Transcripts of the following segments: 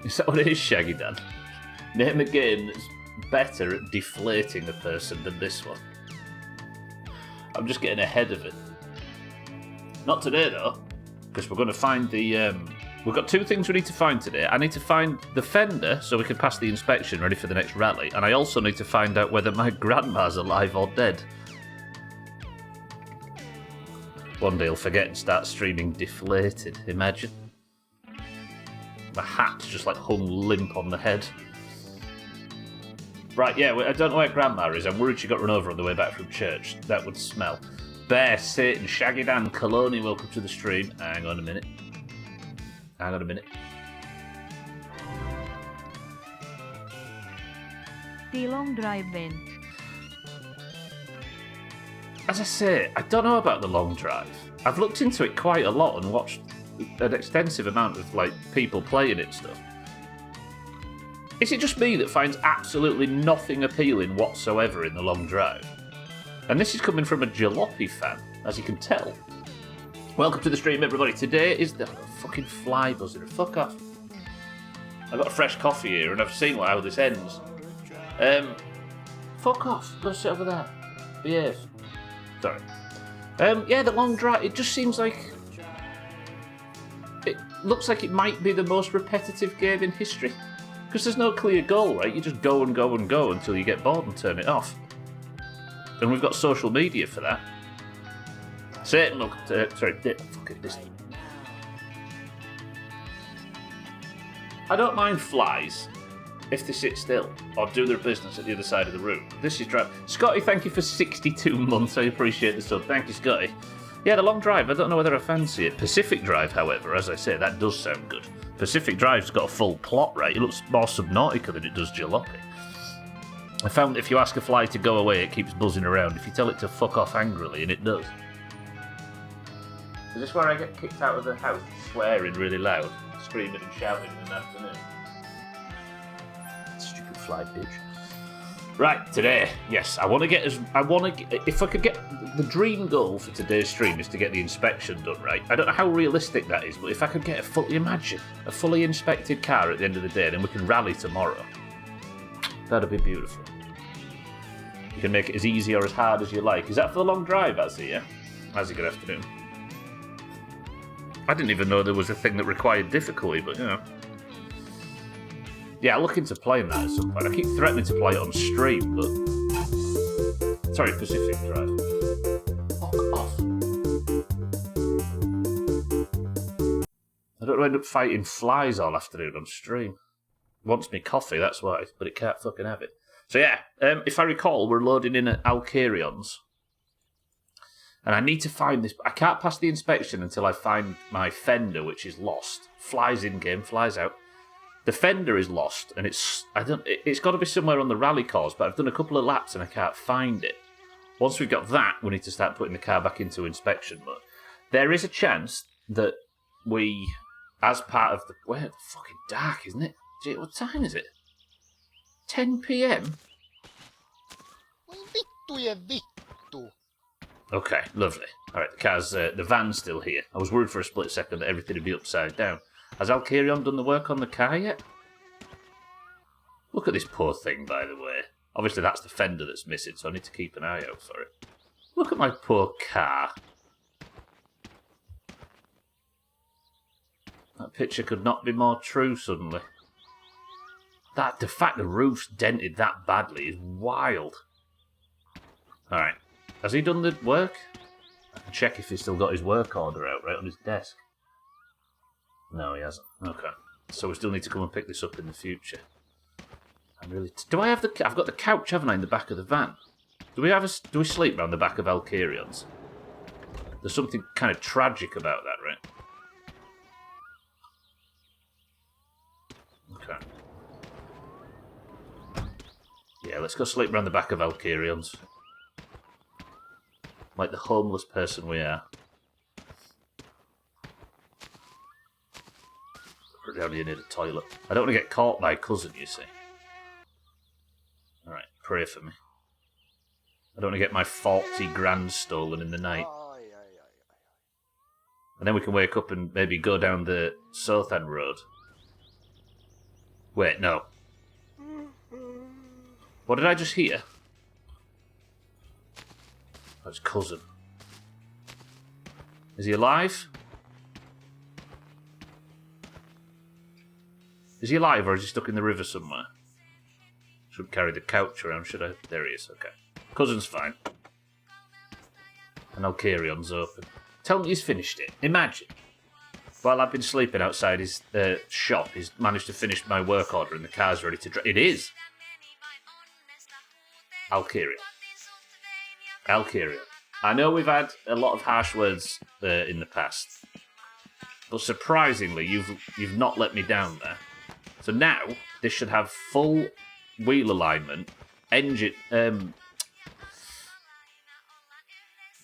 Is that what it is, Shaggy Dan? Name a game that's better at deflating a person than this one. I'm just getting ahead of it. Not today, though, because we're going to find the... We've got two things we need to find today. I need to find the fender so we can pass the inspection ready for the next rally, and I also need to find out whether my grandma's alive or dead. One day he'll forget and start streaming deflated, imagine. My hat's just like hung limp on the head. Right, yeah, I don't know where Grandma is. I'm worried she got run over on the way back from church. That would smell. Bear, Satan, Shaggy Dan, Coloni, welcome to the stream. Hang on a minute. The long drive then. As I say, I don't know about the long drive. I've looked into it quite a lot and watched an extensive amount of people playing it and stuff. Is it just me that finds absolutely nothing appealing whatsoever in the long drive? And this is coming from a jalopy fan, as you can tell. Welcome to the stream, everybody. Today is the fucking fly buzzer. Fuck off. I've got a fresh coffee here, and I've seen how this ends. Fuck off. Go sit over there. Behave. Sorry. Yeah, the long drive. It just seems like it looks like it might be the most repetitive game in history. Because there's no clear goal, right? You just go and go and go until you get bored and turn it off. And we've got social media for that. Satan, look, sorry, fuck it, this. I don't mind flies if they sit still or do their business at the other side of the room. This is drive. Scotty, thank you for 62 months. I appreciate the sub. Thank you, Scotty. Yeah, the long drive, I don't know whether I fancy it. Pacific Drive, however, as I say, that does sound good. Pacific Drive's got a full plot, right? It looks more Subnautica than it does Jalopy. I found that if you ask a fly to go away, it keeps buzzing around. If you tell it to fuck off angrily, and it does. Is this where I get kicked out of the house, swearing really loud, screaming and shouting in the afternoon? Stupid fly bitch. Right, today, yes, if I could get, the dream goal for today's stream is to get the inspection done, right? I don't know how realistic that is, but if I could get a fully inspected car at the end of the day, then we can rally tomorrow. That'd be beautiful. You can make it as easy or as hard as you like. Is that for the long drive, Azzy, yeah? Azzy, good afternoon. I didn't even know there was a thing that required difficulty, but, you know. Yeah, I'll look into playing that at some point. I keep threatening to play it on stream, but... Sorry, Pacific Drive. Fuck off. I don't want to end up fighting flies all afternoon on stream. Wants me coffee, that's why, but it can't fucking have it. So yeah, if I recall, we're loading in at Alcarion's. And I need to find this... I can't pass the inspection until I find my fender, which is lost. Flies in-game, flies out. The fender is lost, and it's got to be somewhere on the rally course, but I've done a couple of laps and I can't find it. Once we've got that, we need to start putting the car back into inspection mode. There is a chance that we, as part of the... Well, it's fucking dark, isn't it? Gee, what time is it? 10 p.m? Okay, lovely. Alright, the car's, the van's still here. I was worried for a split second that everything would be upside down. Has Alcarion done the work on the car yet? Look at this poor thing, by the way. Obviously that's the fender that's missing, so I need to keep an eye out for it. Look at my poor car. That picture could not be more true suddenly. The fact the roof's dented that badly is wild. Alright. Has he done the work? I can check if he's still got his work order out right on his desk. No, he hasn't. Okay. So we still need to come and pick this up in the future. I'm really... Do I have I've got the couch, haven't I, in the back of the van? Do we sleep round the back of Alcarion's? There's something kind of tragic about that, right? Okay. Yeah, let's go sleep round the back of Alcarion's. Like the homeless person we are. Put it down here near the toilet. I don't want to get caught by a cousin, you see. Alright, pray for me. I don't want to get my 40 grand stolen in the night. And then we can wake up and maybe go down the South End Road. Wait, no. What did I just hear? That's cousin. Is he alive? Is he alive or is he stuck in the river somewhere? Should carry the couch around, should I? There he is, okay. Cousin's fine. And Alcarion's open. Tell me he's finished it. Imagine. While I've been sleeping outside his shop, he's managed to finish my work order and the car's ready to drive. It is! Alcarion. I know we've had a lot of harsh words in the past, but surprisingly, you've not let me down there. So now, this should have full wheel alignment, engine...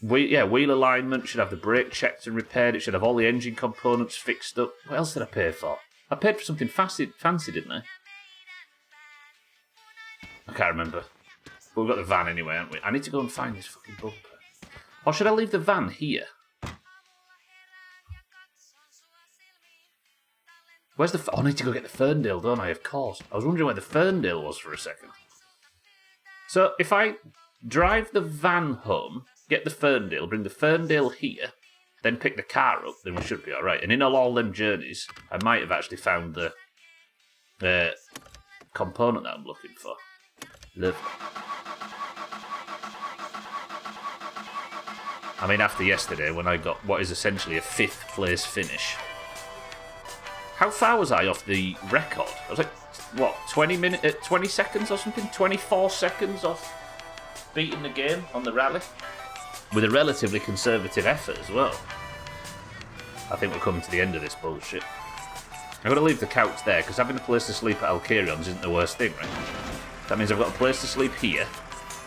wheel alignment, should have the brake checked and repaired, it should have all the engine components fixed up. What else did I pay for? I paid for something fancy, didn't I? I can't remember. But we've got the van anyway, haven't we? I need to go and find this fucking bumper. Or should I leave the van here? Where's the... I need to go get the Ferndale, don't I? Of course. I was wondering where the Ferndale was for a second. So, if I drive the van home, get the Ferndale, bring the Ferndale here, then pick the car up, then we should be alright. And in all them journeys, I might have actually found the component that I'm looking for. Lovely. I mean, after yesterday, when I got what is essentially a 5th place finish. How far was I off the record? I was like, what, 20 seconds or something? 24 seconds off beating the game on the rally? With a relatively conservative effort as well. I think we're coming to the end of this bullshit. I've got to leave the couch there, because having a place to sleep at Alcarion's isn't the worst thing, right? That means I've got a place to sleep here,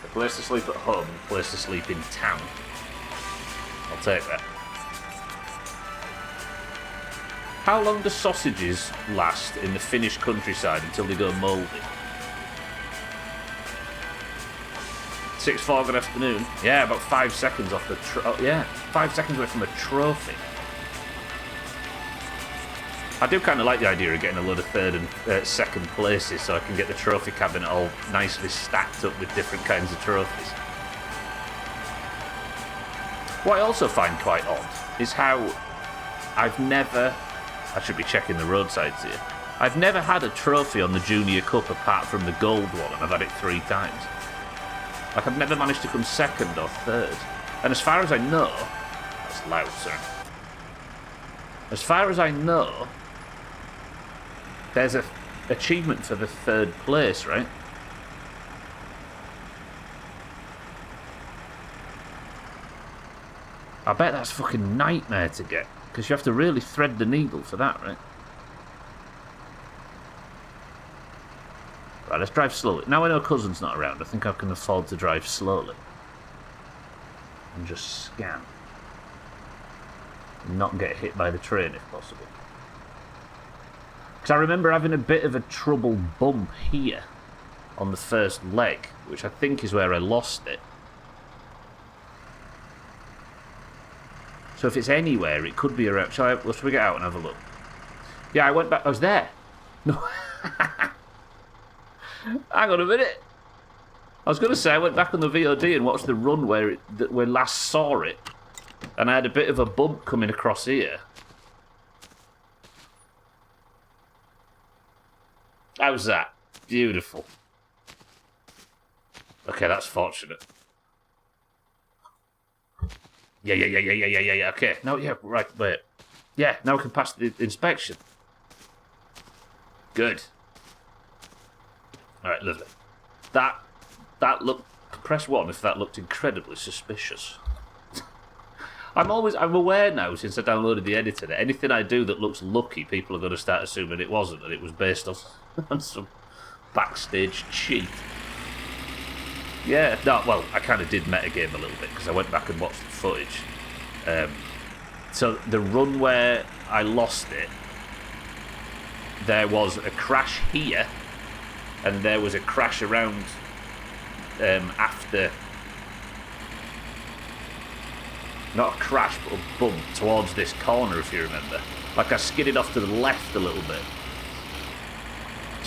a place to sleep at home, and a place to sleep in town. I'll take that. How long do sausages last in the Finnish countryside until they go mouldy? 6:04 good afternoon. Yeah, about 5 seconds off the... 5 seconds away from a trophy. I do kind of like the idea of getting a load of 3rd and 2nd places so I can get the trophy cabinet all nicely stacked up with different kinds of trophies. What I also find quite odd is how I've never... I should be checking the roadsides here. I've never had a trophy on the Junior Cup apart from the gold one, and I've had it 3 times. Like, I've never managed to come 2nd or 3rd. And as far as I know... That's loud, sir. As far as I know, there's a achievement for the 3rd place, right? I bet that's a fucking nightmare to get, because you have to really thread the needle for that, right? Right, let's drive slowly. Now I know Cousin's not around, I think I can afford to drive slowly. And just scan. And not get hit by the train if possible. Because I remember having a bit of a trouble bump here on the first leg, which I think is where I lost it. So if it's anywhere, it could be around... Shall we get out and have a look? Yeah, I went back... I was there. No. Hang on a minute. I was going to say I went back on the VOD and watched the run where we last saw it. And I had a bit of a bump coming across here. How's that? Beautiful. Okay, that's fortunate. Yeah. Okay. No, yeah, right, wait. Yeah, now we can pass the inspection. Good. Alright, lovely. That looked... Press 1 if that looked incredibly suspicious. I'm aware now, since I downloaded the editor, that anything I do that looks lucky, people are going to start assuming it wasn't, and it was based on some backstage cheat. Yeah, no, well, I kind of did metagame a little bit, because I went back and watched the footage. So the run where I lost it, there was a crash here, and there was a crash around after... Not a crash, but a bump towards this corner, if you remember. Like I skidded off to the left a little bit.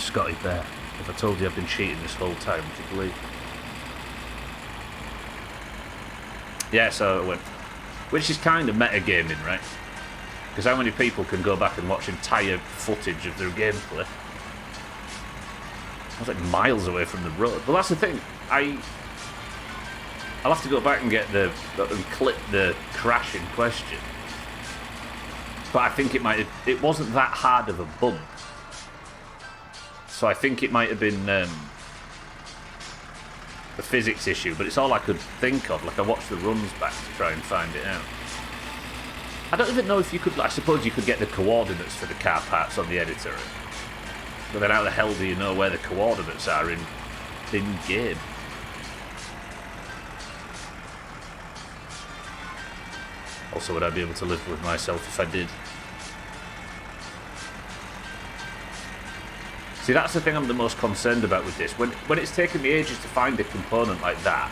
Scotty Bear. If I told you I've been cheating this whole time, would you believe? Yeah, so it went. Which is kind of metagaming, right? Because how many people can go back and watch entire footage of their gameplay? I was like miles away from the road. Well, that's the thing. I'll have to go back and get and clip the crash in question. But I think it wasn't that hard of a bump. So I think it might have been a physics issue, but it's all I could think of. Like, I watched the runs back to try and find it out. I don't even know if you could. I suppose you could get the coordinates for the car parts on the editor. But then how the hell do you know where the coordinates are in game? Also, would I be able to live with myself if I did? See, that's the thing I'm the most concerned about with this. When it's taken me ages to find a component like that,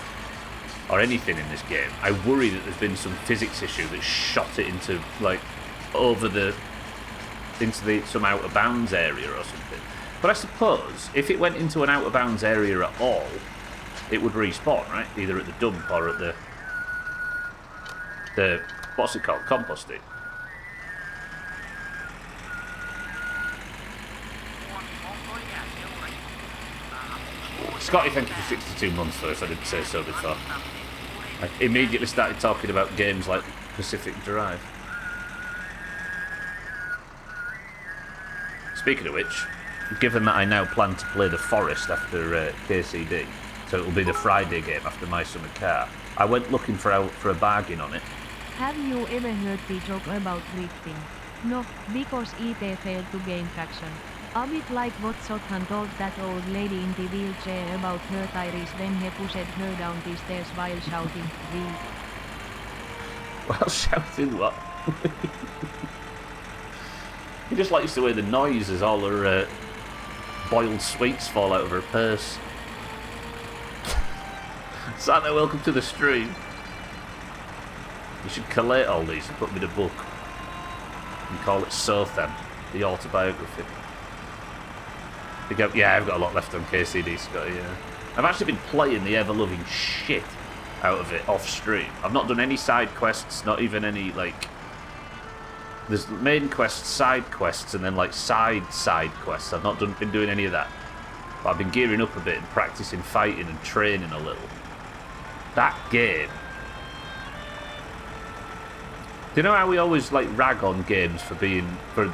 or anything in this game, I worry that there's been some physics issue that shot it into, like, some out of bounds area or something. But I suppose if it went into an out of bounds area at all, it would respawn, right? Either at the dump or at the what's it called? Composting. Scotty, thank you for 62 months, though, if I didn't say so before. I immediately started talking about games like Pacific Drive. Speaking of which, given that I now plan to play The Forest after KCD, so it'll be the Friday game after My Summer Car, I went looking for a bargain on it. Have you ever heard the joke about drifting? No, because ET failed to gain traction. A bit like what Sothan told that old lady in the wheelchair about her tires when he pushed her down the stairs while shouting, "Wee." While shouting what? He just likes the way the noise as all her boiled sweets fall out of her purse. Santa, welcome to the stream. You should collate all these and put them in a book. And call it Sothan, the autobiography. Yeah, I've got a lot left on KCD, Scotty, yeah. I've actually been playing the ever-loving shit out of it off-stream. I've not done any side quests, not even any, like... There's main quests, side quests, and then, like, side quests. I've not been doing any of that. But I've been gearing up a bit and practicing fighting and training a little. That game... Do you know how we always, like, rag on games for being... for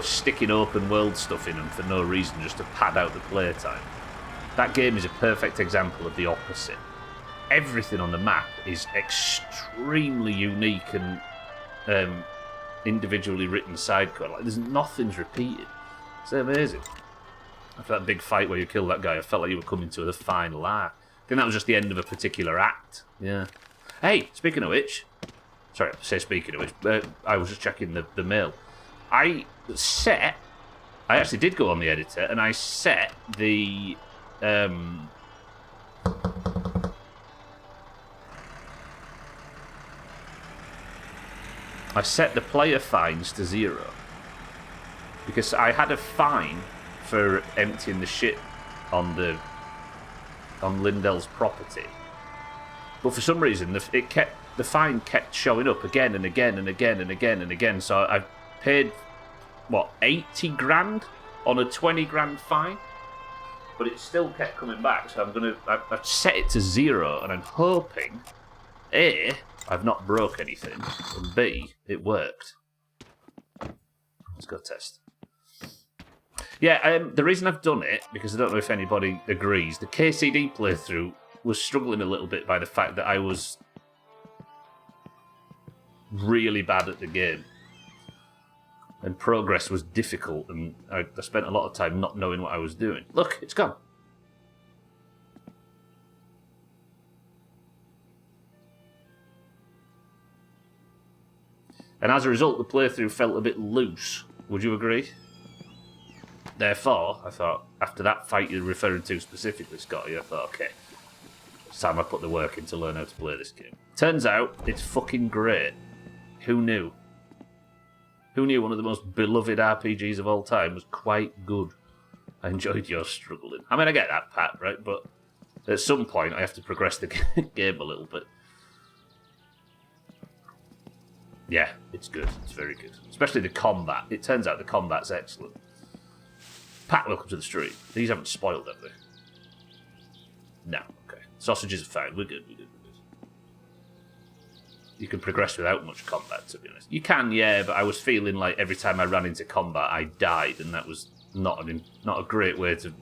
sticking open world stuff in them for no reason, just to pad out the playtime? That game is a perfect example of the opposite. Everything on the map is extremely unique and individually written side code. Like, there's nothing's repeated. It's amazing. After that big fight where you killed that guy, I felt like you were coming to the final arc. I think that was just the end of a particular act. Yeah. Hey, speaking of which... Sorry, I say speaking of which, I was just checking the mail. I actually did go on the editor, and I set the... I set the player fines to 0. Because I had a fine for emptying the shit on Lindell's property. But for some reason, the fine kept showing up again and again and again and again and again. So I paid, 80 grand on a 20 grand fine? But it still kept coming back, so I've set it to 0, and I'm hoping, A, I've not broke anything, and B, it worked. Let's go test. Yeah, the reason I've done it, because I don't know if anybody agrees, the KCD playthrough was struggling a little bit by the fact that I was really bad at the game. And progress was difficult, and I spent a lot of time not knowing what I was doing. Look, it's gone. And as a result, the playthrough felt a bit loose. Would you agree? Therefore, I thought, after that fight you're referring to specifically, Scotty, I thought, okay, it's time I put the work in to learn how to play this game. Turns out, it's fucking great. Who knew? Who knew one of the most beloved RPGs of all time was quite good? I enjoyed your struggling. I mean, I get that, Pat, right? But at some point, I have to progress the game a little bit. Yeah, it's good. It's very good. Especially the combat. It turns out the combat's excellent. Pat, welcome to the stream. These haven't spoiled, have they? No, okay. Sausages are fine. We're good. You can progress without much combat, to be honest. You can, yeah, but I was feeling like every time I ran into combat, I died, and that was not a great way to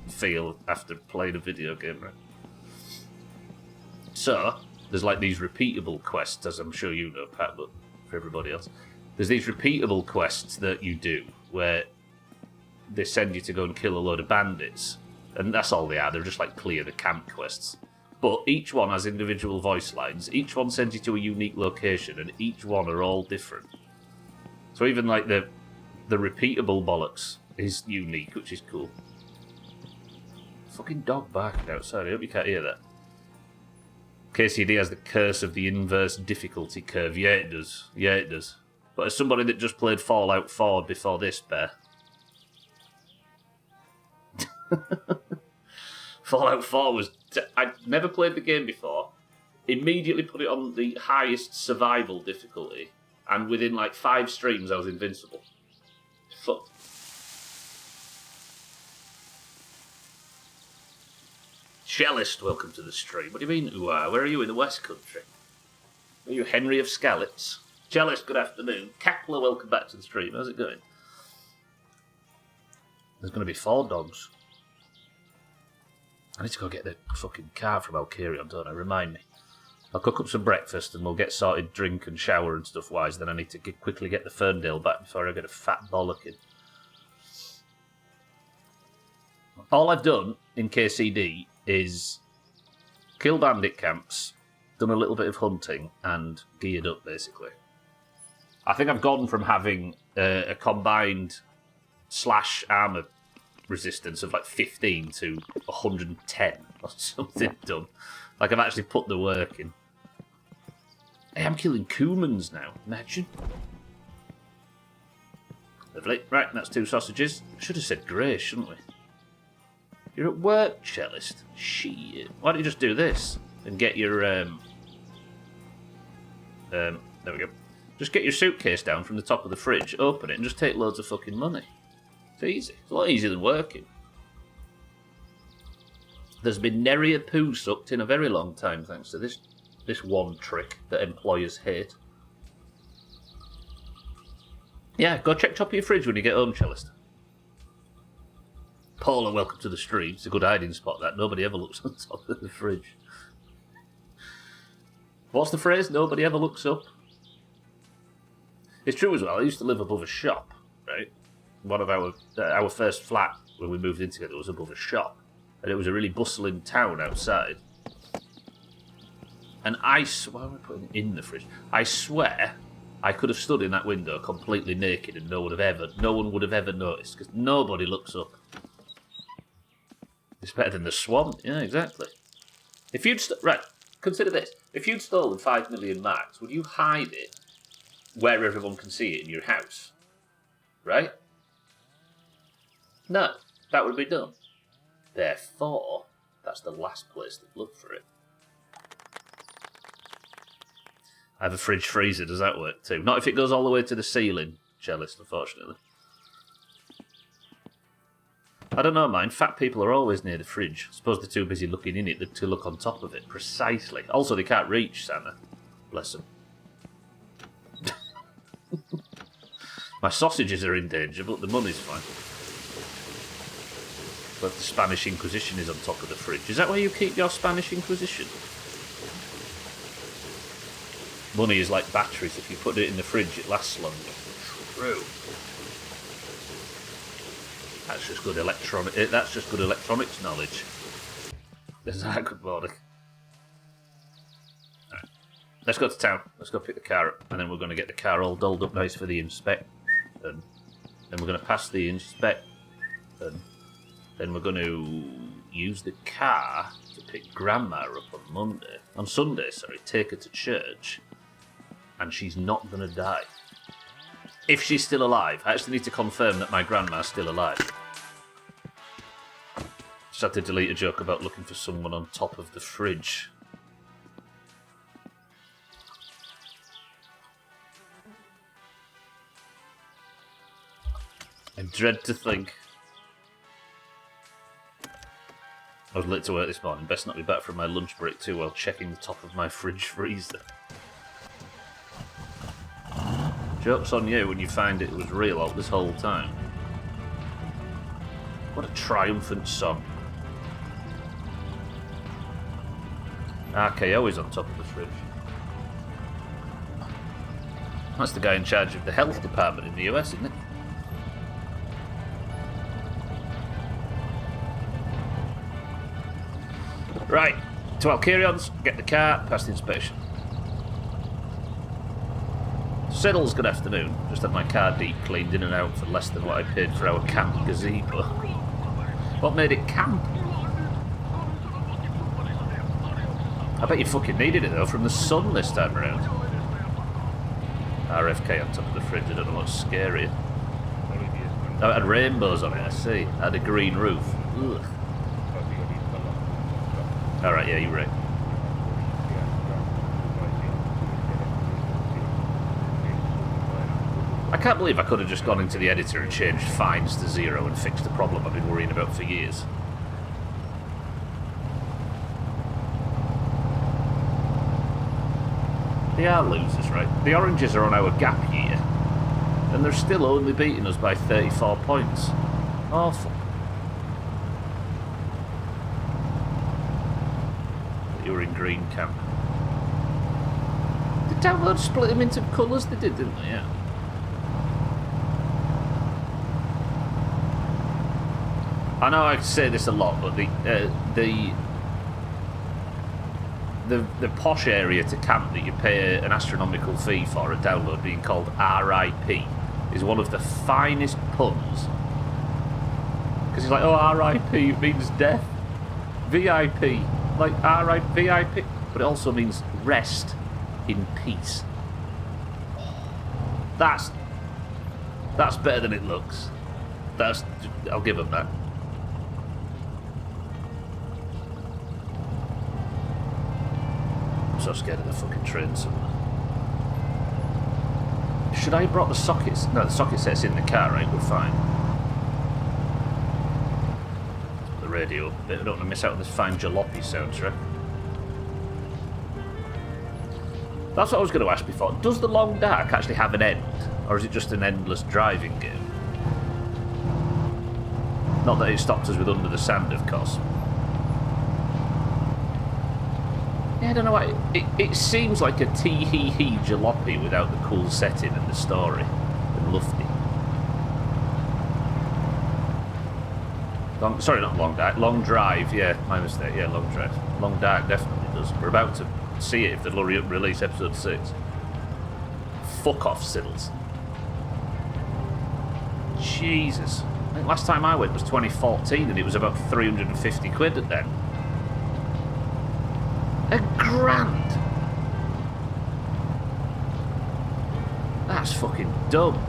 feel after playing a video game, right? So, there's like these repeatable quests, as I'm sure you know, Pat, but for everybody else. There's these repeatable quests that you do, where they send you to go and kill a load of bandits. And that's all they are, they're just like clear the camp quests. But each one has individual voice lines, each one sends you to a unique location, and each one are all different. So even like the repeatable bollocks is unique, which is cool. Fucking dog barking outside, I hope you can't hear that. KCD has the curse of the inverse difficulty curve. Yeah, it does. Yeah, it does. But as somebody that just played Fallout 4 before this, Bear... Fallout 4 was... I'd never played the game before. Immediately put it on the highest survival difficulty. And within like 5 streams, I was invincible. Fuck. Cellist, welcome to the stream. What do you mean, ooh, where are you in the West Country? Are you Henry of Skalitz? Cellist, good afternoon. Cackler, welcome back to the stream. How's it going? There's going to be 4 dogs. I need to go get the fucking car from Alkarion, don't I? Remind me. I'll cook up some breakfast and we'll get sorted drink and shower and stuff wise. Then I need to quickly get the Ferndale back before I get a fat bollocking. All I've done in KCD is kill bandit camps, done a little bit of hunting, and geared up, basically. I think I've gone from having a combined slash armour resistance of like 15 to 110 or something done. Like I've actually put the work in. Hey, I'm killing Kumans now, imagine. Lovely. Right, that's 2 sausages. Should have said grey, shouldn't we? You're at work, Cellist. Shit. Why don't you just do this and get your there we go. Just get your suitcase down from the top of the fridge, open it, and just take loads of fucking money. It's easy. It's a lot easier than working. There's been nary a poo sucked in a very long time thanks to this one trick that employers hate. Yeah, go check top of your fridge when you get home, Cellist. Paula, welcome to the stream. It's a good hiding spot, that. Nobody ever looks on top of the fridge. What's the phrase? Nobody ever looks up? It's true as well. I used to live above a shop, right? One of our first flat when we moved in together was above a shop. And it was a really bustling town outside. And why am I putting it in the fridge? I swear I could have stood in that window completely naked and no one would have ever noticed, because nobody looks up. It's better than the swamp. Yeah, exactly. If you'd... right, consider this. If you'd stolen 5 million marks, would you hide it where everyone can see it in your house? Right? No, that would be done. Therefore, that's the last place to look for it. I have a fridge freezer, does that work too? Not if it goes all the way to the ceiling, Cellist, unfortunately. I don't know, mine. Fat people are always near the fridge. I suppose they're too busy looking in it to look on top of it. Precisely. Also, they can't reach, Santa. Bless them. My sausages are in danger, but the money's fine. But the Spanish Inquisition is on top of the fridge. Is that where you keep your Spanish Inquisition? Money is like batteries. If you put it in the fridge, it lasts longer. True. That's just good electronics knowledge. Is that good morning? Right. Let's go to town. Let's go pick the car up, and then we're going to get the car all dolled up nice for the inspect. And then we're going to pass the inspect. And then we're going to use the car to pick Grandma up on Sunday, take her to church. And she's not going to die. If she's still alive. I actually need to confirm that my grandma's still alive. Just had to delete a joke about looking for someone on top of the fridge. I dread to think. I was late to work this morning. Best not be back from my lunch break too while checking the top of my fridge freezer. Joke's on you when you find it was real all this whole time. What a triumphant song. RKO is on top of the fridge. That's the guy in charge of the health department in the US, isn't it? Right, to Alkirions, get the car, past the inspection. Siddles, good afternoon. Just had my car deep cleaned in and out for less than what I paid for our camp gazebo. What made it camp? I bet you fucking needed it though from the sun this time around. RFK on top of the fridge, I don't know what's scarier. Oh, it had rainbows on it, I see. It had a green roof. Ugh. Alright, yeah, you're right. I can't believe I could have just gone into the editor and changed fines to 0 and fixed the problem I've been worrying about for years. They are losers, right? The Oranges are on our gap year, and they're still only beating us by 34 points. Awful. You were in green camp. Did Download split them into colours? They did, didn't they? Yeah. I know I say this a lot, but the posh area to camp that you pay an astronomical fee for at Download, being called RIP, is one of the finest puns. Because it's like, oh, RIP, it means death. VIP, like RIP, VIP, but it also means rest in peace. That's better than it looks. I'll give them that. I'm so scared of the fucking trains. Should I have brought the sockets? No, the socket set's in the car, right? We're fine. The radio. I don't want to miss out on this fine jalopy soundtrack. That's what I was going to ask before. Does The Long Dark actually have an end? Or is it just an endless driving game? Not that it stopped us with Under the Sand, of course. Yeah, I don't know why. It seems like a tee-hee-hee jalopy without the cool setting and the story. And lufty. Sorry, not Long Dark. Long Drive, yeah, my mistake. Yeah, Long Drive. Long Dark definitely does. We're about to see it if they'll release episode 6. Fuck off, Siddles. Jesus. I think last time I went was 2014 and it was about 350 quid at then. £1,000! That's fucking dumb.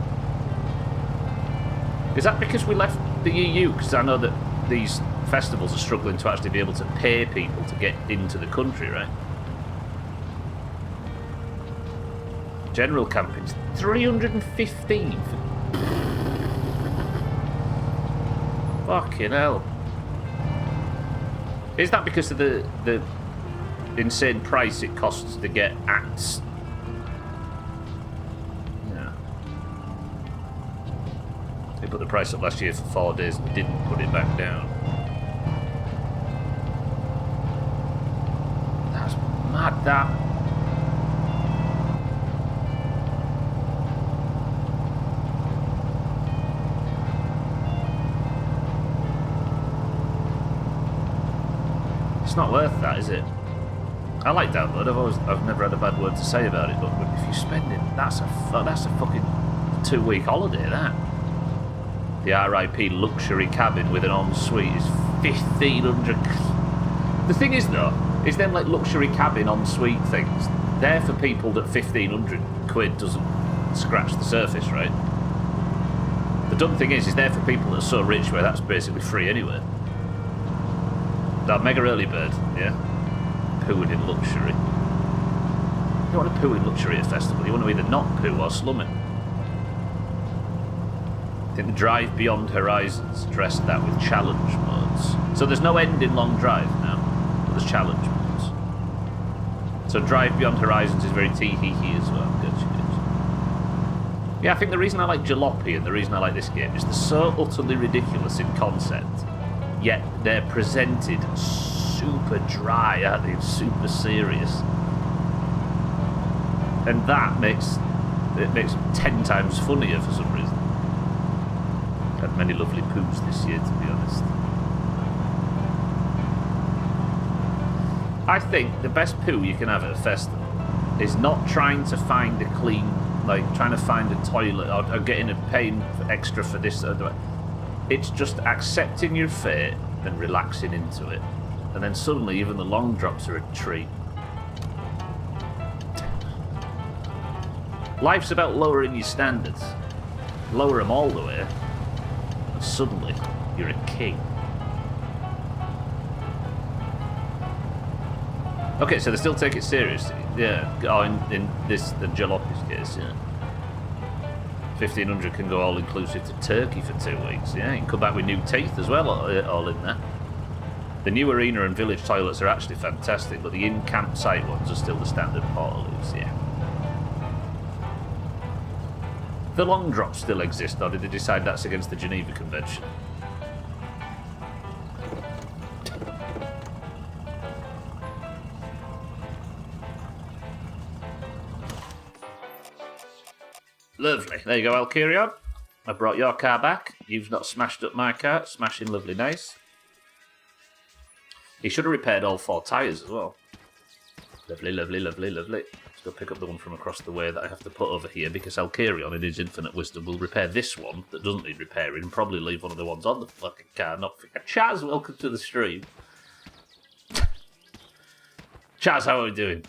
Is that because we left the EU? Because I know that these festivals are struggling to actually be able to pay people to get into the country, right? General camping's 315. Fucking hell. Is that because of the insane price it costs to get acts? Yeah. They put the price up last year for 4 days and didn't put it back down. That's mad, that. It's not worth that, is it? I like Download. I've never had a bad word to say about it. But if you spend it, that's a fucking 2-week holiday. That the RIP luxury cabin with an ensuite is 1,500. The thing is though, is them like luxury cabin ensuite things. They're for people that 1,500 quid doesn't scratch the surface, right? The dumb thing is they're for people that are so rich where that's basically free anyway. That mega early bird, yeah? Pooing in luxury. You don't want to poo in luxury at a festival. You want to either not poo or slum it. I think the Drive Beyond Horizons addressed that with challenge modes. So there's no end in Long Drive now, but there's challenge modes. So Drive Beyond Horizons is very tee-hee-hee as well. Good. Yeah, I think the reason I like Jalopy and the reason I like this game is they're so utterly ridiculous in concept, yet they're presented super dry, aren't they? Super serious. And that makes it 10 times funnier for some reason. Had many lovely poos this year, to be honest. I think the best poo you can have at a festival is not trying to find a clean, like trying to find a toilet or getting a paying extra for this. It's just accepting your fate and relaxing into it. And then suddenly even the long drops are a treat. Life's about lowering your standards. Lower them all the way, and suddenly you're a king. Okay, so they still take it seriously. Yeah, oh, in this, the Jalopy's case, yeah. 1,500 can go all-inclusive to Turkey for 2 weeks, yeah. You can come back with new teeth as well, all in there. The new arena and village toilets are actually fantastic, but the in-campsite ones are still the standard portaloos, yeah. The long drops still exist, or did they decide that's against the Geneva Convention? Lovely. There you go, Alkirion. I brought your car back. You've not smashed up my car. Smashing lovely nice. He should have repaired all 4 tyres as well. Lovely, lovely, lovely, lovely. Let's go pick up the one from across the way that I have to put over here because Alkirion, in his infinite wisdom, will repair this one that doesn't need repairing and probably leave one of the ones on the fucking car. Not forget. Chaz, welcome to the stream. Chaz, how are we doing?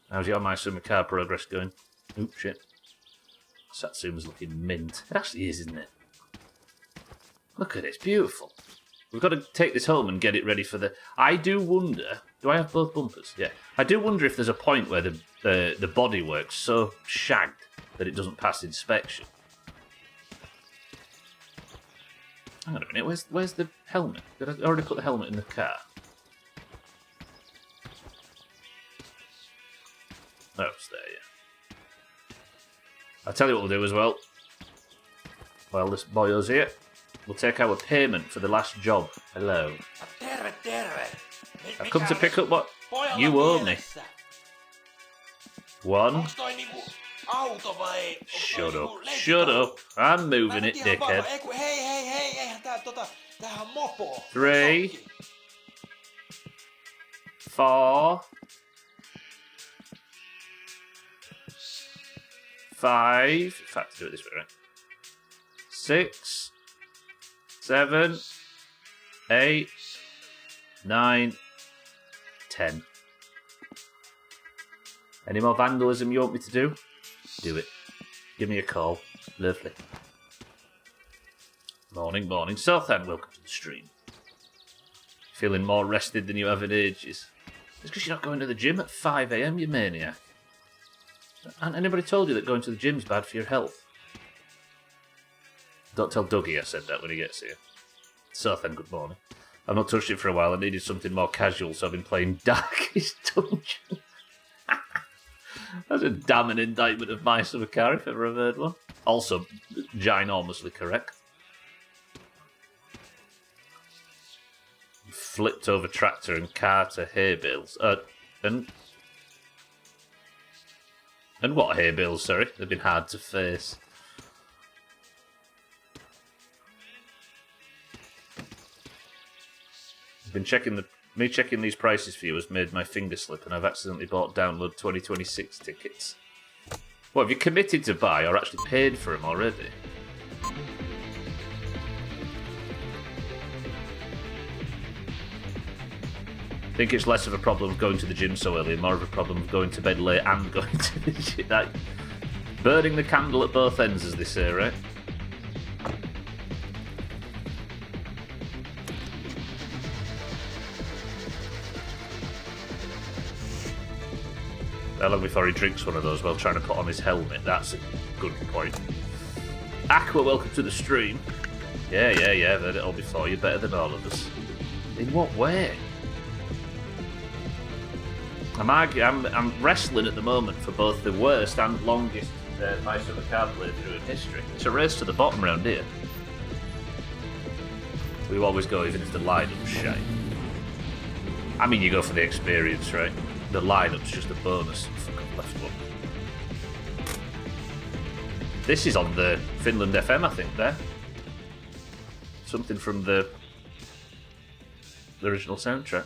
How's your My Summer Car progress going? Oop, shit. Satsuma's looking mint. It actually is, isn't it? Look at it, it's beautiful. We've got to take this home and get it ready for the... I do wonder... Do I have both bumpers? Yeah. I do wonder if there's a point where the bodywork's so shagged that it doesn't pass inspection. Hang on a minute, where's the helmet? Did I already put the helmet in the car? Oh, it's there, yeah. I'll tell you what we'll do as well. While this boyo's here, we'll take our payment for the last job. Hello. I've come to pick up what you owe me. 1. Shut up. Shut up. I'm moving it, dickhead. 3. 4. 5. In fact, do it this way, right? 6. 7. 8. 9. 10. Any more vandalism you want me to do? Do it. Give me a call. Lovely. Morning, morning. Southend, welcome to the stream. Feeling more rested than you have in ages. It's because you're not going to the gym at 5 AM, you maniac. Hasn't anybody told you that going to the gym's bad for your health? Don't tell Dougie I said that when he gets here. Southend, good morning. I've not touched it for a while. I needed something more casual, so I've been playing Darkest Dungeon. That's a damning indictment of My Summer Car, if ever I've heard one. Also, ginormously correct. Flipped over tractor and car to hay bales. And what hay bales, sorry? They've been hard to face. Checking these prices for you has made my finger slip, and I've accidentally bought download 2026 tickets. What, have you committed to buy or actually paid for them already? I think it's less of a problem of going to the gym so early and more of a problem of going to bed late and going to the gym. Like, burning the candle at both ends, as they say, right? How long before he drinks one of those while trying to put on his helmet? That's a good point. Aqua, welcome to the stream. Yeah, I've heard it all before. You're better than all of us. In what way? I'm wrestling at the moment for both the worst and longest Mice of the Card playthrough in history. It's a race to the bottom round here. We always go even if the lineup's shite. I mean, you go for the experience, right? The lineup's just a bonus. Fuck, I've left one. This is on the Finland FM, I think, there. Something from the original soundtrack.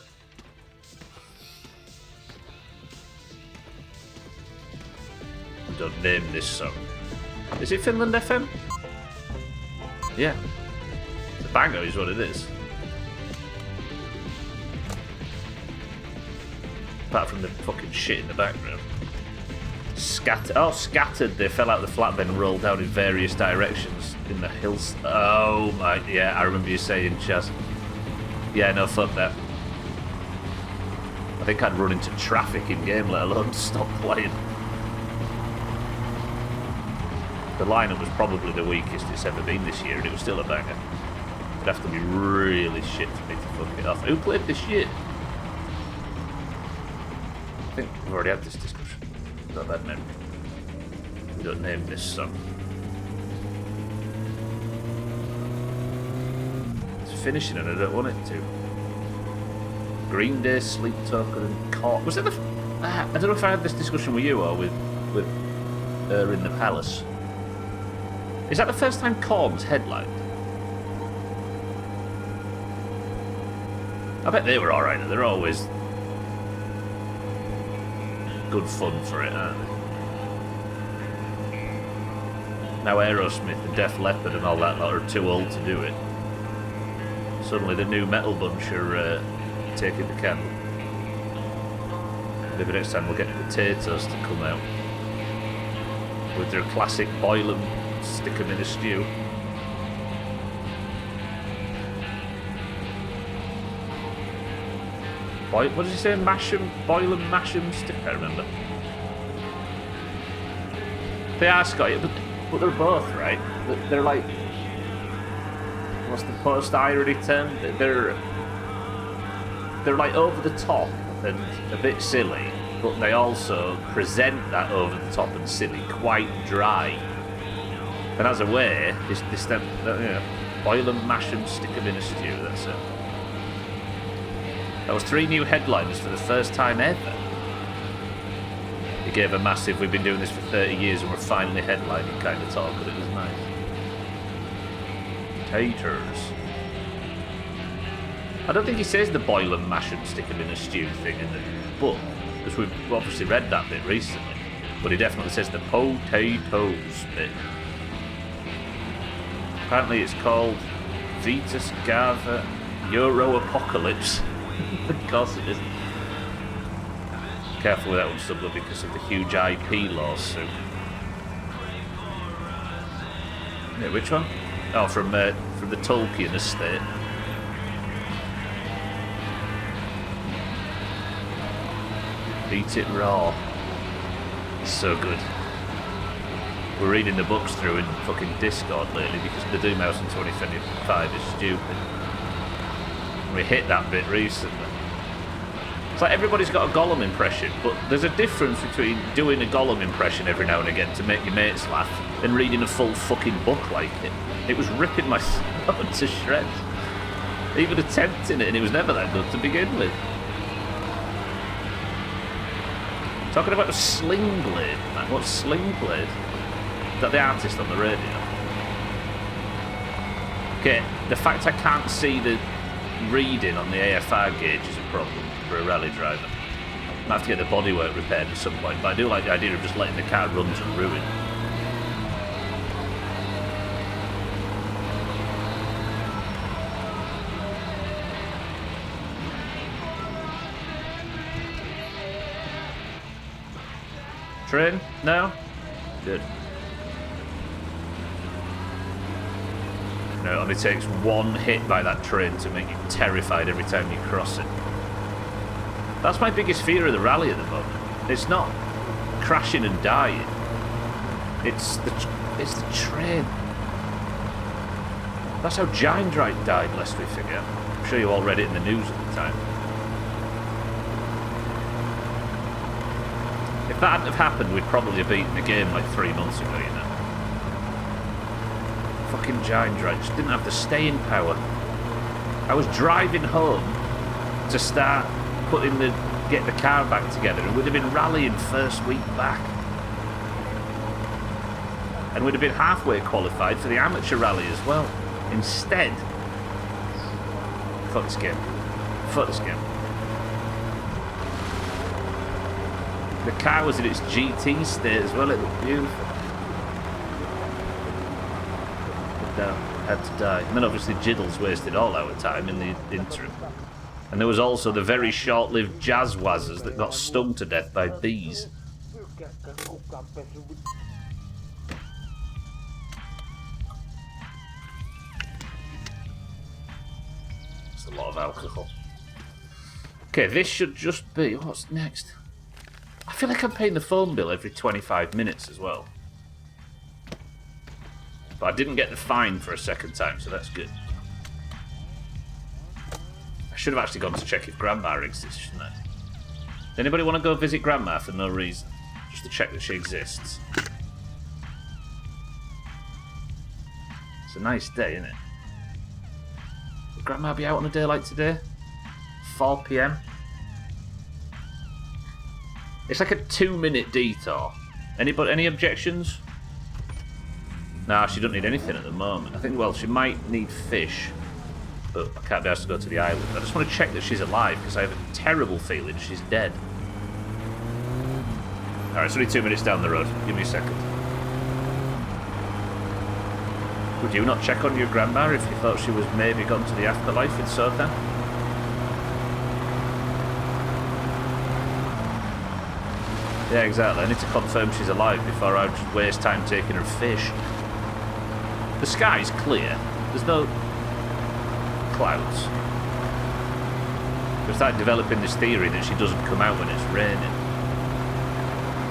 Don't name this song. Is it Finland FM? Yeah. It's a banger is what it is. Apart from the fucking shit in the background. Scattered. They fell out of the flatbed and rolled down in various directions in the hills. Oh my, yeah, I remember you saying, Chaz. Yeah, no, fuck that. I think I'd run into traffic in game, let alone stop playing. The lineup was probably the weakest it's ever been this year, and it was still a banger. It'd have to be really shit for me to fuck it off. Who played this year? I think we've already had this discussion. Not a bad memory. We don't name this song. It's finishing and I don't want it to. Green Day, Sleep Token, and Cork. Was it the... I don't know if I had this discussion with you or with her in the Palace. Is that the first time Korn's headlined? I bet they were alright. They're always good fun for it, aren't they? Now Aerosmith and Def Leppard and all that lot are too old to do it. Suddenly the new metal bunch are taking the candle. Maybe next time we'll get Potatoes to come out with their classic boil 'em, stick 'em in a stew. What did you say? Mash 'em, boil 'em, mash 'em, stick. I can't remember. They are Scottish, but they're both right. They're like, what's the post-irony term? They're like over the top and a bit silly, but they also present that over the top and silly quite dry. And as a way, boil them, mash them, stick them in a stew. That's it. That was 3 new headliners for the first time ever. He gave a massive, we've been doing this for 30 years and we're finally headlining kind of talk, but it was nice. Taters. I don't think he says the boil and mash and stick them in a stew thing in the book, because we've obviously read that bit recently, but he definitely says the potatoes bit. Apparently it's called Vitus Gava Euro Apocalypse. Of course it is. Careful with that one, Subla, because of the huge IP lawsuit. Yeah, which one? Oh, from the Tolkien estate. Eat it raw. It's so good. We're reading the books through in fucking Discord lately because the Doomhaus in 2025 is stupid. We hit that bit recently. It's like everybody's got a Gollum impression, but there's a difference between doing a Gollum impression every now and again to make your mates laugh and reading a full fucking book like it. It was ripping my soul to shreds. Even attempting it, and it was never that good to begin with. Talking about a sling blade, man. What's sling blade? Is that the artist on the radio? Okay, the fact I can't see the reading on the AFR gauge is a problem for a rally driver. I have to get the bodywork repaired at some point, but I do like the idea of just letting the car run to ruin. Train? No? Good. No, it only takes one hit by that train to make you terrified every time you cross it. That's my biggest fear of the rally at the moment. It's not crashing and dying. It's the train. That's how Giant died, lest we forget. I'm sure you all read it in the news at the time. If that hadn't have happened, we'd probably have beaten the game like 3 months ago, you know. Fucking Giant just didn't have the staying power. I was driving home to start get the car back together, and we'd have been rallying first week back. And we'd have been halfway qualified for the amateur rally as well. Instead, fuck this game. Fuck this game. The car was in its GT state as well, it looked beautiful. But no, had to die. And then obviously Jiddles wasted all our time in the interim. And there was also the very short-lived Jazzwazzers that got stung to death by bees. That's a lot of alcohol. Okay, this should just be... What's next? I feel like I'm paying the phone bill every 25 minutes as well. But I didn't get the fine for a second time, so that's good. I should have actually gone to check if Grandma exists, shouldn't I? Does anybody want to go visit Grandma for no reason? Just to check that she exists. It's a nice day, isn't it? Would Grandma be out on a day like today? 4 PM? It's like a 2-minute detour. Any objections? Nah, she doesn't need anything at the moment. I think, well, she might need fish. But I can't be asked to go to the island. I just want to check that she's alive, because I have a terrible feeling she's dead. Alright, it's only 2 minutes down the road. Give me a second. Would you not check on your grandma if you thought she was maybe gone to the afterlife in Sotan? Yeah, exactly. I need to confirm she's alive before I just waste time taking her fish. The sky's clear. There's no clouds. We started developing this theory that she doesn't come out when it's raining.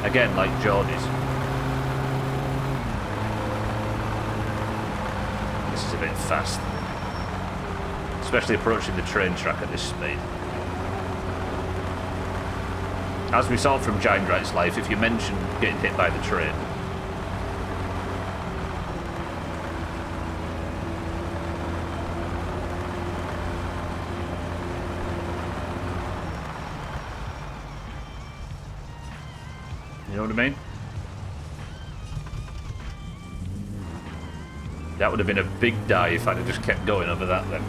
Again, like Geordie's. This is a bit fast. Especially approaching the train track at this speed. As we saw from Giant Right's life, if you mention getting hit by the train, you know what I mean? That would have been a big die if I'd have just kept going over that then.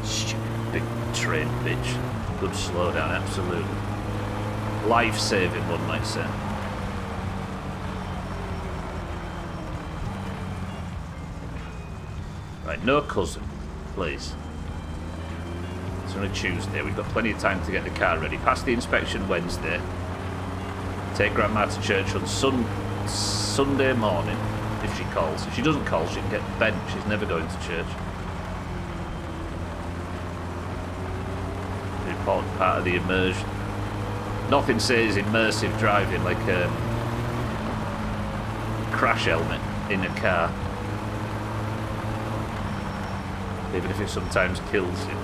Stupid big train bitch. Good slowdown, absolutely. Life-saving, one might say. Right, no cousin, please. It's only Tuesday. We've got plenty of time to get the car ready. Pass the inspection Wednesday. Take Grandma to church on Sunday morning, if she calls. If she doesn't call, she can get bent. She's never going to church. An important part of the immersion. Nothing says immersive driving like a crash helmet in a car. Even if it sometimes kills you.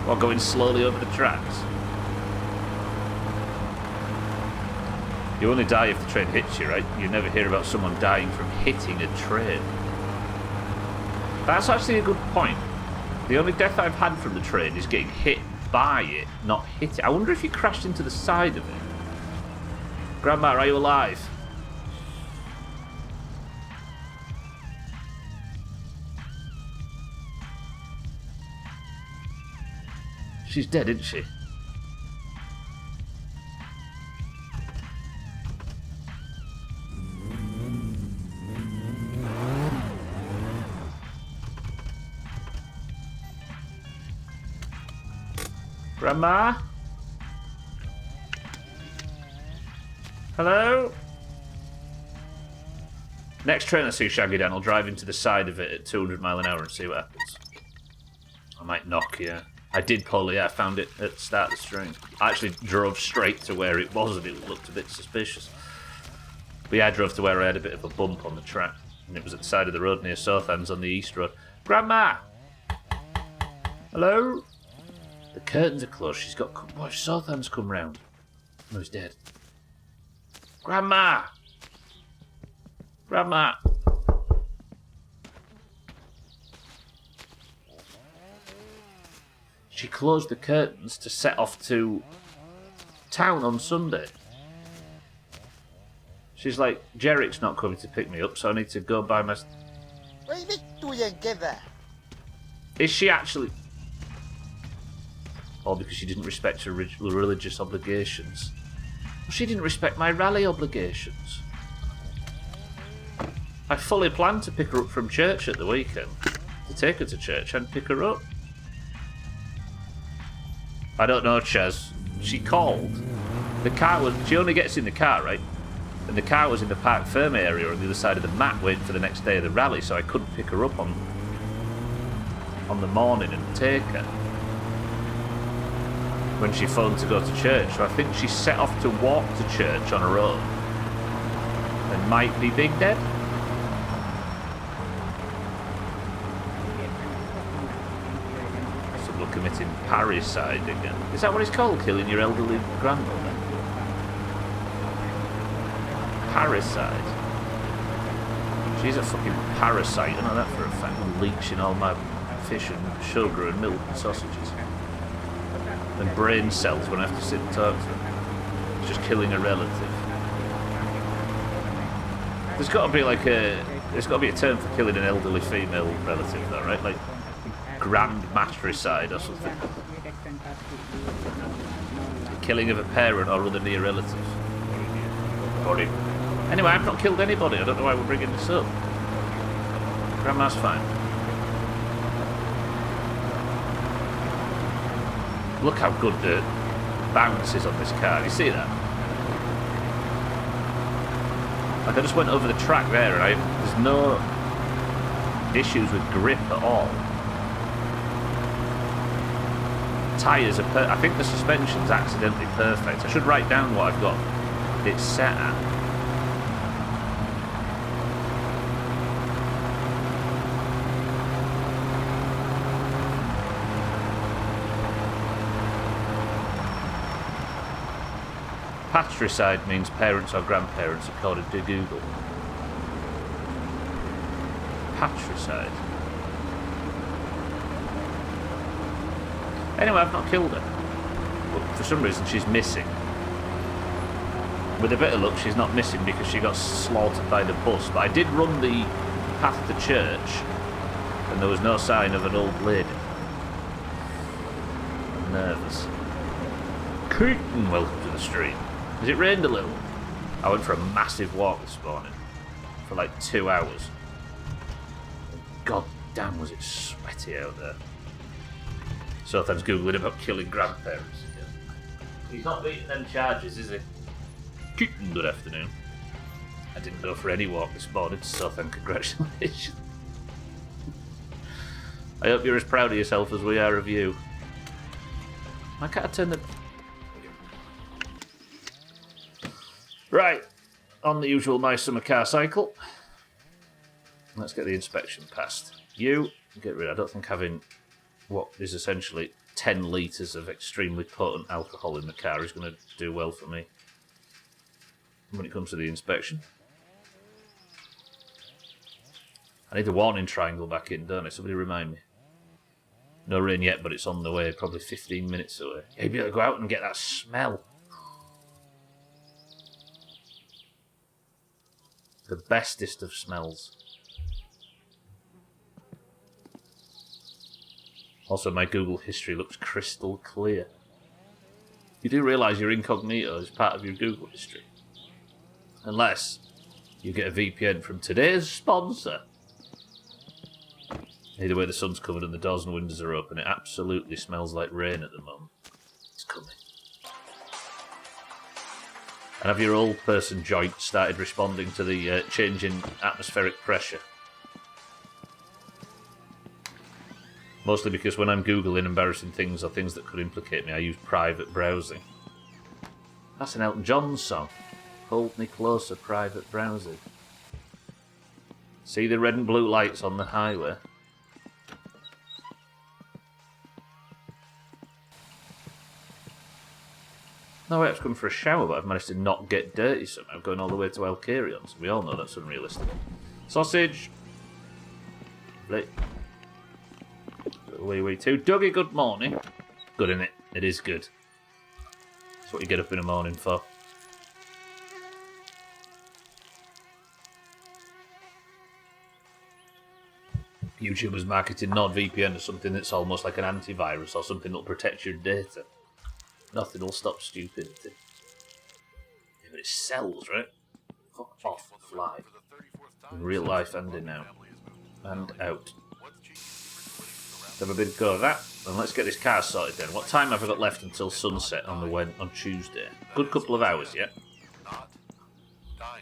Or going slowly over the tracks. You only die if the train hits you, right? You never hear about someone dying from hitting a train. That's actually a good point. The only death I've had from the train is getting hit by it, not hit it. I wonder if you crashed into the side of it. Grandma, are you alive? She's dead, isn't she? Grandma? Hello? Next train I see Shaggy Dan, I'll drive into the side of it at 200 mile an hour and see what happens. I might knock, yeah. I did pull, yeah, I found it at the start of the stream. I actually drove straight to where it was and it looked a bit suspicious. But yeah, I drove to where I had a bit of a bump on the track, and it was at the side of the road near Southands on the East Road. Grandma! Hello? The curtains are closed. She's got... Watch Southands come round. No, he's dead. Grandma! Grandma! She closed the curtains to set off to town on Sunday. She's like, Jerrick's not coming to pick me up, so I need to go by my... Is she actually... Or because she didn't respect her religious obligations? Well, she didn't respect my rally obligations. I fully planned to pick her up from church at the weekend. To take her to church and pick her up. I don't know, Chaz. She called. The car was... She only gets in the car, right? And the car was in the Parc Ferme area on the other side of the map waiting for the next day of the rally, so I couldn't pick her up on the morning and take her when she phoned to go to church. So I think she set off to walk to church on her own and might be big dead. Someone committing parricide again. Is that what it's called, killing your elderly grandmother? Parasite. She's a fucking parasite, I know that for a fact. Leeching all my fish and sugar and milk and sausages. And brain cells when I have to sit and talk to her. It's just killing a relative. There's got to be like there's got to be a term for killing an elderly female relative though, right? Like grand matricide or something. The killing of a parent or other near relatives. Body. Anyway, I've not killed anybody. I don't know why we're bringing this up. Grandma's fine. Look how good the bounce is on this car. You see that? Like I just went over the track there and there's no issues with grip at all. Tyres are I think the suspension's accidentally perfect. I should write down what I've got it set at. Patricide means parents or grandparents according to Google. Patricide. Anyway, I've not killed her. But for some reason she's missing. With a bit of luck she's not missing because she got slaughtered by the bus. But I did run the path to church and there was no sign of an old lady. I'm nervous. Keaton, welcome to the stream. Has it rained a little? I went for a massive walk this morning for like 2 hours. God damn, was it sweaty out there. So thanks Googling about killing grandparents again. He's not beating them charges, is he? Good afternoon. I didn't go for any walk this morning, so thank congratulations. I hope you're as proud of yourself as we are of you. Why can't I turn the... Right, on the usual My Summer Car cycle. Let's get the inspection passed. You, get rid. I don't think having what is essentially 10 litres of extremely potent alcohol in the car is going to do well for me when it comes to the inspection. I need the warning triangle back in, don't I? Somebody remind me. No rain yet, but it's on the way, probably 15 minutes away. Yeah, you'd be able to go out and get that smell. The bestest of smells. Also, my Google history looks crystal clear. You do realise your incognito is part of your Google history. Unless you get a VPN from today's sponsor. Either way, the sun's covered and the doors and windows are open. It absolutely smells like rain at the moment. It's coming. And have your old person joint started responding to the change in atmospheric pressure? Mostly because when I'm Googling embarrassing things or things that could implicate me, I use private browsing. That's an Elton John song. Hold me closer, private browser. See the red and blue lights on the highway? No, I have to come for a shower, but I've managed to not get dirty somehow, going all the way to Alcarion's. We all know that's unrealistic. Sausage! Right. Wee too. Dougie, good morning. Good, innit? It is good. That's what you get up in the morning for. YouTubers marketing NordVPN as something that's almost like an antivirus or something that'll protect your data. Nothing will stop stupidity. Yeah, but it sells, right? Fuck off, fly. In real life and in now. And out. Have a bit of go of that, and let's get this car sorted then. What time have I got left until sunset on Tuesday? Good couple of hours, yeah?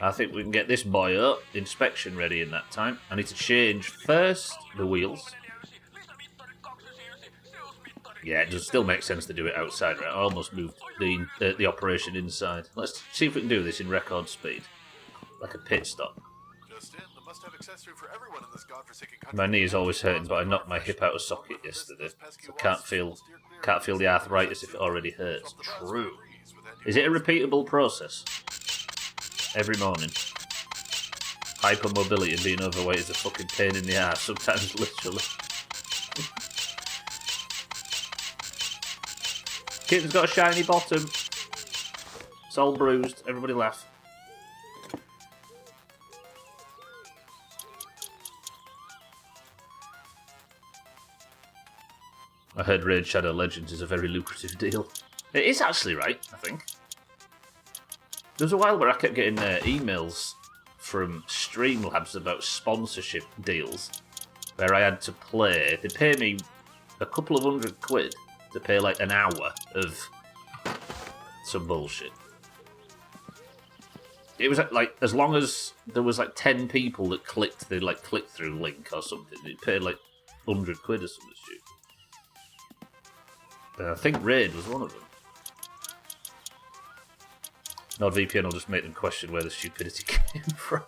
I think we can get this boy up, inspection ready in that time. I need to change first the wheels. Yeah, it does still make sense to do it outside, right? I almost moved the operation inside. Let's see if we can do this in record speed. Like a pit stop. My knee is always hurting, but I knocked my hip out of socket yesterday. So can't feel the arthritis if it already hurts. True. Is it a repeatable process? Every morning. Hypermobility and being overweight is a fucking pain in the ass, sometimes literally. Kitten's got a shiny bottom. It's all bruised. Everybody laugh. I heard Raid Shadow Legends is a very lucrative deal. It is actually, right, I think. There was a while where I kept getting emails from Streamlabs about sponsorship deals where I had to play. They pay me a couple of £100 to pay like an hour of some bullshit. It was like, as long as there was like 10 people that clicked the like click-through link or something, it paid like £100 or something stupid. I think Raid was one of them. NordVPN will just make them question where the stupidity came from.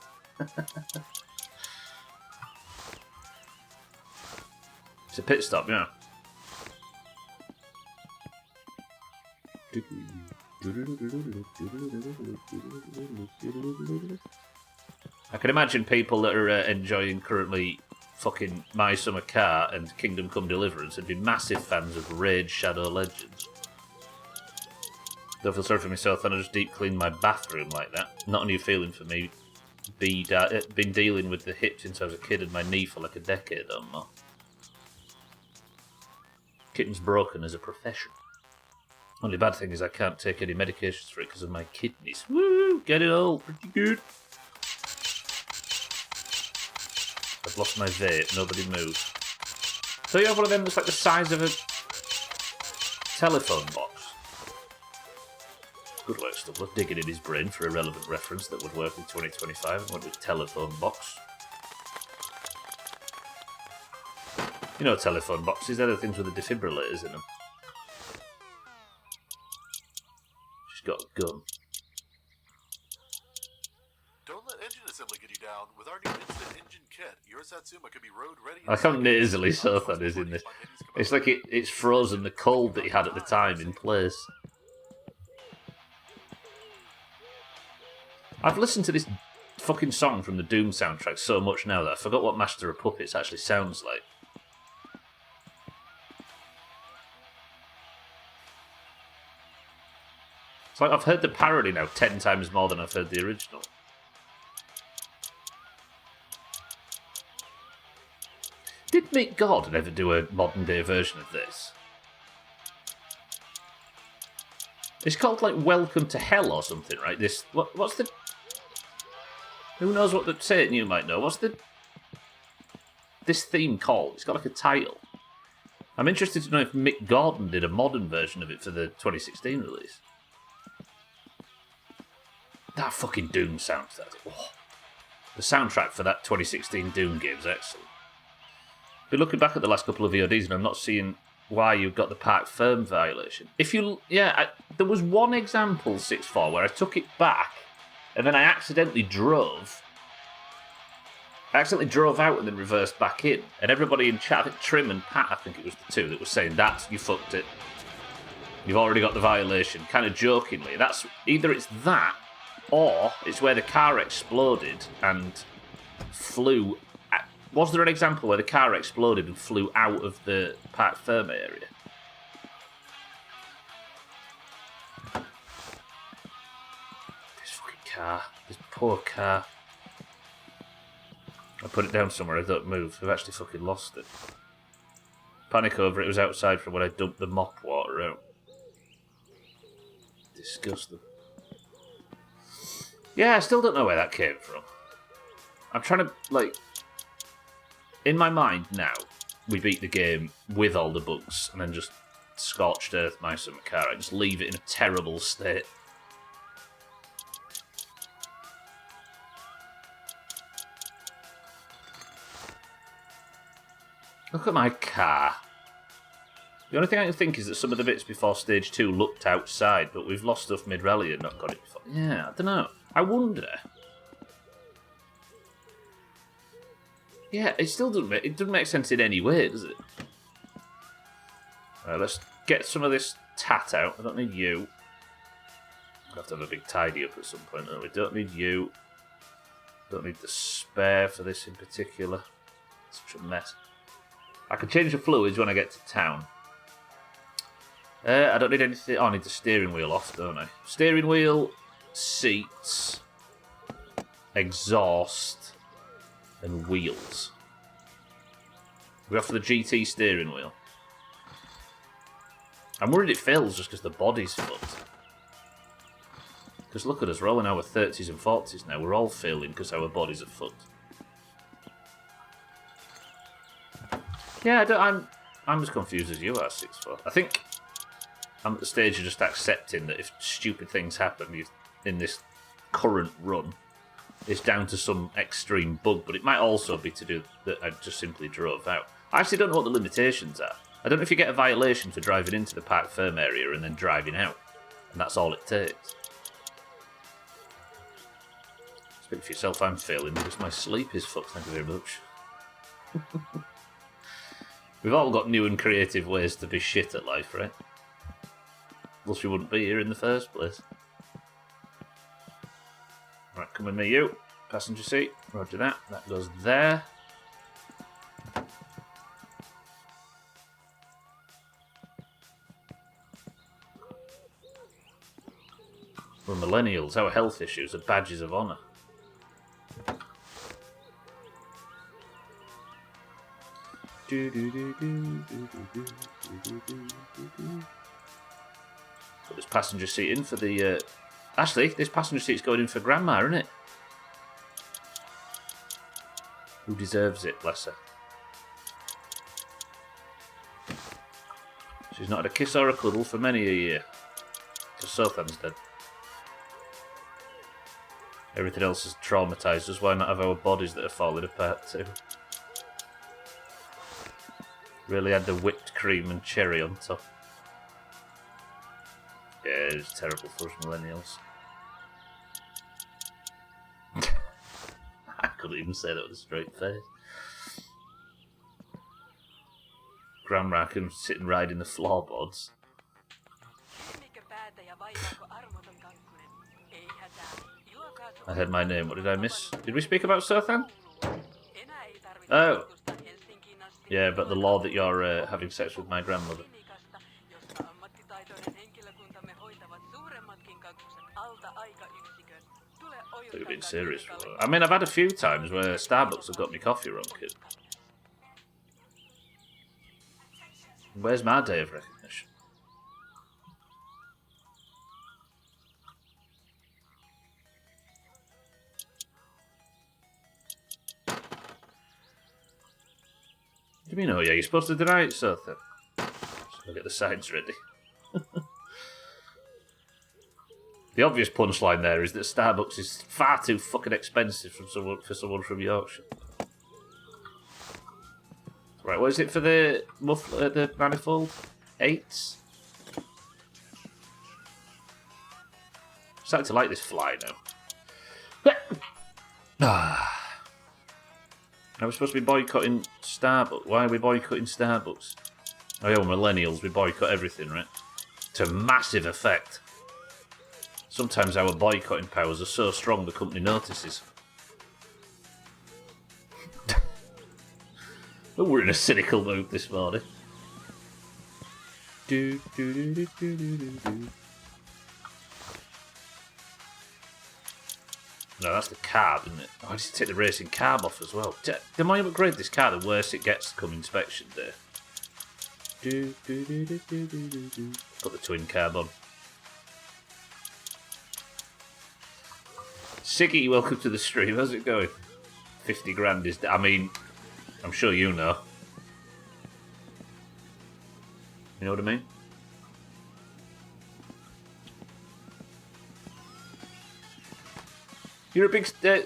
It's a pit stop, yeah. I can imagine people that are enjoying currently fucking My Summer Car and Kingdom Come Deliverance would be massive fans of Raid Shadow Legends. Don't feel sorry for myself, and I just deep cleaned my bathroom like that. Not a new feeling for me. Been dealing with the hip since I was a kid and my knee for like a decade or more. Kitten's broken as a profession. Only bad thing is I can't take any medications for it because of my kidneys. Woo! Get it all pretty good. I've lost my vape, nobody moves. So you have one of them that's like the size of a telephone box. Good work, Stubbler. Digging in his brain for a relevant reference that would work in 2025 and went with telephone box. You know telephone boxes, they're the things with the defibrillators in them. She's got a gun. Don't let engine assembly get you down. With our new instant engine kit, your Satsuma can be road ready. I can't nasally Sothan is in this. It's like it's frozen the cold that he had at the time in place. I've listened to this fucking song from the Doom soundtrack so much now that I forgot what Master of Puppets actually sounds like. It's like I've heard the parody now 10 times more than I've heard the original. Did Mick Gordon ever do a modern day version of this? It's called like Welcome to Hell or something, right? This what's the... Who knows what the... Say it, you might know. What's this theme called? It's got like a title. I'm interested to know if Mick Gordon did a modern version of it for the 2016 release. That fucking Doom soundtrack. Oh. The soundtrack for that 2016 Doom game is excellent. But looking back at the last couple of VODs, and I'm not seeing why you've got the Park Firm violation. If you... Yeah, there was one example, 6.4, where I took it back and then I accidentally drove out and then reversed back in. And everybody in chat, I think Trim and Pat, I think it was the two, that was saying, that, you fucked it. You've already got the violation, kind of jokingly. That's either it's that, or it's where the car exploded and flew. Was there an example where the car exploded and flew out of the Parc Ferme area? This fucking car. This poor car. I put it down somewhere, I don't move. I've actually fucking lost it. Panic over it was outside from when I dumped the mop water out. Disgusting. Yeah, I still don't know where that came from. I'm trying to, like... In my mind now, we beat the game with all the bugs and then just scorched earth my summer car. I just leave it in a terrible state. Look at my car. The only thing I can think is that some of the bits before Stage 2 looked outside, but we've lost stuff mid-rally and not got it before. Yeah, I don't know. I wonder. Yeah, it still doesn't make sense in any way, does it? Right, let's get some of this tat out. I don't need you. I'll have to have a big tidy up at some point. No, we don't need you. Don't need the spare for this in particular. Such a mess. I can change the fluids when I get to town. I don't need anything. Oh, I need the steering wheel off, don't I? Steering wheel, seats, exhaust, and wheels. We go for the GT steering wheel. I'm worried it fails just because the body's fucked. Because look at us, we're all in our 30s and 40s now. We're all failing because our bodies are fucked. Yeah, I'm as confused as you are, 6'4". I think I'm at the stage of just accepting that if stupid things happen in this current run, it's down to some extreme bug, but it might also be to do that I just simply drove out. I actually don't know what the limitations are. I don't know if you get a violation for driving into the Parc Ferme area and then driving out, and that's all it takes. Speak for yourself, I'm failing because my sleep is fucked, thank you very much. We've all got new and creative ways to be shit at life, right? Else we wouldn't be here in the first place. Right, come with me, you. Passenger seat. Roger that. That goes there. We're millennials. Our health issues are badges of honour. Put this passenger seat in for the... Actually, this passenger seat's going in for Grandma, isn't it? Who deserves it, bless her. She's not had a kiss or a cuddle for many a year. Because Sothan's dead. Everything else has traumatised us. Why not have our bodies that are falling apart too? Really had the whipped cream and cherry on top. Yeah, it's terrible for us millennials. I couldn't even say that with a straight face. Grandma can sit and ride in the floorboards. I heard my name. What did I miss? Did we speak about Sothan? Oh. Yeah, but the law that you're having sex with my grandmother. You're being serious. I mean, I've had a few times where Starbucks have got me coffee wrong, kid. Where's my day of recognition? What do you mean, oh yeah, you're supposed to deny it, Sothan? Just gonna get the signs ready. The obvious punchline there is that Starbucks is far too fucking expensive for someone from Yorkshire. Right, what is it for the the manifold? 8s? I'm starting to like this fly now. Are we supposed to be boycotting Starbucks? Why are we boycotting Starbucks? Oh yeah, we're millennials, we boycott everything, right? To massive effect. Sometimes our boycotting powers are so strong the company notices. Oh, we're in a cynical mood this morning. Do, do, do, do, do, do, do. No, that's the carb, isn't it? Oh, I need to take the racing carb off as well. The more you upgrade this car, the worse it gets come inspection day. Do, do, do, do, do, do, do, do. Put the twin carb on. Siggy, welcome to the stream. How's it going? 50 grand is... I mean, I'm sure you know. You know what I mean? You're a big... to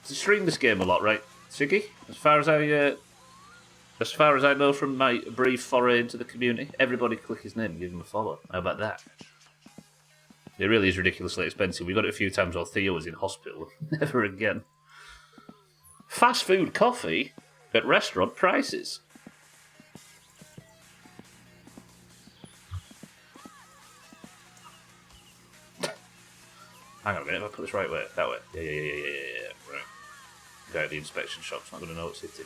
stream this game a lot, right, Siggy? As far as I know from my brief foray into the community, everybody click his name and give him a follow. How about that? It really is ridiculously expensive. We got it a few times while Theo was in hospital. Never again. Fast food coffee at restaurant prices. Hang on a minute, if I put this right way, that way. Yeah. Right. Go out the inspection shop's not going to know what's hitting.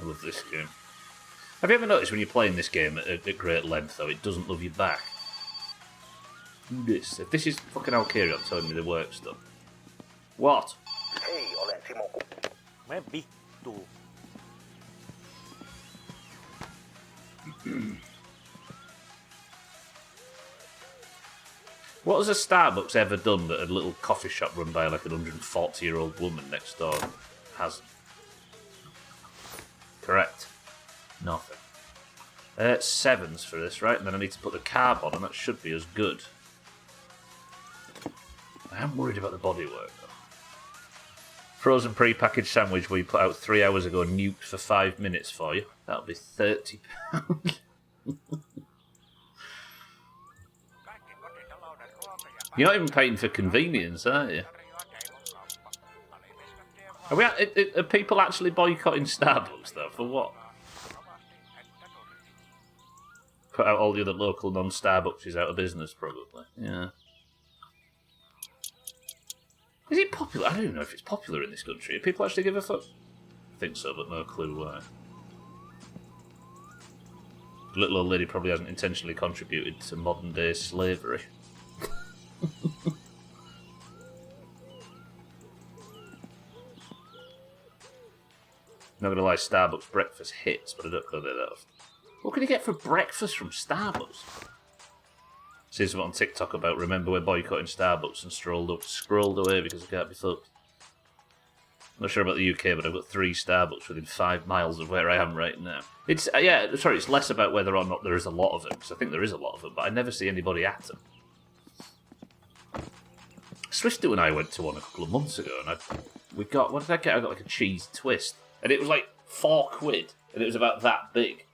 I love this game. Have you ever noticed when you're playing this game at great length, though, it doesn't love you back? Do this. If this is fucking Alkarion telling me the work stuff. What? Hei, olen Simo. Me vittu. What has a Starbucks ever done that a little coffee shop run by like an 140-year-old woman next door hasn't? Correct. Nothing. 7s for this, right? And then I need to put the carb on, and that should be as good. I am worried about the bodywork, though. Frozen pre-packaged sandwich we put out 3 hours ago, nuked for 5 minutes for you. That'll be £30. You're not even paying for convenience, are you? Are people actually boycotting Starbucks, though? For what? Put out all the other local non-Starbucks out of business, probably. Yeah. Is it popular? I don't even know if it's popular in this country. Do people actually give a fuck? I think so, but no clue why. The little old lady probably hasn't intentionally contributed to modern-day slavery. Not gonna lie, Starbucks breakfast hits, but I don't go there that often. What can you get for breakfast from Starbucks? See something on TikTok about remember we're boycotting Starbucks and scrolled away because I can't be fucked. I'm not sure about the UK, but I've got 3 Starbucks within 5 miles of where I am right now. It's it's less about whether or not there is a lot of them, because I think there is a lot of them, but I never see anybody at them. Swifty and I went to one a couple of months ago, and what did I get? I got like a cheese twist, and it was like £4, and it was about that big.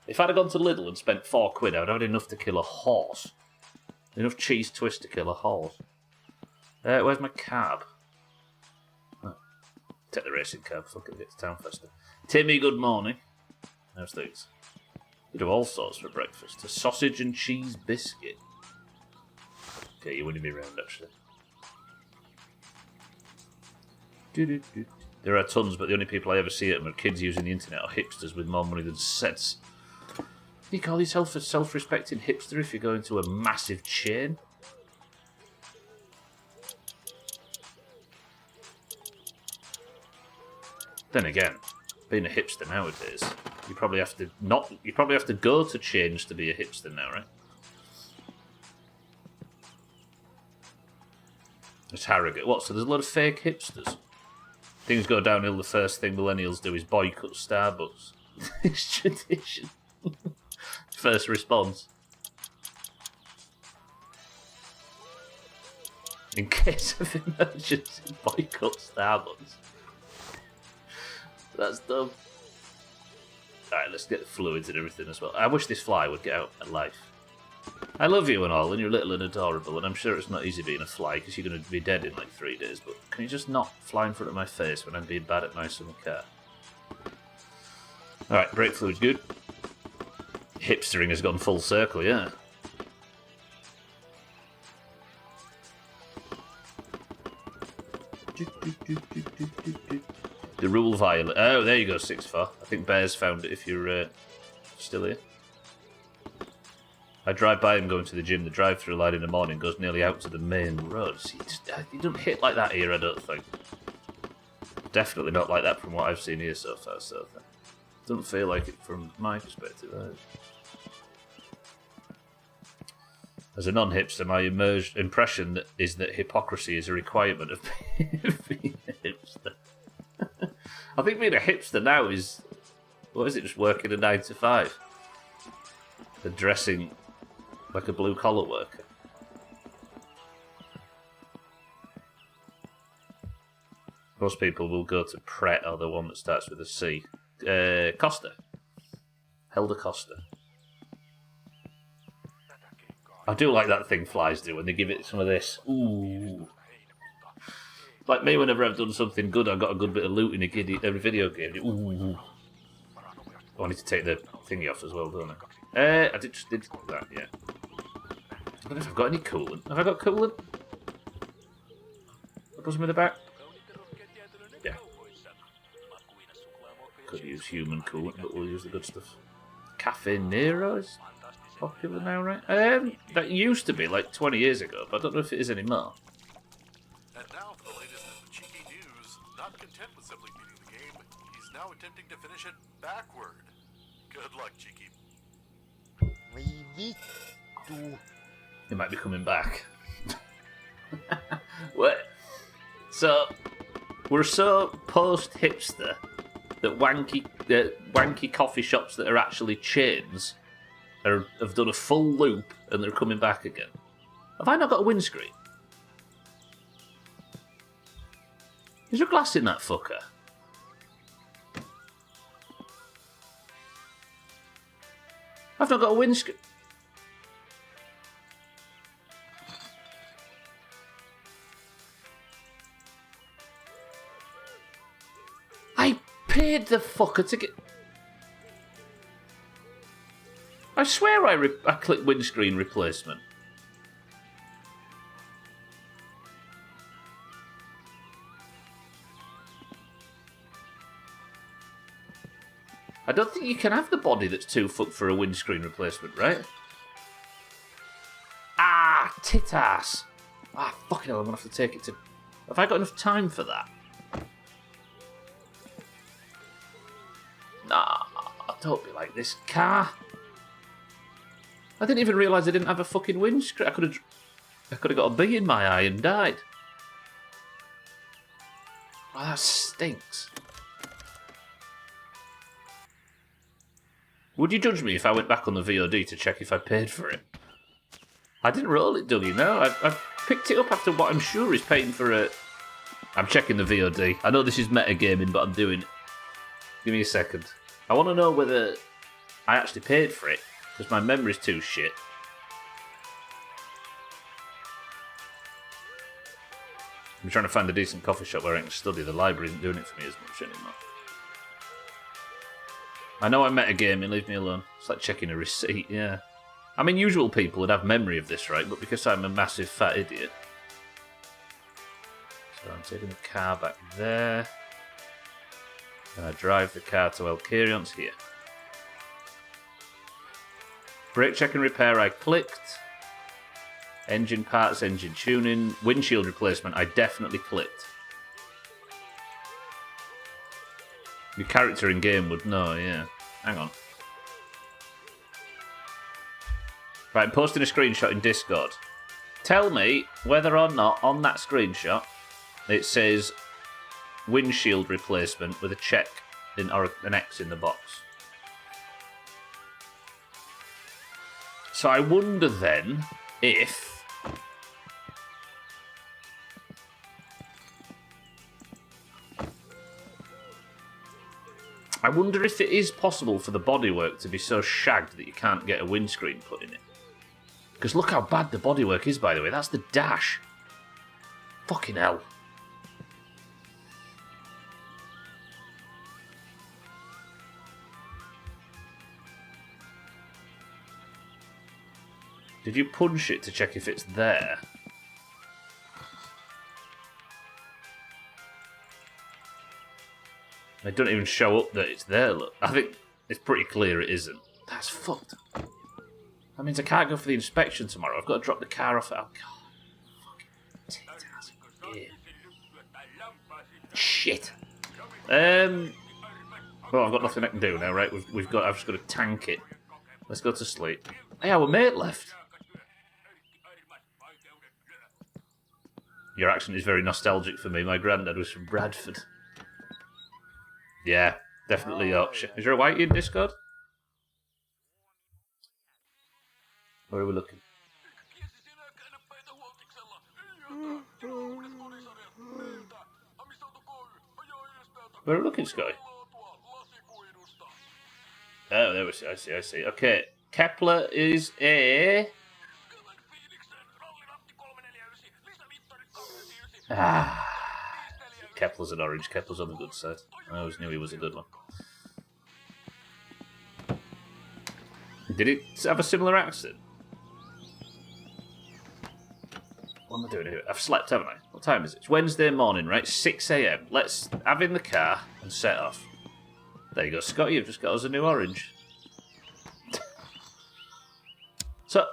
If I'd have gone to Lidl and spent £4, I would have had enough to kill a horse. Enough cheese twist to kill a horse. Where's my cab? Oh, take the racing cab, fuck it, get to town faster. Timmy, good morning. How's things? You do all sorts for breakfast. A sausage and cheese biscuit. Okay, you're winning me round, actually. There are tons, but the only people I ever see at them are kids using the internet or hipsters with more money than sense. You call yourself a self-respecting hipster if you go into a massive chain? Then again, being a hipster nowadays, you probably have to go to chains to be a hipster now, right? It's Harrogate. What? So there's a lot of fake hipsters. Things go downhill, the first thing millennials do is boycott Starbucks. It's tradition. First response. In case of emergency, boycott Starbucks. That's dumb. Alright, let's get the fluids and everything as well. I wish this fly would get out alive. I love you and all, and you're little and adorable, and I'm sure it's not easy being a fly because you're going to be dead in like 3 days, but can you just not fly in front of my face when I'm being bad at my summer car? Alright, brake fluid's good. Hipstering has gone full circle, yeah. The rule violet. Oh, there you go, 6-4. I think Bear's found it if you're still here. I drive by him going to the gym. The drive-through line in the morning goes nearly out to the main road. See, he doesn't hit like that here, I don't think. Definitely not like that from what I've seen here so far. So doesn't feel like it from my perspective. As a non-hipster, my impression is that hypocrisy is a requirement of being a hipster. I think being a hipster now is, what is it, just working a 9 to 5? And dressing like a blue-collar worker. Most people will go to Pret or the one that starts with a C. Costa. Helder Costa. I do like that thing flies do when they give it some of this. Ooh. Like me, whenever I've done something good, I've got a good bit of loot in a video game. Ooh. I need to take the thingy off as well, don't I? I did that, yeah. I don't know if I've got any coolant. Have I got coolant? That buzz me in the back? Yeah. Could use human coolant, but we'll use the good stuff. Cafe Nero is popular now, right? That used to be like 20 years ago, but I don't know if it is anymore. And now for the latest in the cheeky news. Not content with simply beating the game, he's now attempting to finish it backward. Good luck, Cheeky. He might be coming back. What? So, we're so post-hipster that wanky coffee shops that are actually chains have done a full loop and they're coming back again. Have I not got a windscreen? Is there glass in that fucker? I've not got a windscreen. I paid the fucker to get... I swear I clicked windscreen replacement. I don't think you can have the body that's too fucked for a windscreen replacement, right? Ah, tit ass. Ah, fucking hell, I'm gonna have to take it to... Have I got enough time for that? Nah, don't be like this car. I didn't even realise I didn't have a fucking windscreen. I could have got a bee in my eye and died. Oh, that stinks. Would you judge me if I went back on the VOD to check if I paid for it? I didn't roll it, Dougie, no. I picked it up after what I'm sure is paying for a... I'm checking the VOD. I know this is metagaming, but I'm doing it. Give me a second. I want to know whether I actually paid for it, because my memory's too shit. I'm trying to find a decent coffee shop where I can study. The library isn't doing it for me as much anymore. I know I'm metagaming, leave me alone. It's like checking a receipt, yeah. I mean, usual people would have memory of this, right? But because I'm a massive fat idiot. So I'm taking the car back there. And I drive the car to Elkarion's here. Brake check and repair, I clicked. Engine parts, engine tuning. Windshield replacement, I definitely clicked. Your character in game would know, yeah. Hang on. Right, I'm posting a screenshot in Discord. Tell me whether or not on that screenshot it says windshield replacement with a check in, or an X in the box. So I wonder then if... I wonder if it is possible for the bodywork to be so shagged that you can't get a windscreen put in it. Because look how bad the bodywork is, by the way. That's the dash. Fucking hell. Did you punch it to check if it's there? It doesn't even show up that it's there, look. I think it's pretty clear it isn't. That's fucked. That means I can't go for the inspection tomorrow. I've got to drop the car off at... Oh, God. Fucking tit-ass. Yeah. Shit. Well, I've got nothing I can do now, right? I've just got to tank it. Let's go to sleep. Hey, our mate left. Your accent is very nostalgic for me. My granddad was from Bradford. Yeah, definitely Yorkshire. Is there a whitey in Discord? Where are we looking? Where are we looking, Scotty? Oh, there we see. I see. Okay, Kepler is a... Kepler's an orange. Kepler's on the good side. I always knew he was a good one. Did it have a similar accent? What am I doing here? I've slept, haven't I? What time is it? It's Wednesday morning, right? 6 a.m. Let's have in the car and set off. There you go, Scotty. You've just got us a new orange. So,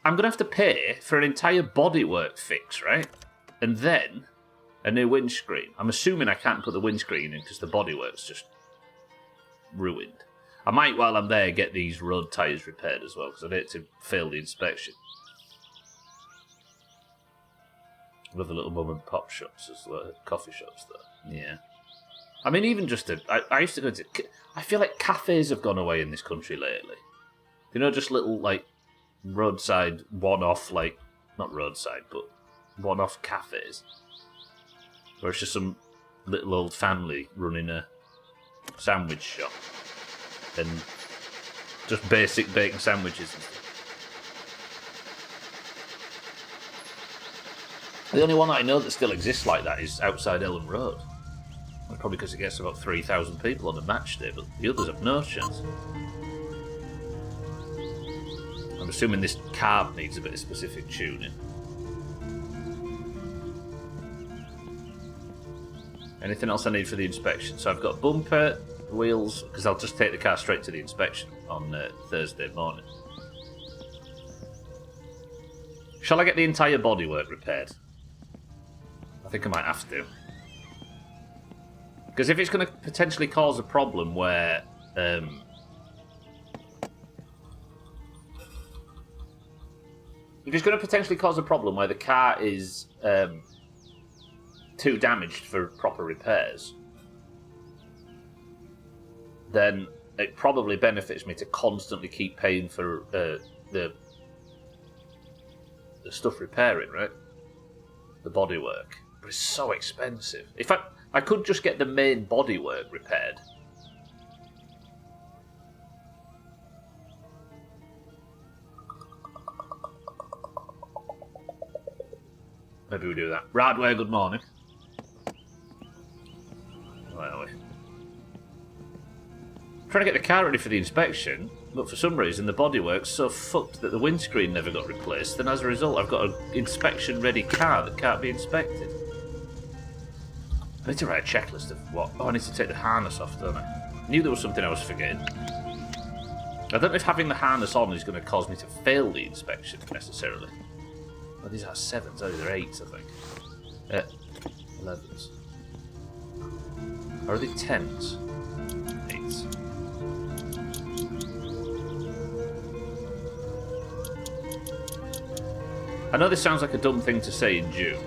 I'm going to have to pay for an entire bodywork fix, right? And then a new windscreen. I'm assuming I can't put the windscreen in because the bodywork's just ruined. I might, while I'm there, get these road tyres repaired as well because I'd hate to fail the inspection. Love the little mum and pop shops as well, coffee shops though. Yeah. I mean, even just I used to go to... I feel like cafes have gone away in this country lately. You know, just little, like, roadside, one-off, like... Not roadside, but one-off cafes. Where it's just some little old family running a sandwich shop. And just basic bacon sandwiches and stuff. The only one that I know that still exists like that is outside Ellen Road. Probably because it gets about 3,000 people on a match day, but the others have no chance. I'm assuming this carb needs a bit of specific tuning. Anything else I need for the inspection? So I've got bumper, wheels, because I'll just take the car straight to the inspection on Thursday morning. Shall I get the entire bodywork repaired? I think I might have to. Because if it's going to potentially cause a problem where... if it's going to potentially cause a problem where the car is too damaged for proper repairs, then it probably benefits me to constantly keep paying for the stuff repairing, right? The bodywork. But it's so expensive. In fact, I could just get the main bodywork repaired. Maybe we do that. Radway, good morning. Where are we? Trying to get the car ready for the inspection, but for some reason the bodywork's so fucked that the windscreen never got replaced, and as a result I've got an inspection-ready car that can't be inspected. I need to write a checklist of what... Oh, I need to take the harness off, don't I? Knew there was something I was forgetting. I don't know if having the harness on is going to cause me to fail the inspection, necessarily. Oh, these are 7s, oh, they're 8s, I think. 11s. Or are they 10s? 8s. I know this sounds like a dumb thing to say in June.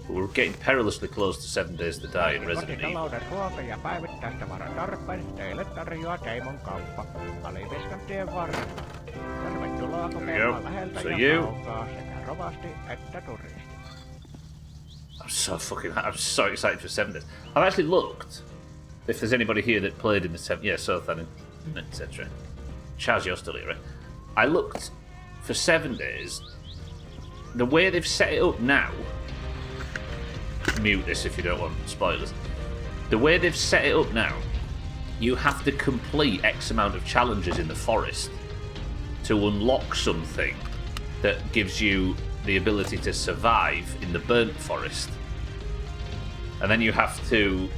But we're getting perilously close to 7 Days to Die in Resident Evil. Ruoka- ja päivittäistavaratarpeet teille tarjoaa Teimon kauppa Alipiskan tien varrella. Tervetuloa kokemaan läheltä ja kaukaa sekä rovasti että turisti. I'm so excited for 7 Days. I've actually looked if there's anybody here that played in the 7... Yeah, Sothan and etc. Chaz, you're still here, right? I looked for 7 days. The way they've set it up now... Mute this if you don't want spoilers. The way they've set it up now, you have to complete X amount of challenges in the forest to unlock something that gives you the ability to survive in the burnt forest. And then you have to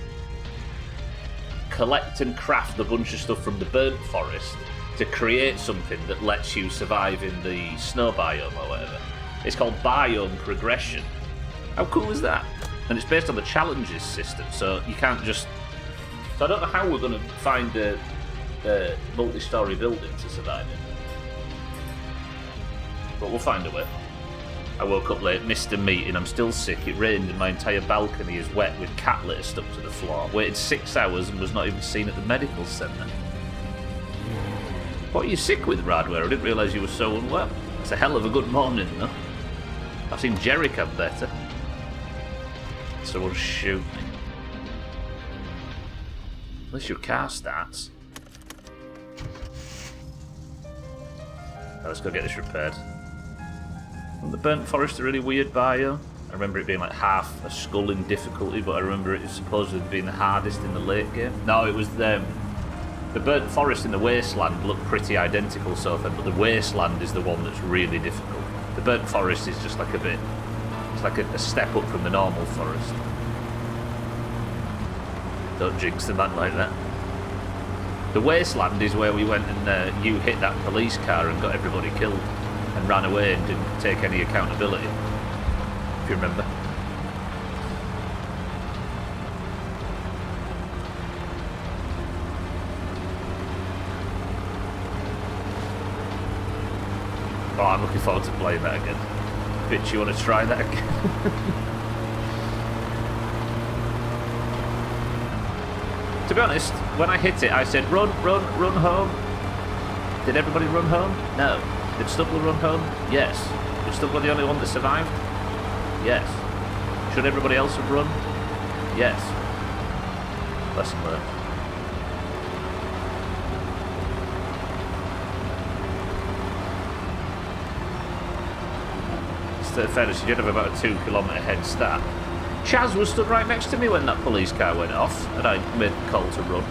collect and craft a bunch of stuff from the burnt forest to create something that lets you survive in the snow biome or whatever. It's called biome progression. How cool is that? And it's based on the challenges system, so you can't just... So I don't know how we're going to find a multi-storey building to survive in. But we'll find a way. I woke up late, missed a meeting, I'm still sick, it rained and my entire balcony is wet with cat litter stuck to the floor. Waited 6 hours and was not even seen at the medical centre. What are you sick with, Radware? I didn't realise you were so unwell. It's a hell of a good morning, though. I've seen Jerick have better. Someone shoot me. At least your car starts. Right, let's go get this repaired. And the burnt forest a really weird biome. I remember it being like half a skull in difficulty, but I remember it supposedly being the hardest in the late game. No, it was the burnt forest in the wasteland looked pretty identical so far, but the wasteland is the one that's really difficult. The burnt forest is just like a bit... It's like a step up from the normal forest. Don't jinx the man like that. The wasteland is where we went and you hit that police car and got everybody killed and ran away and didn't take any accountability. If you remember. Oh, I'm looking forward to playing that again. Bitch, you want to try that again? To be honest, when I hit it, I said, run, run, run home. Did everybody run home? No. Did Stubble run home? Yes. Was Stubble the only one that survived? Yes. Should everybody else have run? Yes. Lesson learned. In fairness, you did have about a 2 kilometre head start. Chaz was stood right next to me when that police car went off, and I made the call to run.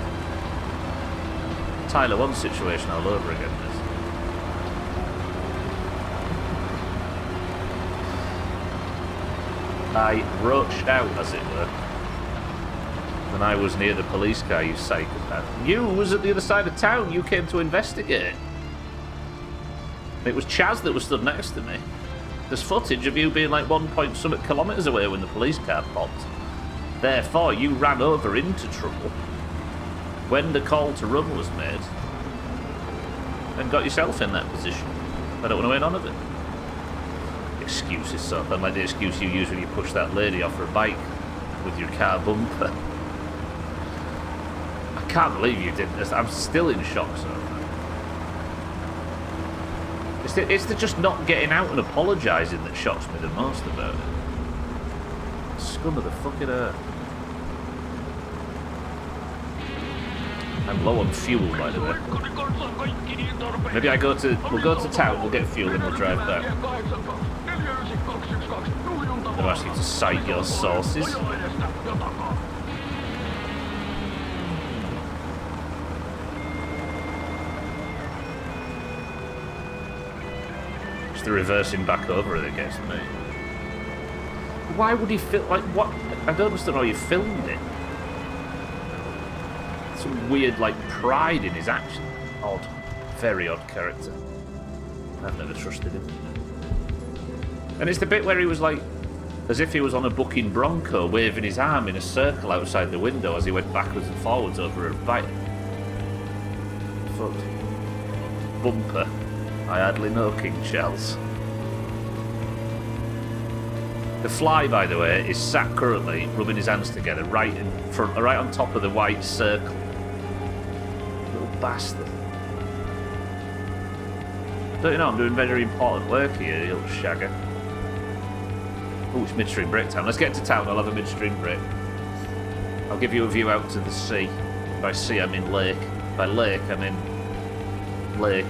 Tyler 1 situation all over again. This. I roached out, as it were, when I was near the police car, you psychopath. You was at the other side of town. You came to investigate. It was Chaz that was stood next to me. There's footage of you being like 1-point-something kilometres away when the police car popped. Therefore, you ran over into trouble when the call to run was made and got yourself in that position. I don't want to win none of it. Excuses, so unlike the excuse you use when you push that lady off her bike with your car bumper. I can't believe you did this. I'm still in shock, so. It's the just not getting out and apologising that shocks me the most about it. Scum of the fucking earth. I'm low on fuel, by the way. Maybe we'll go to town, we'll get fuel and we'll drive back. I'll ask you to cite your sources. The reversing back over it against me. Why would he film? Like, what? I don't understand how you filmed it. Some weird, like, pride in his action. Odd. Very odd character. I've never trusted him. And it's the bit where he was like, as if he was on a bucking bronco, waving his arm in a circle outside the window as he went backwards and forwards over a bike. Fuck. Bumper. I hardly know King Charles. The Fly, by the way, is sat currently rubbing his hands together right in front, right on top of the white circle. Little bastard. Don't you know I'm doing very important work here, you little shagger. Oh, it's midstream break time. Let's get to town. I'll have a midstream break. I'll give you a view out to the sea. By sea, I mean lake. By lake, I mean lake.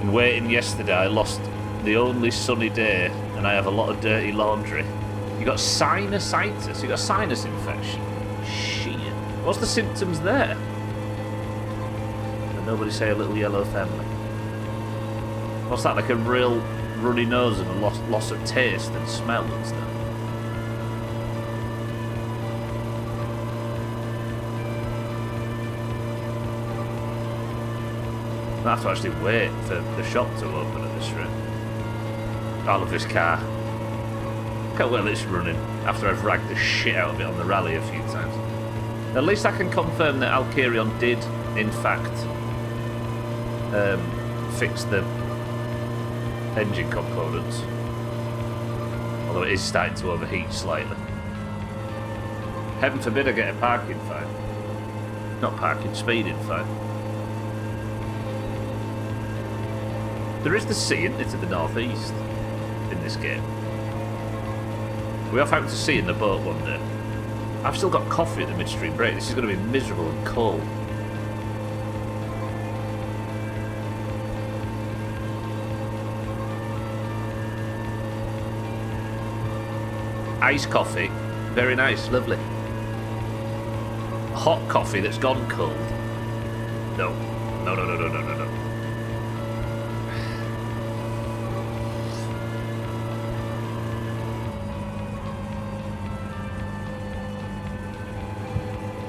And waiting yesterday, I lost the only sunny day, and I have a lot of dirty laundry. You got sinusitis. You got a sinus infection. Shit. What's the symptoms there? Can nobody say a little yellow family? What's that? Like a real runny nose and a loss of taste and smell and stuff. I have to actually wait for the shop to open at this rate. I love this car. Look how well it's running after I've ragged the shit out of it on the rally a few times. At least I can confirm that Alkirion did, in fact, fix the engine components. Although it is starting to overheat slightly. Heaven forbid I get a parking fine. Not parking, speeding fine. There is the sea, isn't it, to the northeast in this game. We off out to sea in the boat one day. I've still got coffee at the midstream break. This is going to be miserable and cold. Iced coffee, very nice, lovely. Hot coffee that's gone cold. No.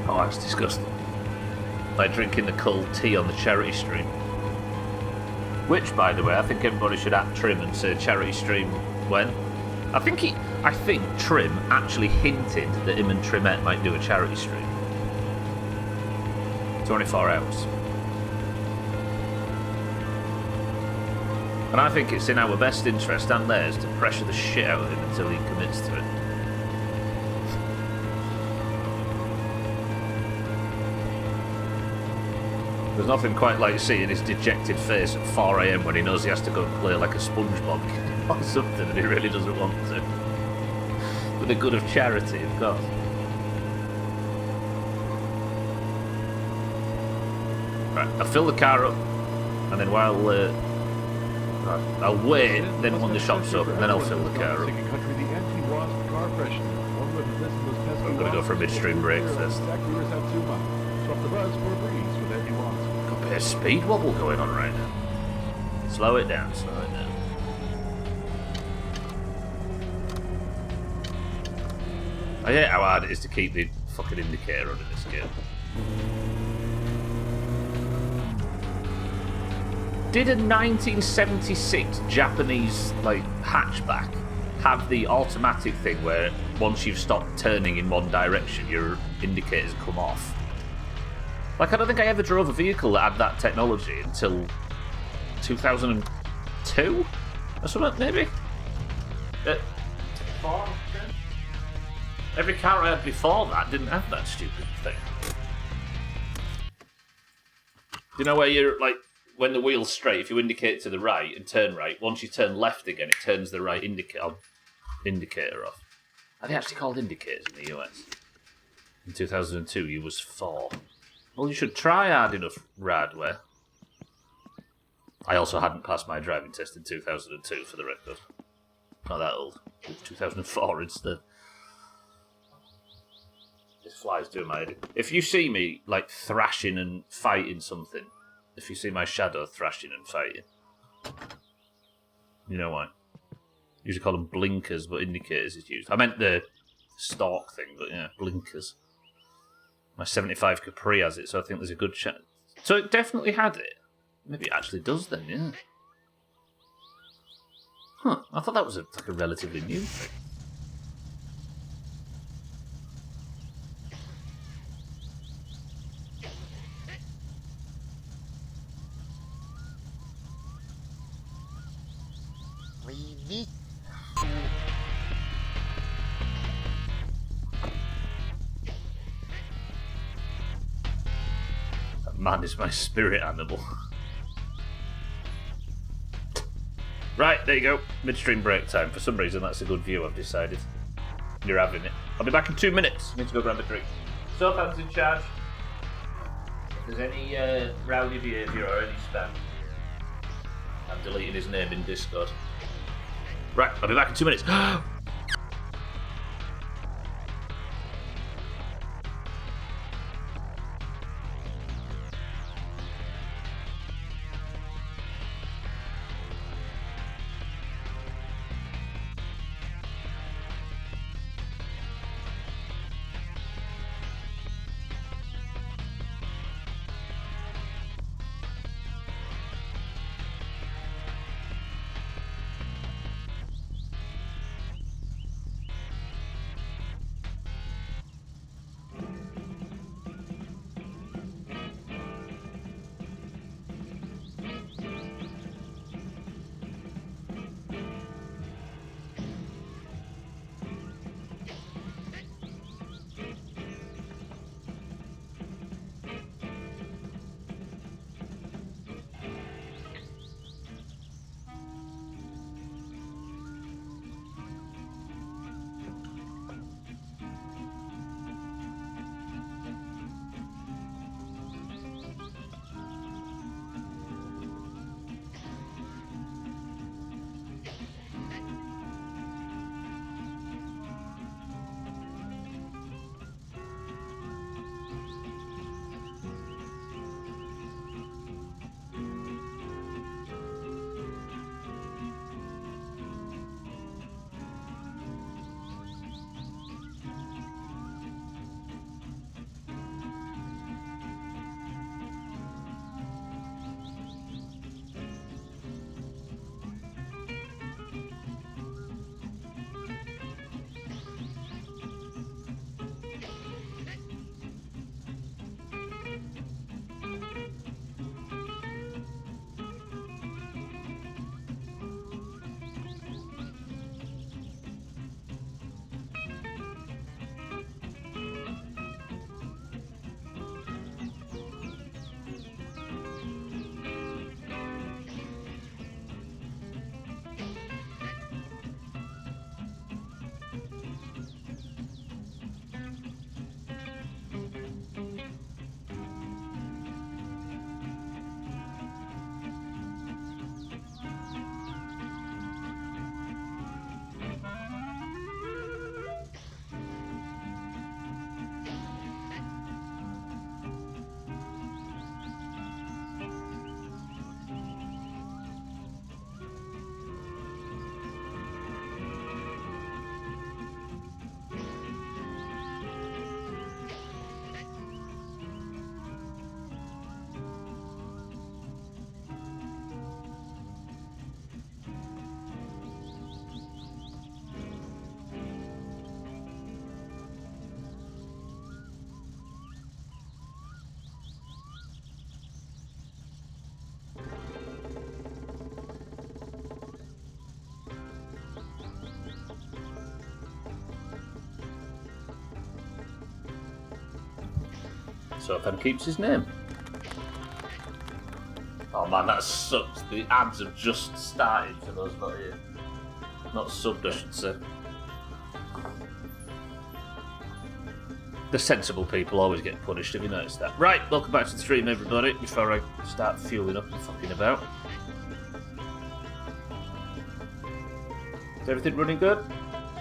Oh, that's disgusting. Like drinking the cold tea on the charity stream. Which, by the way, I think everybody should at Trim and say charity stream when. I think Trim actually hinted that him and Trimette might do a charity stream. 24 hours. And I think it's in our best interest and theirs to pressure the shit out of him until he commits to it. There's nothing quite like seeing his dejected face at 4 AM when he knows he has to go and play like a SpongeBob or something and he really doesn't want to. For the good of charity, of course. Right, I'll fill the car up, and then while I'll wait, then when the shop's open, then I'll fill the car up. I'm gonna go for a midstream break first. Got a bit of speed wobble going on right now. Slow it down, slow it down. I hate how hard it is to keep the fucking indicator on in this game. Did a 1976 Japanese hatchback have the automatic thing where once you've stopped turning in one direction, your indicators come off? I don't think I ever drove a vehicle that had that technology until 2002 or something, maybe. Every car I had before that didn't have that stupid thing. You know where you're when the wheel's straight, if you indicate to the right and turn right, once you turn left again, it turns the right indicator off. Are they actually called indicators in the US? In 2002, you was 4. Well, you should try hard enough, Radware. I also hadn't passed my driving test in 2002, for the record. Not that old. 2004 instead. This fly's doing my head. If you see me, thrashing and fighting something, if you see my shadow thrashing and fighting, you know why. Usually call them blinkers, but indicators is used. I meant the stalk thing, but yeah, blinkers. My 75 Capri has it, so I think there's a good chance. So it definitely had it. Maybe it actually does then, yeah. Huh, I thought that was a relatively new thing. Man is my spirit animal. Right, there you go. Midstream break time. For some reason, that's a good view, I've decided. You're having it. I'll be back in 2 minutes. I need to go grab a drink. Soaphan's in charge. If there's any rowdy behaviour or any spam, I've deleted his name in Discord. Right, I'll be back in 2 minutes. So Pen keeps his name. Oh man, that sucks. The ads have just started for those not here. Not subbed, I should say. The sensible people always get punished, have you noticed that? Right, welcome back to the stream, everybody, before I start fueling up and fucking about. Is everything running good?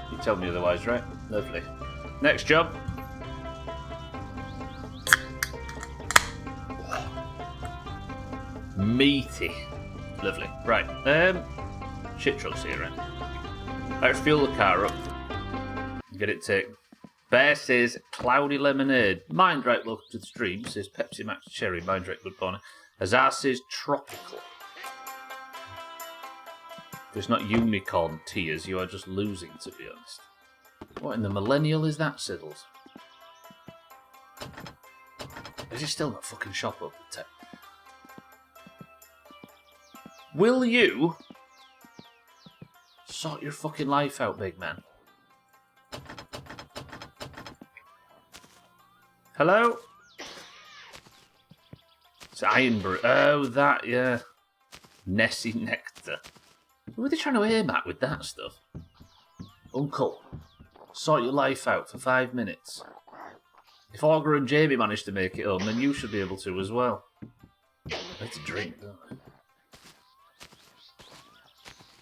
You tell me otherwise, right? Lovely. Next job. Meaty. Lovely. Right. Shit truck's here, right? Let's fuel the car up. Get it taken. Bear says cloudy lemonade. Mind right, welcome to the stream. Says Pepsi Max Cherry. Mind right, good morning. Azar says tropical. If it's not unicorn tears, you are just losing, to be honest. What in the millennial is that, Siddles? Is he still not fucking shop up the tech? Will you sort your fucking life out, big man? Hello? It's Ironbury. Oh, that, yeah. Nessie Nectar. Who are they trying to aim at with that stuff? Uncle, sort your life out for 5 minutes. If Augur and Jamie manage to make it home, then you should be able to as well. Let's drink, don't we?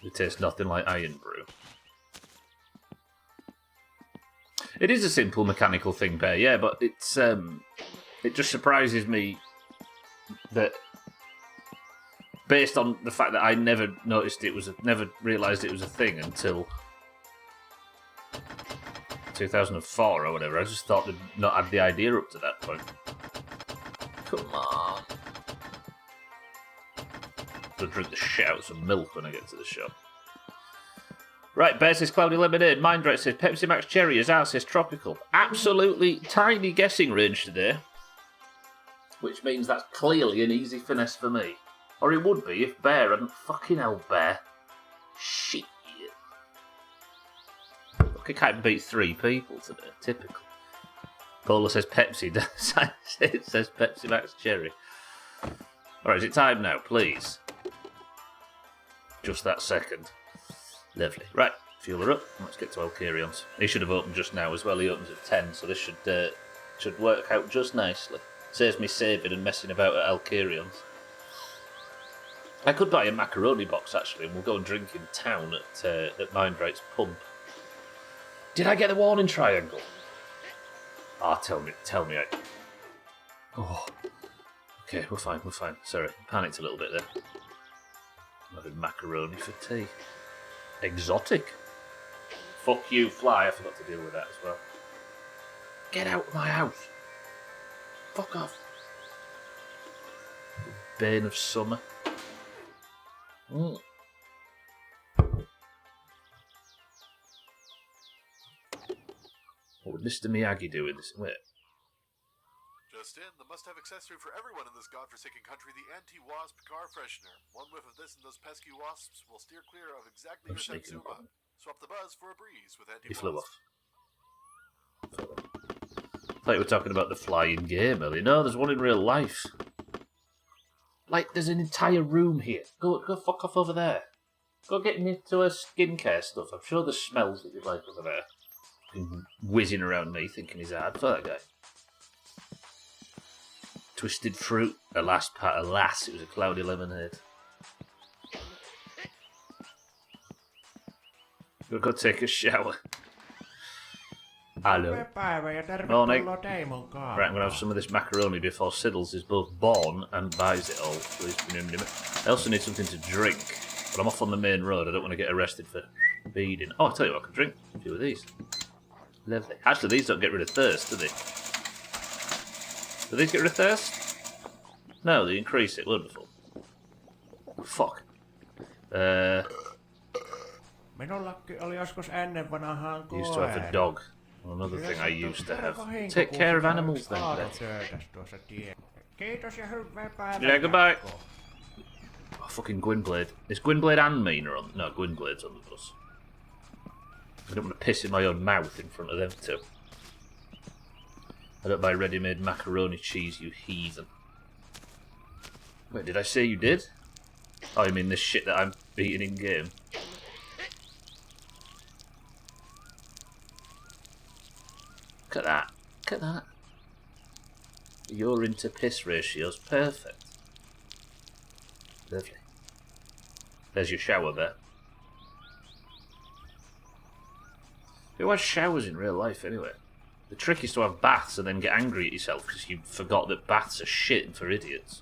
It tastes nothing like iron brew. It is a simple mechanical thing, Bear, yeah, but it's it just surprises me that, based on the fact that I never noticed never realised it was a thing until 2004 or whatever. I just thought they'd not had the idea up to that point. Come on. I'll drink the shit out of some milk when I get to the shop. Right, Bear says Cloudy Lemonade. Mindright says Pepsi Max Cherry. Azar says Tropical. Absolutely tiny guessing range today. Which means that's clearly an easy finesse for me. Or it would be if Bear hadn't fucking hell Bear. Shit. Look, I can't beat 3 people today. Typical. Paula says Pepsi. It says Pepsi Max Cherry. Alright, is it time now, please? Just that second. Lovely. Right, fuel her up. Let's get to Alcarion's. He should have opened just now as well. He opens at 10, so this should work out just nicely. Saves me saving and messing about at Alcarion's. I could buy a macaroni box actually, and we'll go and drink in town at Mindright's pump. Did I get the warning triangle? Ah, tell me. Oh, okay, we're fine. Sorry, panicked a little bit there. I'm having macaroni for tea. Exotic. Fuck you, fly. I forgot to deal with that as well. Get out of my house. Fuck off. Bane of summer. What would Mr. Miyagi do with this? Wait. Just in, the must-have accessory for everyone in this godforsaken country, the anti-wasp car freshener. One whiff of this and those pesky wasps will steer clear of exactly your Satsuma. Swap the buzz for a breeze with anti-wasp. He flew off. I thought you were talking about the flying game earlier. No, there's one in real life. Like, there's an entire room here. Go fuck off over there. Go get into her skincare stuff. I'm sure there's smells that you'd like over there. Whizzing around me thinking he's hard. Fuck that guy. Twisted fruit. Alas, it was a cloudy lemonade. Go take a shower. Hello. Morning. Right, I'm going to have some of this macaroni before Siddles is both born and buys it all. Please remember me. I also need something to drink, but I'm off on the main road. I don't want to get arrested for speeding. Oh, I'll tell you what, I can drink a few of these. Lovely. Actually, these don't get rid of thirst, do they? Do these get rid of thirst? No, they increase it. Wonderful. Fuck. Used to have a dog. Another thing I used to have. Take care of animals then. Yeah, goodbye. Oh, fucking Gwynblade. Is Gwynblade and Mina on? No, Gwynblade's on the bus. I don't want to piss in my own mouth in front of them two. I don't buy ready-made macaroni cheese, you heathen. Wait, did I say you did? Oh, you mean this shit that I'm eating in-game? Look at that. Look at that. Urine to piss ratio's perfect. Lovely. There's your shower there. Who has showers in real life anyway? The trick is to have baths and then get angry at yourself because you forgot that baths are shit for idiots.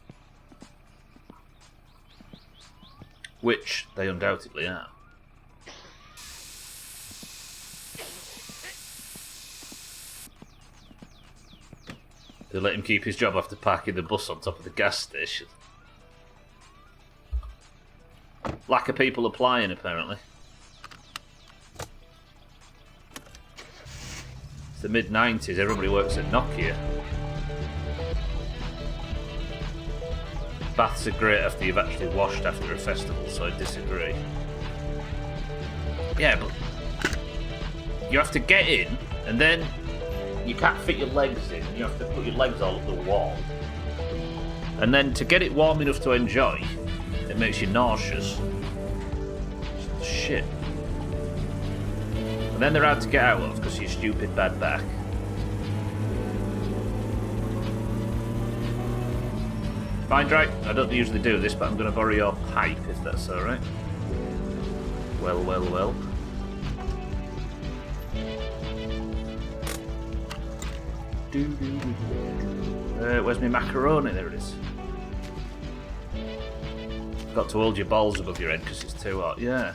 Which they undoubtedly are. They let him keep his job after parking the bus on top of the gas station. Lack of people applying, apparently. It's the mid-90s, everybody works at Nokia. Baths are great after you've actually washed after a festival, so I disagree. Yeah, but you have to get in, and then you can't fit your legs in. You have to put your legs all up the wall. And then to get it warm enough to enjoy, it makes you nauseous. Shit. And then they're hard to get out of because of your stupid bad back. Fine, right. I don't usually do this, but I'm going to borrow your pipe if that's alright. Well, well, well. Where's my macaroni? There it is. Got to hold your balls above your head because it's too hot. Yeah.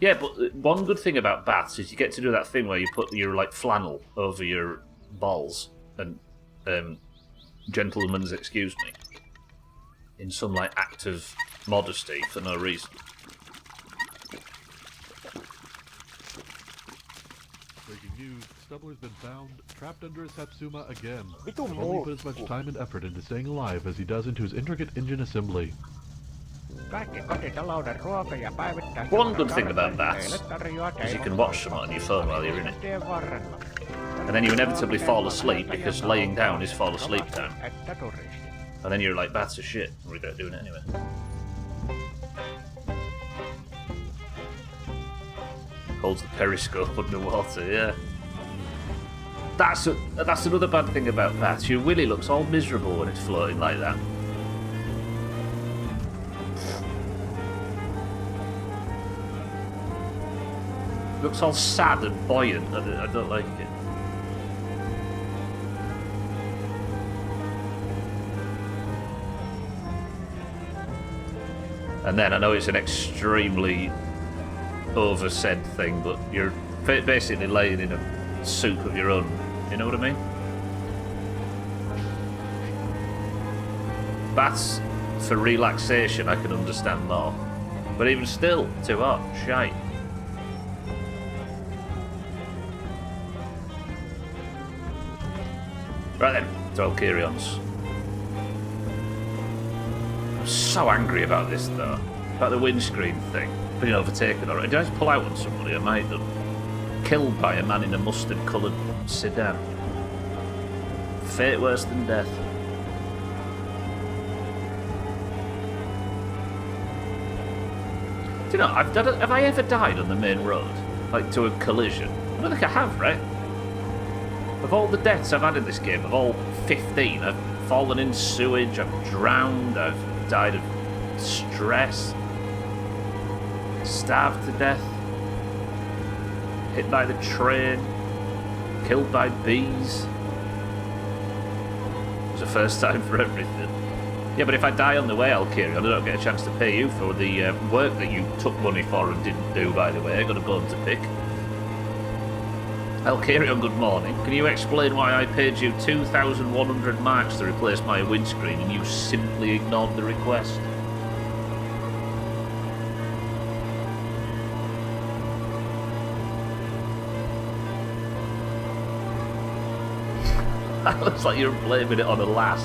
Yeah, but one good thing about baths is you get to do that thing where you put your like flannel over your balls and gentlemen's excuse me, in some like act of modesty for no reason. Breaking news, Stubbler's been found trapped under a Satsuma again. Vitu If only put as much time and effort into staying alive as he does into his intricate engine assembly. Kaikki kotitalouden ruoka- ja päivittäistä One good thing about teille bats tarjoaa is you Teemon can watch something on your phone while you're in it. tien varrella. And then you inevitably fall asleep because laying down is fall asleep time. Että turisti. And then you're like, bats are shit. And we don't doing it anyway. Holds the periscope underwater, yeah. That's another bad thing about bats. Your willy looks all miserable when it's floating like that. Looks all sad and buoyant. I don't like it. And then I know it's an extremely oversaid thing, but you're basically laying in a soup of your own. You know what I mean? Baths for relaxation I can understand more, but even still, too hot. Shite. Right then, to Alkirions. I'm so angry about this though. About the windscreen thing. Being overtaken already. Did I just pull out on somebody? I might have done. Killed by a man in a mustard coloured sedan. Fate worse than death. Do you know, have I ever died on the main road? Like to a collision? I don't think I have, right? Of all the deaths I've had in this game, of all 15, I've fallen in sewage, I've drowned, I've died of stress, starved to death, hit by the train, killed by bees. It was the first time for everything. Yeah, but if I die on the way, Alkirion, I don't get a chance to pay you for the work that you took money for and didn't do, by the way. I got a bone to pick. Alkirion, good morning. Can you explain why I paid you 2,100 marks to replace my windscreen and you simply ignored the request? That looks like you're blaming it on a lass.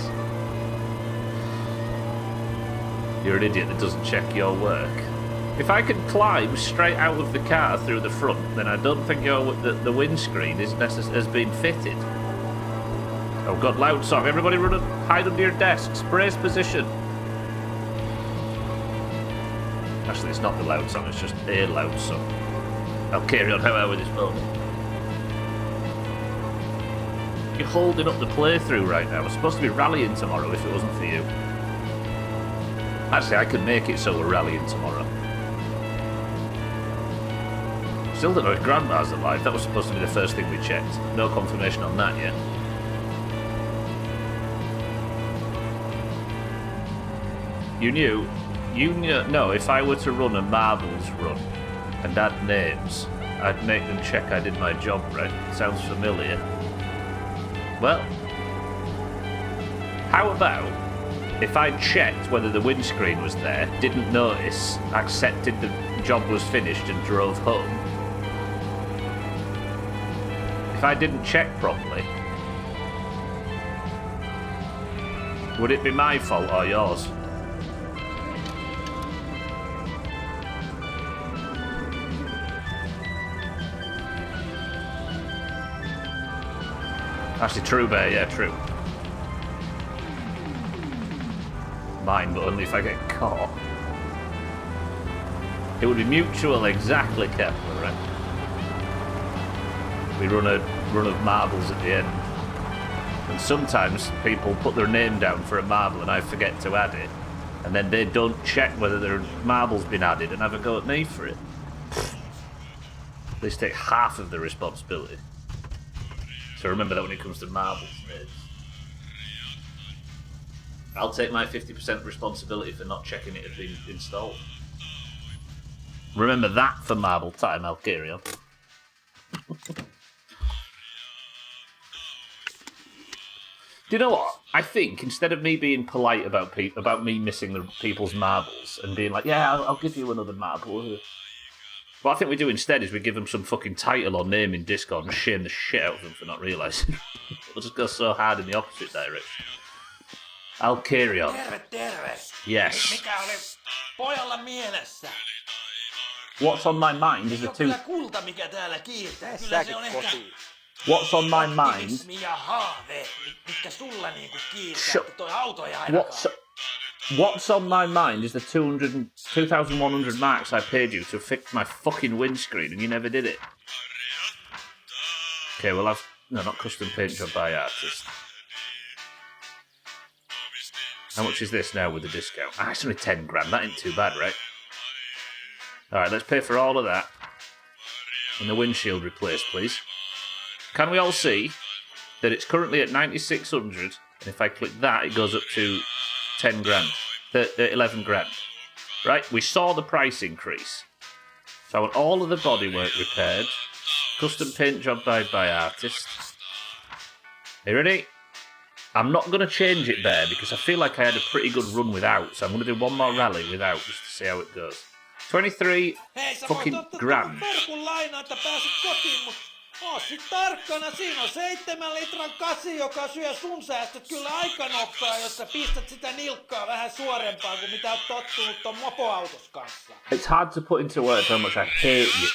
You're an idiot that doesn't check your work. If I can climb straight out of the car through the front, then I don't think the windscreen has been fitted. Oh god, loud song. Everybody run and hide under your desks. Brace position. Actually, it's not the loud song, it's just a loud song. I'll carry on how with this moment. You're holding up the playthrough right now. We're supposed to be rallying tomorrow if it wasn't for you. Actually, I can make it so we're rallying tomorrow. Still don't know if Grandma's alive. That was supposed to be the first thing we checked. No confirmation on that yet. You knew, no, if I were to run a marbles run and add names, I'd make them check I did my job right. Sounds familiar. Well, how about if I checked whether the windscreen was there, didn't notice, accepted the job was finished and drove home? If I didn't check properly, would it be my fault or yours? Actually, true, Bear, yeah, true. Mine, but only if I get caught. It would be mutual, exactly, Kepler, right? We run a run of marbles at the end. And sometimes people put their name down for a marble and I forget to add it. And then they don't check whether their marble's been added and have a go at me for it. They just take half of the responsibility. So remember that when it comes to marbles, mates. I'll take my 50% responsibility for not checking it had been installed. Remember that for marble time, Alkirion. Do you know what? I think instead of me being polite about me missing the people's marbles and being like, yeah, I'll give you another marble. What I think we do instead is we give them some fucking title or name in Discord and shame the shit out of them for not realising. We'll just go so hard in the opposite direction. Alkirion. Terve. Yes. Mikä oli pojalla mielessä? What's on my mind is Se the on two... kyllä kulta, mikä täällä kiiltää. Kyllä se on ehkä What's on my mind... optimismi ja haave, mitkä sulla niinku kiiltää, että toi auto ei ainakaan. What's on my mind is the 2,100 marks I paid you to fix my fucking windscreen and you never did it. Okay, well no, not custom paint job by artist. How much is this now with the discount? Ah, it's only 10 grand, that ain't too bad, right? Alright, let's pay for all of that. And the windshield replaced, please. Can we all see that it's currently at 9,600, and if I click that, it goes up to 10 grand, 11 grand. Right, we saw the price increase. So I want all of the bodywork repaired. Custom paint job by artist. Are you ready? I'm not going to change it there because I feel like I had a pretty good run without. So I'm going to do one more rally without just to see how it goes. 23 fucking grand. Oot sit tarkkana, siinä on 7 litran kasi, joka syö sun säästöt kyllä aika nopsaa, jos sä pistät sitä nilkkaa vähän suorempaa kuin mitä oot tottunut ton mopoautos kanssa. It's hard to put into words how much I hate you.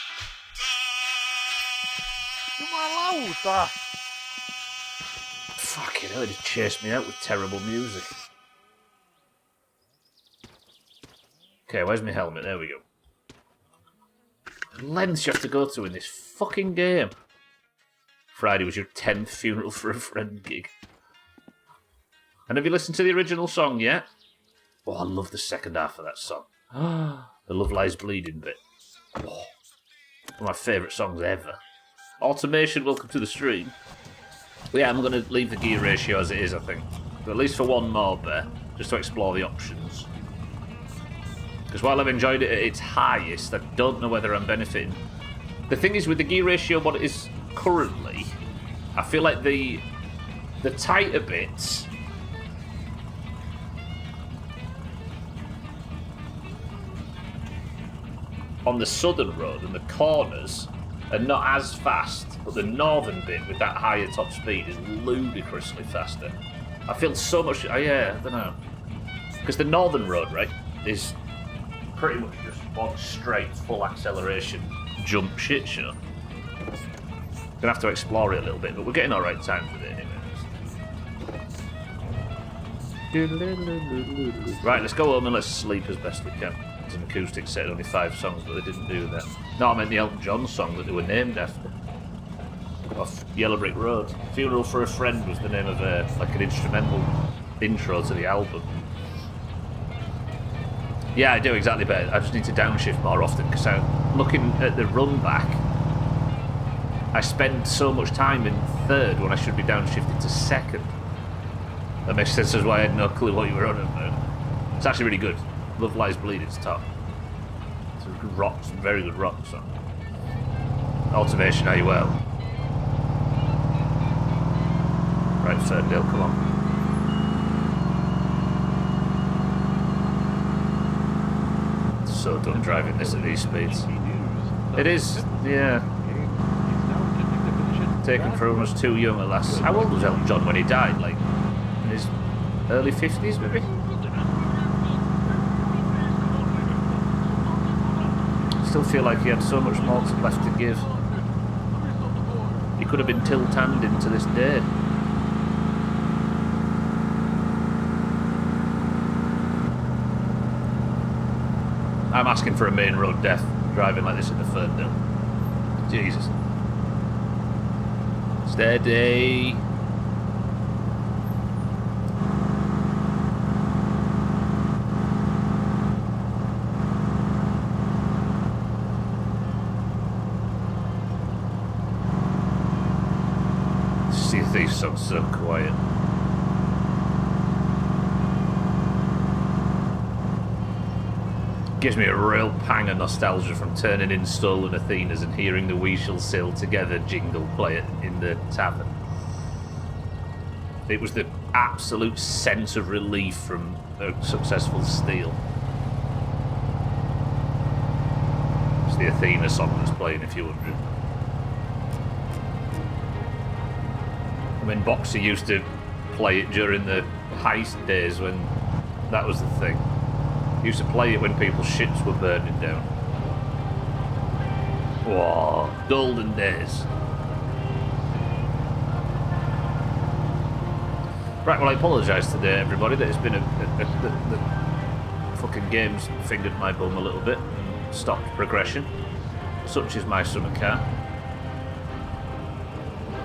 Jumalauta! Fucking hell, it just chased me out with terrible music. Okay, where's my helmet? There we go. The lengths you have to go to in this fucking game. Friday was your 10th funeral for a friend gig. And have you listened to the original song yet? Oh, I love the second half of that song. The Love Lies Bleeding bit. Oh, one of my favourite songs ever. Automation, welcome to the stream. But yeah, I'm going to leave the gear ratio as it is, I think. But at least for one more bear, just to explore the options. Because while I've enjoyed it at its highest, I don't know whether I'm benefiting. The thing is, with the gear ratio, what it is currently, I feel like the tighter bits on the southern road and the corners are not as fast, but the northern bit with that higher top speed is ludicrously faster. I feel so much. Yeah, I don't know. Because the northern road, right, is pretty much just one straight full acceleration jump shit show. Gonna have to explore it a little bit, but we're getting alright time with it anyway. Right, let's go home and let's sleep as best we can. It's an acoustic set, only 5 songs, but they didn't do that. No, I meant the Elton John song that they were named after. Off Yellow Brick Road. Funeral for a Friend was the name of like an instrumental intro to the album. Yeah, I do exactly better. I just need to downshift more often because I'm looking at the run back. I spend so much time in third when I should be downshifted to second. That makes sense as why I had no clue what you were on about. It's actually really good. Love Lies Bleeding's top. It's a good rock, some very good rock song. Automation, are you well? Right, Ferndale, come on. So done driving this at these speeds. It is, yeah. Taken for almost too young at last. How old was Elton John when he died? Like in his early 50s, maybe? Still feel like he had so much more left to give. He could have been tilt-tanned into this day. I'm asking for a main road death, driving like this in the Ferndale. Jesus. Steady. song's so quiet. Gives me a real pang of nostalgia from turning in stolen Athenas and hearing the "We Shall Sail Together" jingle play in the tavern. It was the absolute sense of relief from a successful steal. It's the Athena song that's playing, if you're wondering. I mean, Boxer used to play it during the heist days when that was the thing. He used to play it when people's ships were burning down. Whoa, golden days. Right, well, I apologise today, everybody, that it's been the fucking game's fingered my bum a little bit and stopped progression. Such is my summer car.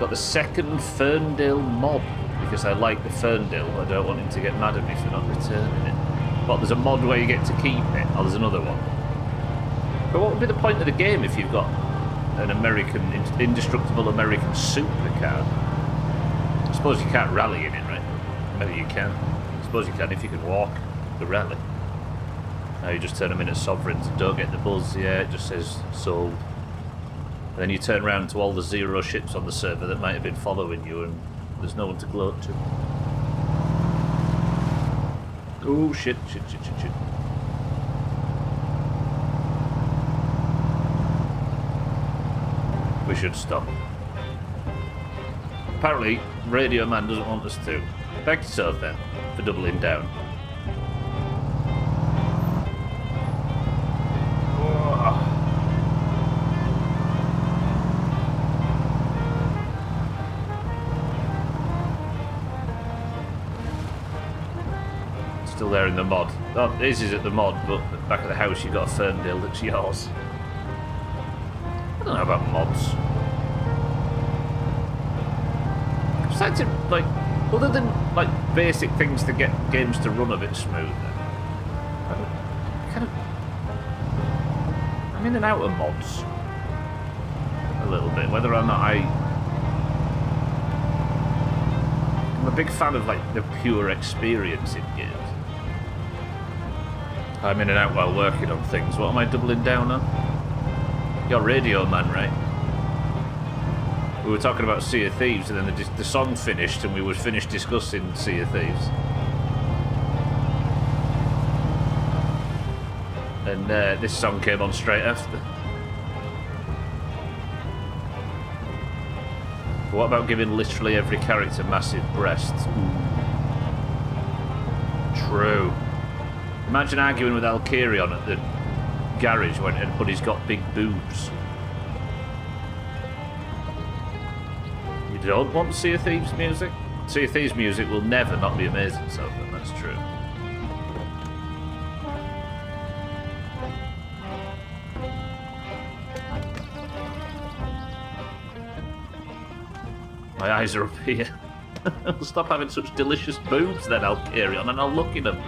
Got the second Ferndale mod, because I like the Ferndale, but I don't want him to get mad at me for not returning it. But there's a mod where you get to keep it, or there's another one. But what would be the point of the game if you've got an indestructible American supercar? I suppose you can't rally in it, right? Maybe you can. I suppose you can if you can walk the rally. Now you just turn them in at Sovereigns and don't get the buzz. Yeah, it just says sold. And then you turn around to all the zero ships on the server that might have been following you, and there's no one to gloat to. Oh shit. We should stop. Apparently, Radio Man doesn't want us to. Back yourself then, for doubling down. Still there in the mod. Oh, this is at the mod, but back at the house you've got a Ferndale that's yours. I don't know about mods. Besides, like, other than like basic things to get games to run a bit smoother, I'm in and out of mods a little bit. Whether or not I'm a big fan of like the pure experience in games. I'm in and out while working on things. What am I doubling down on? You're Radio Man, right? We were talking about Sea of Thieves, and then the song finished, and we were finished discussing Sea of Thieves. And this song came on straight after. But what about giving literally every character massive breasts? Ooh. True. Imagine arguing with Alkirion at the garage but he's got big boobs. You don't want Sea of Thieves music? Sea of Thieves music will never not be amazing, so that's true. My eyes are up here. Stop having such delicious boobs then, Alkirion, and I'll look in them.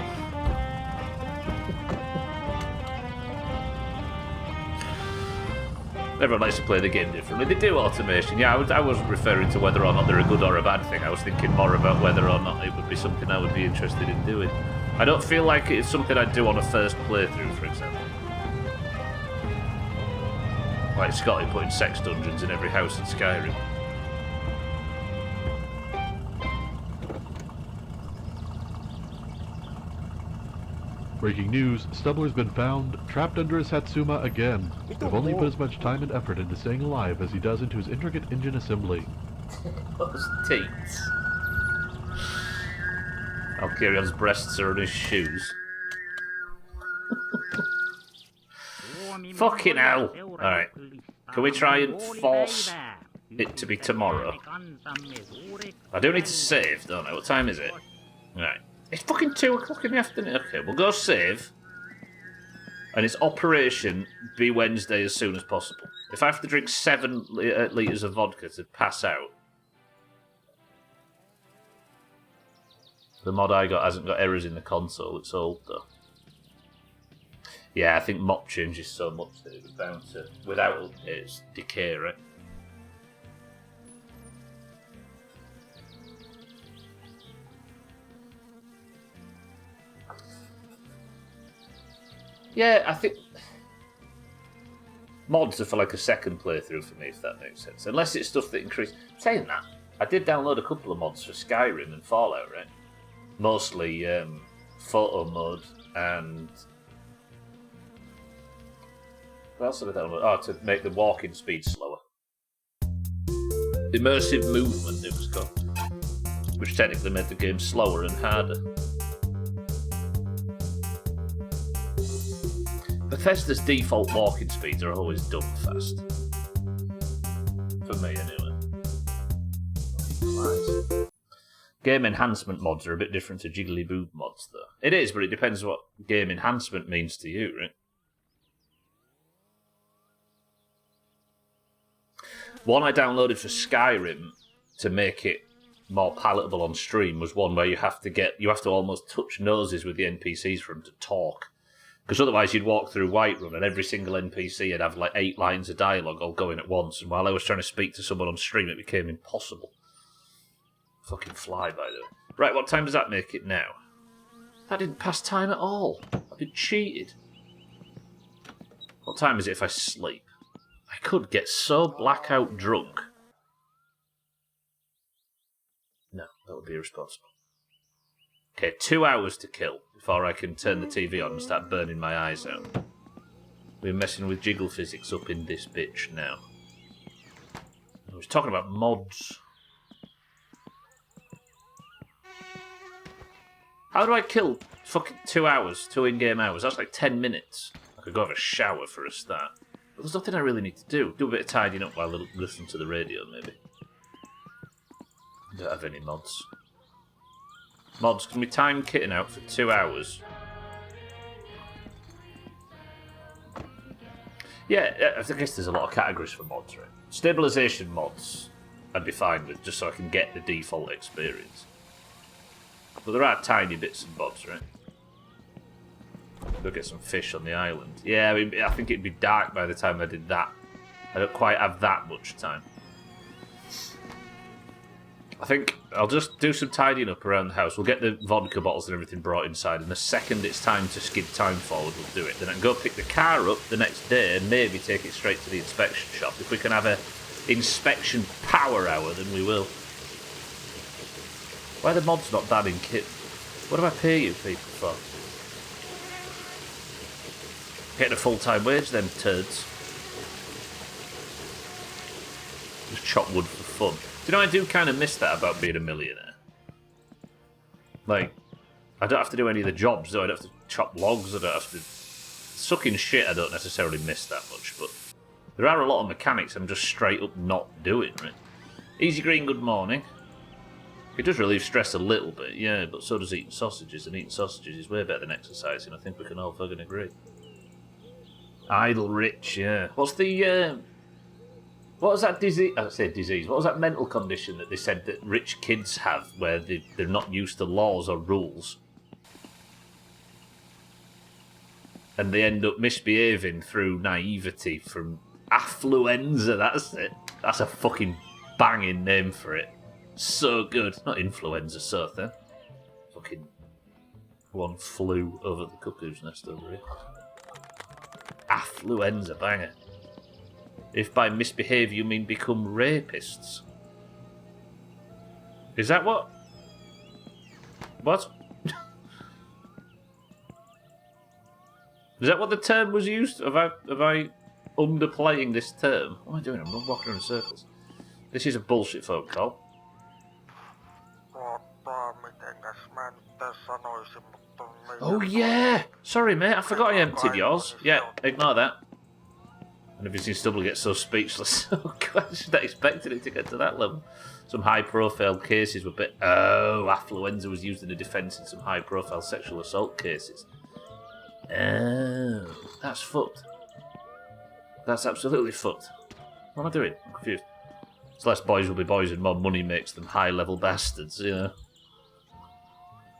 Everyone likes to play the game differently. They do automation. Yeah, I wasn't referring to whether or not they're a good or a bad thing. I was thinking more about whether or not it would be something I would be interested in doing. I don't feel like it's something I'd do on a first playthrough, for example. Like Scotty putting sex dungeons in every house in Skyrim. Breaking news, Stubbler's been found trapped under a Satsuma again. They've only put as much time and effort into staying alive as he does into his intricate engine assembly. Those teats. Alkirion's breasts are on his shoes. Fucking hell! Alright. Can we try and force it to be tomorrow? I do need to save, don't I? What time is it? Alright. It's fucking 2 o'clock in the afternoon. Okay, we'll go save. And its operation be Wednesday as soon as possible. If I have to drink 7 litres of vodka to pass out. The mod I got hasn't got errors in the console. It's old, though. Yeah, I think mop changes so much that it was bound to... Without its decay, right? Yeah, I think mods are for like a second playthrough for me, if that makes sense. Unless it's stuff that increase. Saying that, I did download a couple of mods for Skyrim and Fallout, right? Mostly photo mode and what else did I download? Oh, to make the walking speed slower. Immersive movement, it was called, which technically made the game slower and harder. Bethesda's default walking speeds are always dumb fast. For me, anyway. Nice. Game enhancement mods are a bit different to jiggly boob mods, though. It is, but it depends what game enhancement means to you, right? One I downloaded for Skyrim to make it more palatable on stream was one where you have to almost touch noses with the NPCs for them to talk. Because otherwise you'd walk through Whiterun and every single NPC would have like 8 lines of dialogue all going at once, and while I was trying to speak to someone on stream it became impossible. Fucking fly, by the way. Right, what time does that make it now? That didn't pass time at all. I've been cheated. What time is it if I sleep? I could get so blackout drunk. No, that would be irresponsible. Okay, 2 hours to kill before I can turn the TV on and start burning my eyes out. We're messing with jiggle physics up in this bitch now. I was talking about mods. How do I kill fucking 2 hours, 2 in-game hours? That's like 10 minutes. I could go have a shower for a start. But there's nothing I really need to do. Do a bit of tidying up while I listen to the radio, maybe. Don't have any mods. Mods can be time kitting out for 2 hours. Yeah, I guess there's a lot of categories for mods, right? Stabilization mods I'd be fine with, just so I can get the default experience. But there are tiny bits and bobs, right? Go get some fish on the island. Yeah, I think it'd be dark by the time I did that. I don't quite have that much time. I think I'll just do some tidying up around the house. We'll get the vodka bottles and everything brought inside, and the second it's time to skid time forward, we'll do it. Then I can go pick the car up the next day and maybe take it straight to the inspection shop. If we can have a inspection power hour, then we will. Why are the mods not banning kit? What do I pay you people for? Getting a full-time wage, them turds. Just chop wood for fun. Do you know, I do kind of miss that about being a millionaire. Like, I don't have to do any of the jobs, though. I don't have to chop logs, I don't have to... Sucking shit I don't necessarily miss that much, but there are a lot of mechanics I'm just straight up not doing, right? Easy Green, good morning. It does relieve stress a little bit, yeah, but so does eating sausages, and eating sausages is way better than exercising. I think we can all fucking agree. Idle Rich, yeah. What's the, what was that disease? I say disease. What was that mental condition that they said that rich kids have, where they're not used to laws or rules, and they end up misbehaving through naivety from affluenza? That's it. That's a fucking banging name for it. So good. Not influenza, so then. Fucking one flew over the cuckoo's nest over here. Affluenza, banger. If by misbehave you mean become rapists. Is that what? What? Is that what the term was used? Have I underplaying this term? What am I doing? I'm walking around in circles. This is a bullshit phone call. Oh yeah! Sorry mate, I forgot I emptied yours. Yeah, ignore that. I've never seen Stubble get so speechless. Oh god, I should have expected it to get to that level. Some high profile cases were Oh, affluenza was used in a defence in some high profile sexual assault cases. Oh, that's fucked. That's absolutely fucked. What am I doing? I'm confused. It's less boys will be boys and more money makes them high level bastards, you know.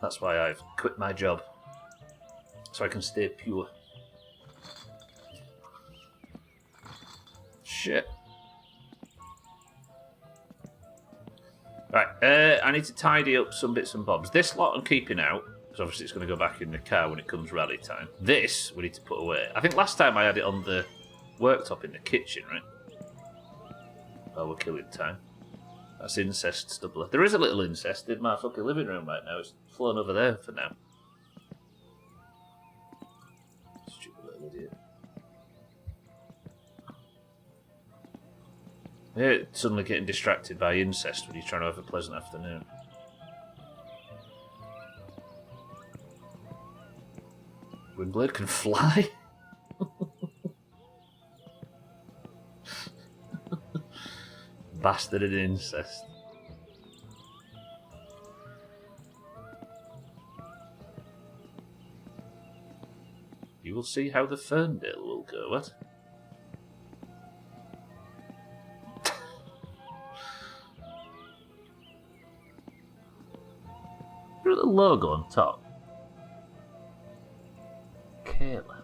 That's why I've quit my job. So I can stay pure. Shit. Right, I need to tidy up some bits and bobs. This lot I'm keeping out. Because obviously it's going to go back in the car when it comes rally time. This we need to put away. I think last time I had it on the worktop in the kitchen, right? Well, we're killing time. That's incest stubbler. There is a little incest in my fucking living room right now. It's flown over there for now. Stupid little idiot. Yeah, suddenly getting distracted by incest when you're trying to have a pleasant afternoon. Windblade can fly? Bastard and incest. You will see how the Ferndale will go, what? Look at the logo on top. Kayla.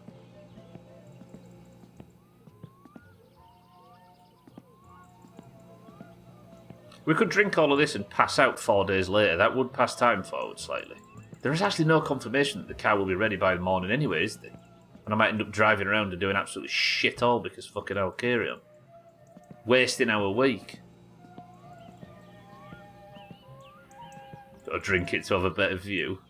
We could drink all of this and pass out 4 days later. That would pass time forward slightly. There is actually no confirmation that the car will be ready by the morning anyway, is there? And I might end up driving around and doing absolutely shit all because fucking hell, carry on. Wasting our week. Gotta drink it to have a better view.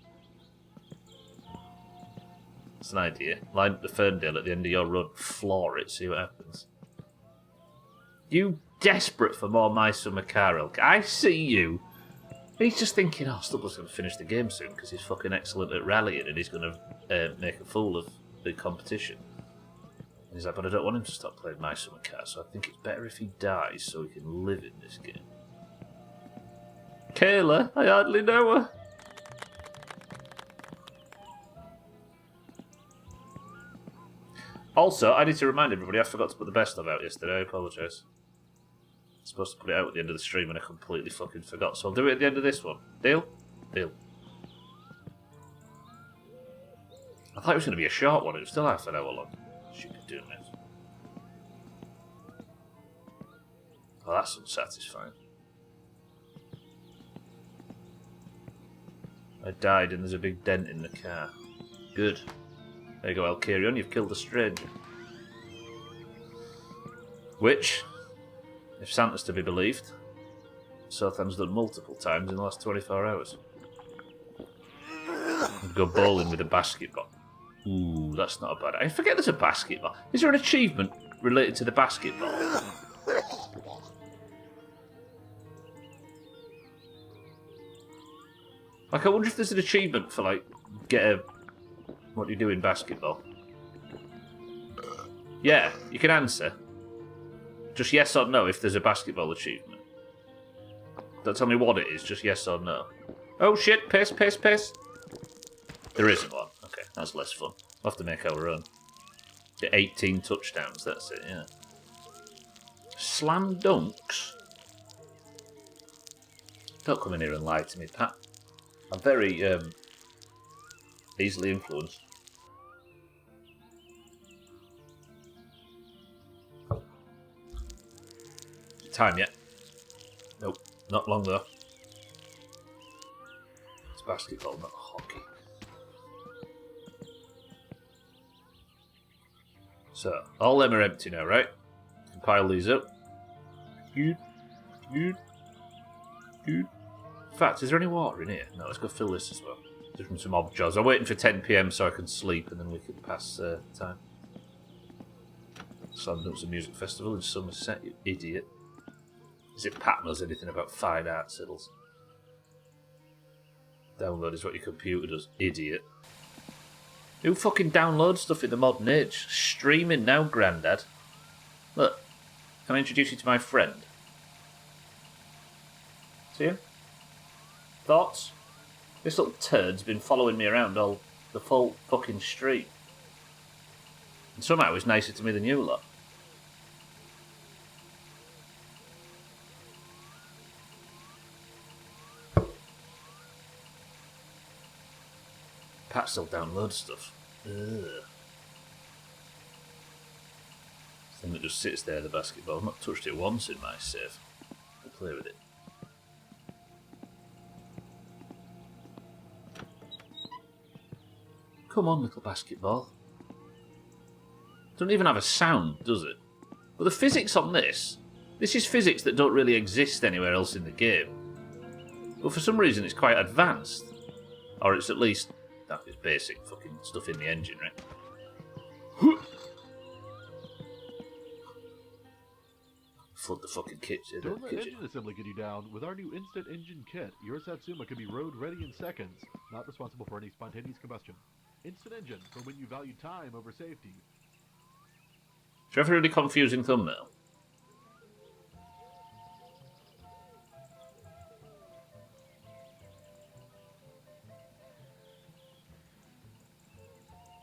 That's an idea. Line up the Ferndale at the end of your run, floor it, see what happens. You desperate for more My Summer Car Elk. I see you. He's just thinking, oh, Stubble's going to finish the game soon because he's fucking excellent at rallying and he's going to make a fool of the competition. And he's like, but I don't want him to stop playing My Summer Car, so I think it's better if he dies so he can live in this game. Kayla, I hardly know her. Also, I need to remind everybody, I forgot to put the best of out yesterday, I apologise. I'm supposed to put it out at the end of the stream and I completely fucking forgot, so I'll do it at the end of this one. Deal? Deal. I thought it was going to be a short one, it was still half an hour long. Stupid Doomhaus. Oh, that's unsatisfying. I died and there's a big dent in the car. Good. There you go, Alcarion, you've killed a stranger. Which, if Santa's to be believed, Sothan's done multiple times in the last 24 hours. I'd go bowling with a basketball. Ooh, that's not a bad idea. I forget there's a basketball. Is there an achievement related to the basketball? Like, I wonder if there's an achievement for, like, get a... What do you do in basketball? Yeah, you can answer. Just yes or no if there's a basketball achievement. Don't tell me what it is, just yes or no. Oh shit, piss, piss, piss. There isn't one. Okay, that's less fun. We'll have to make our own. Get 18 touchdowns, that's it, yeah. Slam dunks? Don't come in here and lie to me, Pat. I'm very, easily influenced. Time yet? Nope, not long though. It's basketball, not hockey. So, all them are empty now, right? Compile these up. Good. Good. Good. In fact, is there any water in here? No, let's go fill this as well. Just from some odd jobs. I'm waiting for 10 PM so I can sleep and then we can pass time. Slam Dunks Music Festival in Somerset, you idiot. Is it Pat knows anything about fine art, Siddles? Download is what your computer does, idiot. Who fucking downloads stuff in the modern age? Streaming now, Grandad. Look, can I introduce you to my friend? See him? Thoughts? This little turd's been following me around all the full fucking street. And somehow he's nicer to me than you lot. Pat still downloads stuff. Ugh. Thing that just sits there, the basketball. I've not touched it once in my save. I'll play with it. Come on, little basketball. Doesn't even have a sound, does it? But the physics on this is physics that don't really exist anywhere else in the game. But for some reason it's quite advanced. Or it's at least, that is basic fucking stuff in the engine, right? Flood the fucking kitchen. Don't let engine assembly get you down. With our new instant engine kit, your Satsuma can be road ready in seconds, not responsible for any spontaneous combustion. Instant engine, for when you value time over safety. Do you have a really confusing thumbnail?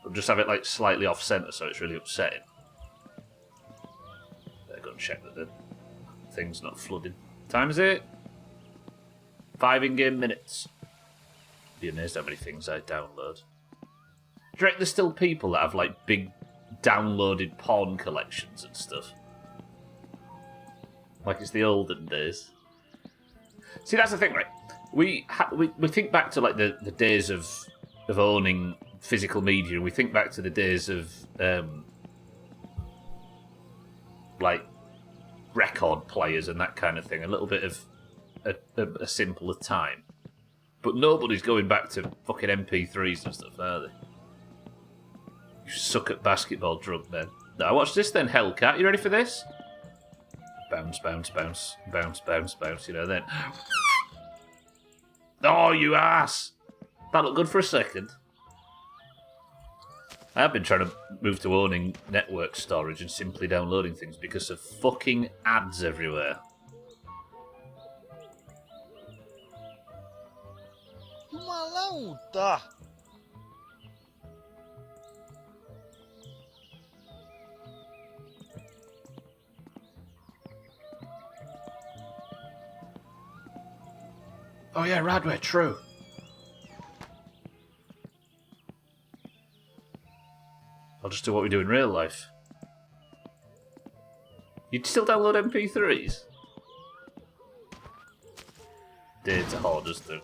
Or just have it like slightly off centre so it's really upsetting. Better go and check that the thing's not flooding. Time is it? 5 in-game minutes. Be amazed how many things I download. Do you reckon there's still people that have like big downloaded porn collections and stuff? Like it's the olden days. See, that's the thing, right? We think back to like the days of owning physical media, and we think back to the days of like record players and that kind of thing. A little bit of a simpler time. But nobody's going back to fucking MP3s and stuff, are they? You suck at basketball, drunk men. Now watch this then, Hellcat. You ready for this? Bounce, bounce, bounce, bounce, bounce, bounce. You know then. Oh, you ass! That looked good for a second. I have been trying to move to owning network storage and simply downloading things because of fucking ads everywhere. Jumalauta! Oh yeah, Radway, true. I'll just do what we do in real life. You'd still download MP3s? Data hoarders do.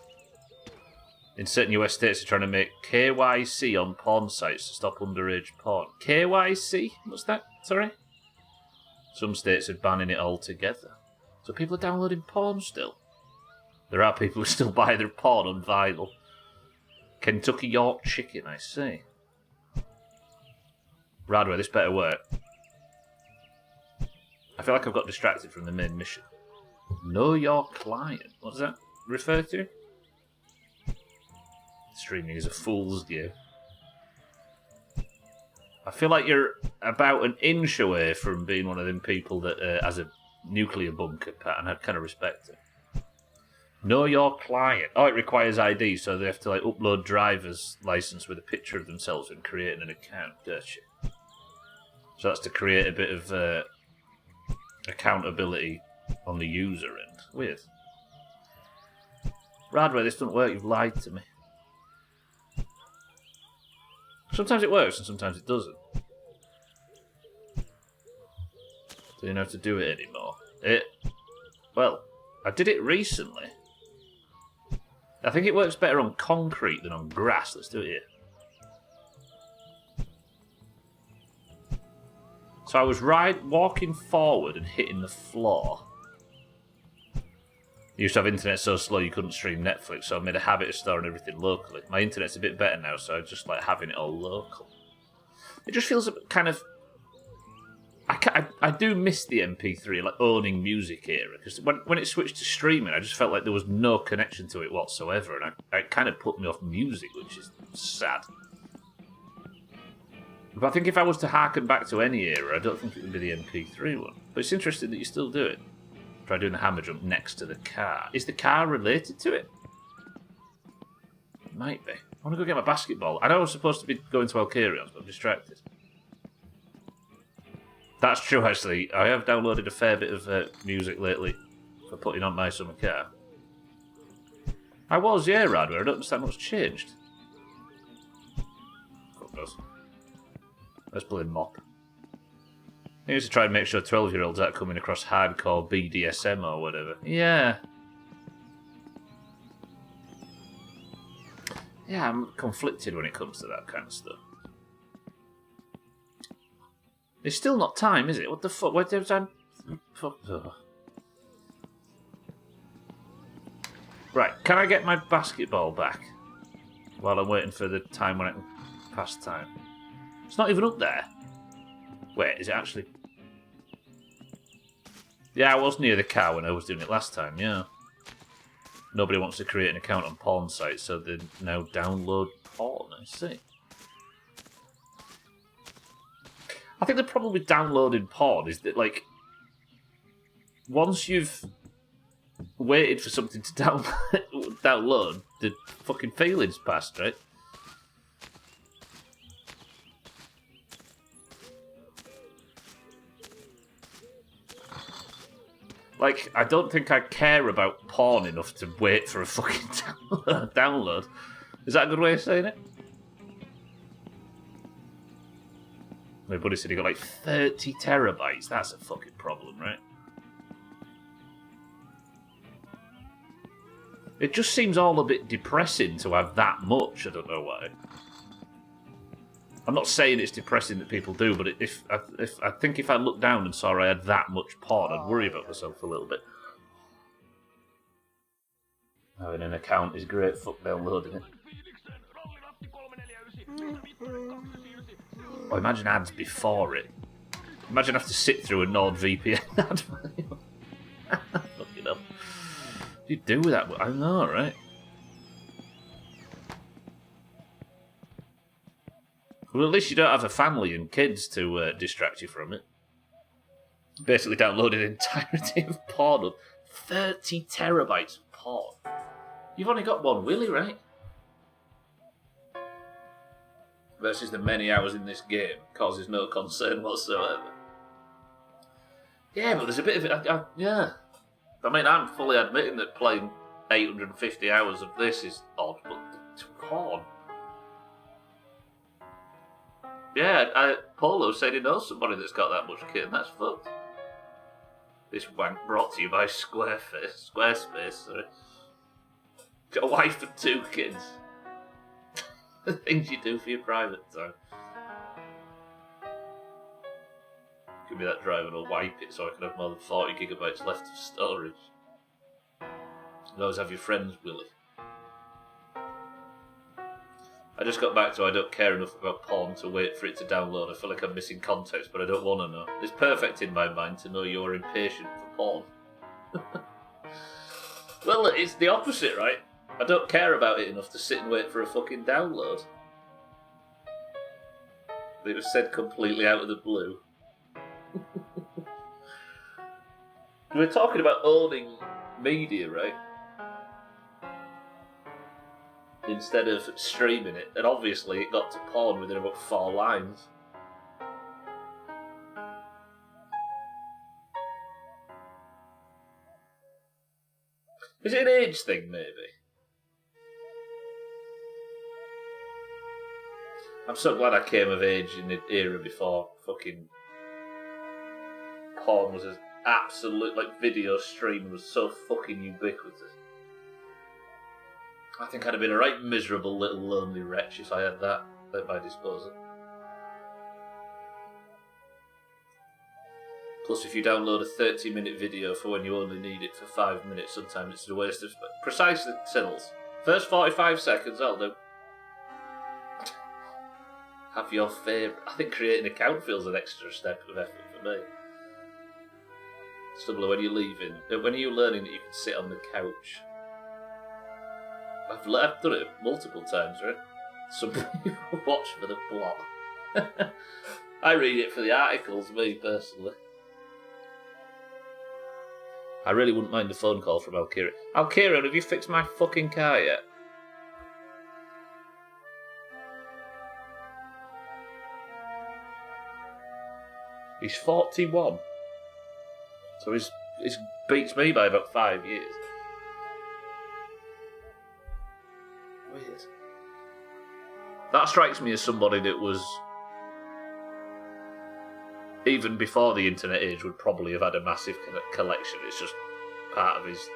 In certain US states, they're trying to make KYC on porn sites to stop underage porn. KYC? What's that? Sorry? Some states are banning it altogether. So people are downloading porn still. There are people who still buy their porn on vinyl. Kentucky York Chicken, I see. Radway, this better work. I feel like I've got distracted from the main mission. Know your client. What does that refer to? Streaming is a fool's game. I feel like you're about an inch away from being one of them people that has a nuclear bunker, Pat, and I kind of respect it. Know your client. Oh, it requires ID, so they have to like upload driver's license with a picture of themselves and creating an account, don't you? So that's to create a bit of accountability on the user end. Weird. Radway, this doesn't work. You've lied to me. Sometimes it works and sometimes it doesn't. Do you know how to do it anymore? Well, I did it recently. I think it works better on concrete than on grass. Let's do it here. So I was walking forward and hitting the floor. I used to have internet so slow you couldn't stream Netflix, so I made a habit of storing everything locally. My internet's a bit better now, so I just like having it all local. It just feels a bit kind of... I do miss the MP3, like owning music era, because when it switched to streaming, I just felt like there was no connection to it whatsoever, and it kind of put me off music, which is sad. But I think if I was to harken back to any era, I don't think it would be the MP3 one. But it's interesting that you still do it. Try doing the hammer jump next to the car. Is the car related to it? It might be. I want to go get my basketball. I know I was supposed to be going to Alcarions, but I'm distracted. That's true, actually. I have downloaded a fair bit of music lately for putting on my summer car. I was, yeah, Radway. I don't understand what's changed. Fuck knows. Let's play Mop. I used to try and make sure 12-year-olds aren't coming across hardcore BDSM or whatever. Yeah. Yeah, I'm conflicted when it comes to that kind of stuff. It's still not time, is it? What the fuck? Where did I... Fuck. Ugh. Right, can I get my basketball back? While I'm waiting for the time when I can pass time. It's not even up there. Wait, is it actually... Yeah, I was near the car when I was doing it last time, yeah. Nobody wants to create an account on porn sites, so they now download porn, I see. I think the problem with downloading porn is that, like, once you've waited for something to download, the fucking feeling's passed, right? Like, I don't think I care about porn enough to wait for a fucking download. Is that a good way of saying it? My buddy said he got like 30 terabytes. That's a fucking problem, right? It just seems all a bit depressing to have that much. I don't know why. I'm not saying it's depressing that people do, but if I think if I looked down and saw I had that much porn, I'd worry about myself a little bit. Having an account is great. Fuck downloading it. Oh, imagine ads before it. Imagine having to sit through a NordVPN ad. Fucking hell. What do you do with that? I know, right? Well, at least you don't have a family and kids to distract you from it. Basically downloaded an entirety of porn. 30 terabytes of porn. You've only got one willy, right? Versus the many hours in this game causes no concern whatsoever. Yeah, but there's a bit of it. Yeah. I mean, I'm fully admitting that playing 850 hours of this is odd, but the porn. Yeah, Polo said he knows somebody that's got that much kit, and that's fucked. This wank brought to you by Squarespace. Sorry. Got a wife and 2 kids. The things you do for your private time. Give me that drive and I'll wipe it so I can have more than 40 gigabytes left of storage. You always have your friends, Willie. I just got back to I don't care enough about porn to wait for it to download. I feel like I'm missing context, but I don't want to know. It's perfect in my mind to know you're impatient for porn. Well, it's the opposite, right? I don't care about it enough to sit and wait for a fucking download. It was said completely out of the blue. We're talking about owning media, right? Instead of streaming it, and obviously it got to porn within about 4 lines. Is it an age thing, maybe? I'm so glad I came of age in the era before fucking porn was as absolute, like, video streaming was so fucking ubiquitous. I think I'd have been a right miserable little lonely wretch if I had that at my disposal. Plus, if you download a 30-minute video for when you only need it for 5 minutes, sometimes it's a waste of... Precisely, Sinnles. First 45 seconds, I'll do. Have your favourite... I think creating an account feels an extra step of effort for me. Stumbler, when you're leaving... When are you learning that you can sit on the couch? I've done it multiple times, right? Some people watch for the plot. I read it for the articles, me, personally. I really wouldn't mind a phone call from Alkira. Alkira, have you fixed my fucking car yet? He's 41. So he's beats me by about 5 years. Weird. That strikes me as somebody that was, even before the internet age, would probably have had a massive collection. It's just part of his,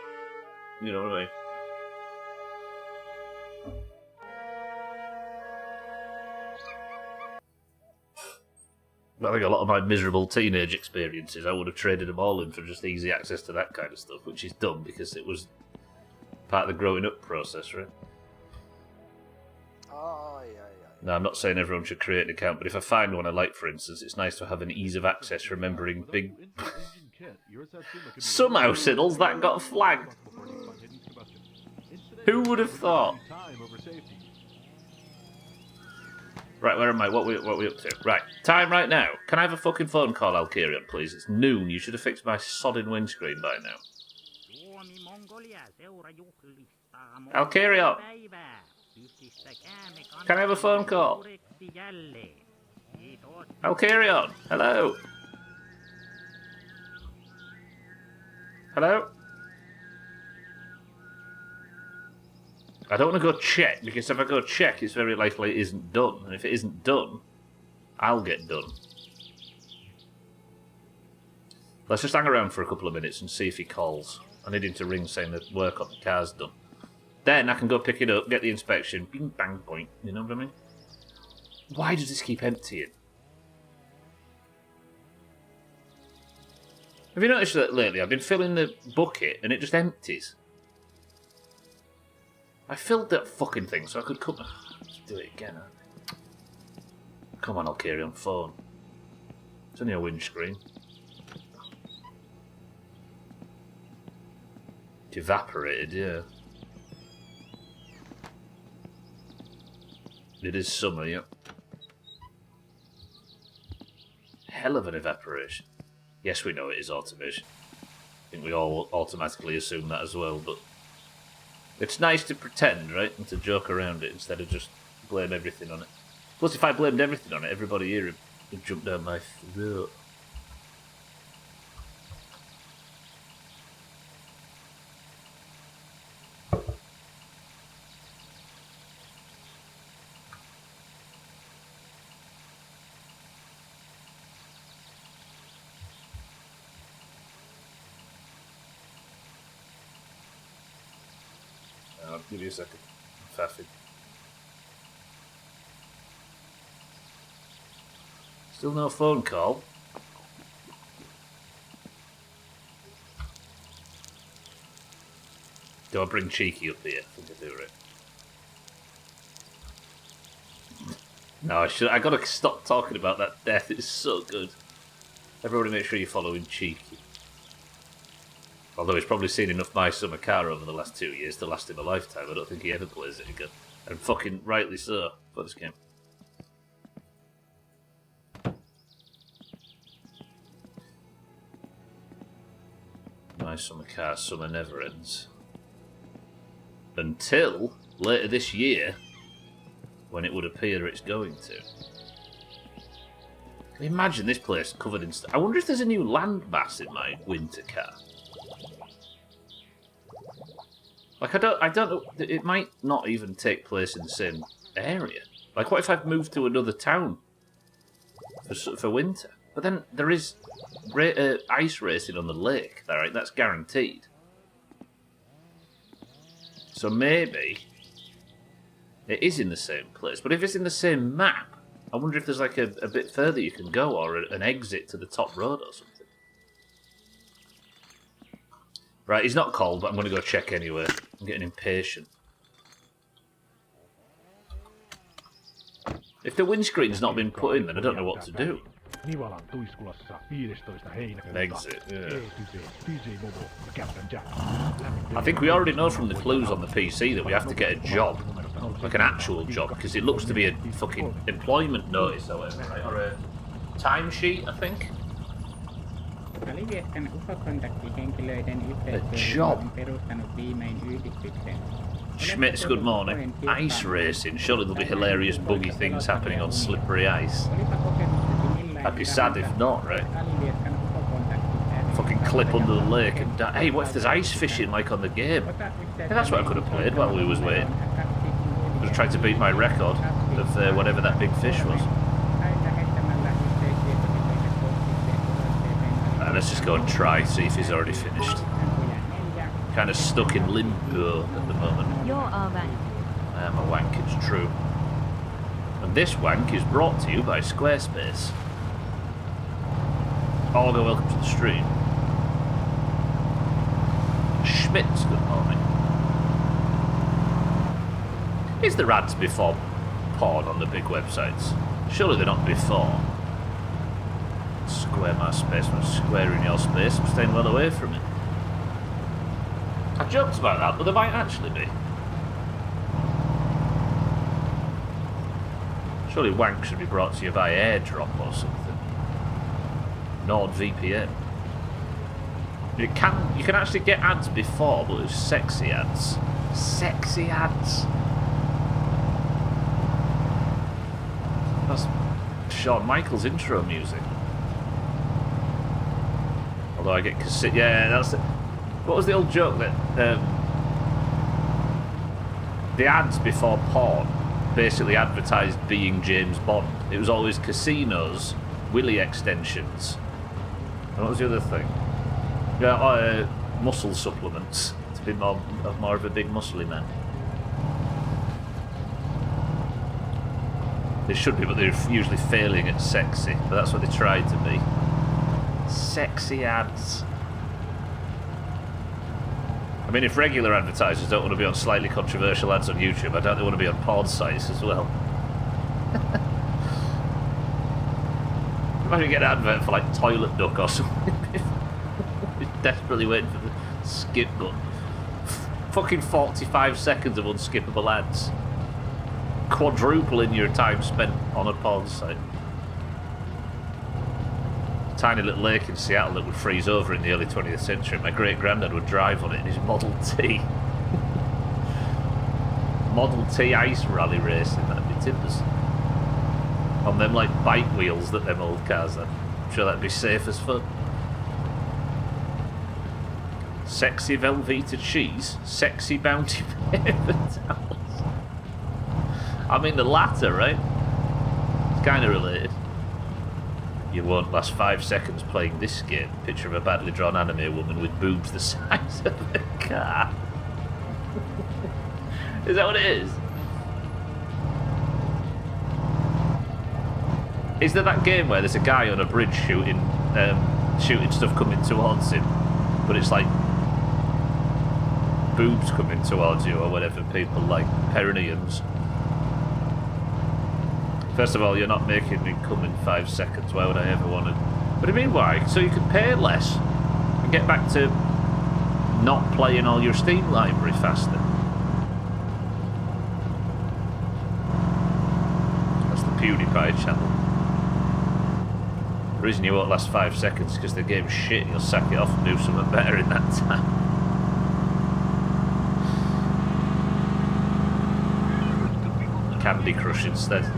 you know what I mean? I think a lot of my miserable teenage experiences, I would have traded them all in for just easy access to that kind of stuff, which is dumb because it was part of the growing up process, right? No, I'm not saying everyone should create an account, but if I find one I like, for instance, it's nice to have an ease of access remembering big... Somehow, Siddles, that got flagged. Who would have thought? Right, where am I? What are we up to? Right, time right now. Can I have a fucking phone call, Alkirion, please? It's noon. You should have fixed my sodding windscreen by now. Alkirion! Can I have a phone call? Alkirion! Hello? Hello? I don't want to go check, because if I go check, it's very likely it isn't done. And if it isn't done, I'll get done. Let's just hang around for a couple of minutes and see if he calls. I need him to ring saying that work on the car's done. Then I can go pick it up, get the inspection, bing, bang, point. You know what I mean? Why does this keep emptying? Have you noticed that lately? I've been filling the bucket and it just empties. I filled that fucking thing so I could come... Let's do it again, huh? Come on, I'll carry on phone. It's only a windscreen. It evaporated, yeah. It is summer, yeah. Hell of an evaporation. Yes, we know it is autumnish. I think we all automatically assume that as well, but... It's nice to pretend, right? And to joke around it instead of just blame everything on it. Plus, if I blamed everything on it, everybody here would jump down my throat. I'll give you a second. Faffy. Still no phone call. Do I bring Cheeky up here? I think I do, right? No, I gotta stop talking about that death. It's so good. Everybody make sure you're following Cheeky. Although he's probably seen enough My Summer Car over the last 2 years to last him a lifetime. I don't think he ever plays it again. And fucking rightly so for this game. My Summer Car, summer never ends. Until later this year, when it would appear it's going to. Can you imagine this place covered in... I wonder if there's a new landmass in my winter car. Like, I don't know, it might not even take place in the same area. Like, what if I've moved to another town for winter? But then there is ice racing on the lake, alright, that's guaranteed. So maybe it is in the same place. But if it's in the same map, I wonder if there's like a bit further you can go, or an exit to the top road or something. Right, he's not cold, but I'm going to go check anyway. I'm getting impatient. If the windscreen's not been put in, then I don't know what to do. An exit, yeah. I think we already know from the clues on the PC that we have to get a job. Like an actual job, because it looks to be a fucking employment notice or whatever, right? Or a timesheet, I think. A job. Schmitz, good morning. Ice racing. Surely there'll be hilarious buggy things happening on slippery ice. I'd be sad if not, right? Fucking clip under the lake and die. Hey, what if there's ice fishing like on the game? Hey, that's what I could have played while we was waiting. I could have tried to beat my record of whatever that big fish was. Let's just go and try, see if he's already finished. Kind of stuck in limbo at the moment. You're a wank. I am a wank, it's true. And this wank is brought to you by Squarespace. Olga, welcome to the stream. Schmitz, good morning. Is there ads before porn on the big websites? Surely they're not before. Square my space, I'm squaring your space, I'm staying well away from it. I joked about that, but there might actually be. Surely wank should be brought to you by airdrop or something. NordVPN. You can actually get ads before, but it's sexy ads. Sexy ads. That's Shawn Michaels' intro music. Although I get yeah, that's it. What was the old joke that the ads before porn basically advertised being James Bond? It was always casinos, willy extensions. And what was the other thing? Yeah, muscle supplements to be more of a big muscly man. They should be, but they're usually failing at sexy. But that's what they try to be. Sexy ads. I mean, if regular advertisers don't want to be on slightly controversial ads on YouTube, I doubt they want to be on porn sites as well. Imagine you get an advert for like Toilet Duck or something. Desperately waiting for the skip button. Fucking 45 seconds of unskippable ads. Quadrupling your time spent on a porn site. Tiny little lake in Seattle that would freeze over in the early 20th century. My great granddad would drive on it in his Model T. Model T ice rally racing, that'd be tippers. On them like bike wheels that them old cars had. I'm sure that'd be safe as fuck. Sexy Velveeta cheese, sexy Bounty paper towels. I mean the latter, right? It's kind of related. You won't last 5 seconds playing this game. Picture of a badly drawn anime woman with boobs the size of a car. Is that what it is? Is there that game where there's a guy on a bridge shooting stuff coming towards him, but it's like boobs coming towards you or whatever people like, perineums? First of all, you're not making me come in 5 seconds. Why would I ever want to? What do you mean why? So you can pay less and get back to not playing all your Steam library faster. That's the PewDiePie channel. The reason you won't last 5 seconds is because the game's shit and you'll sack it off and do something better in that time. Candy Crush instead.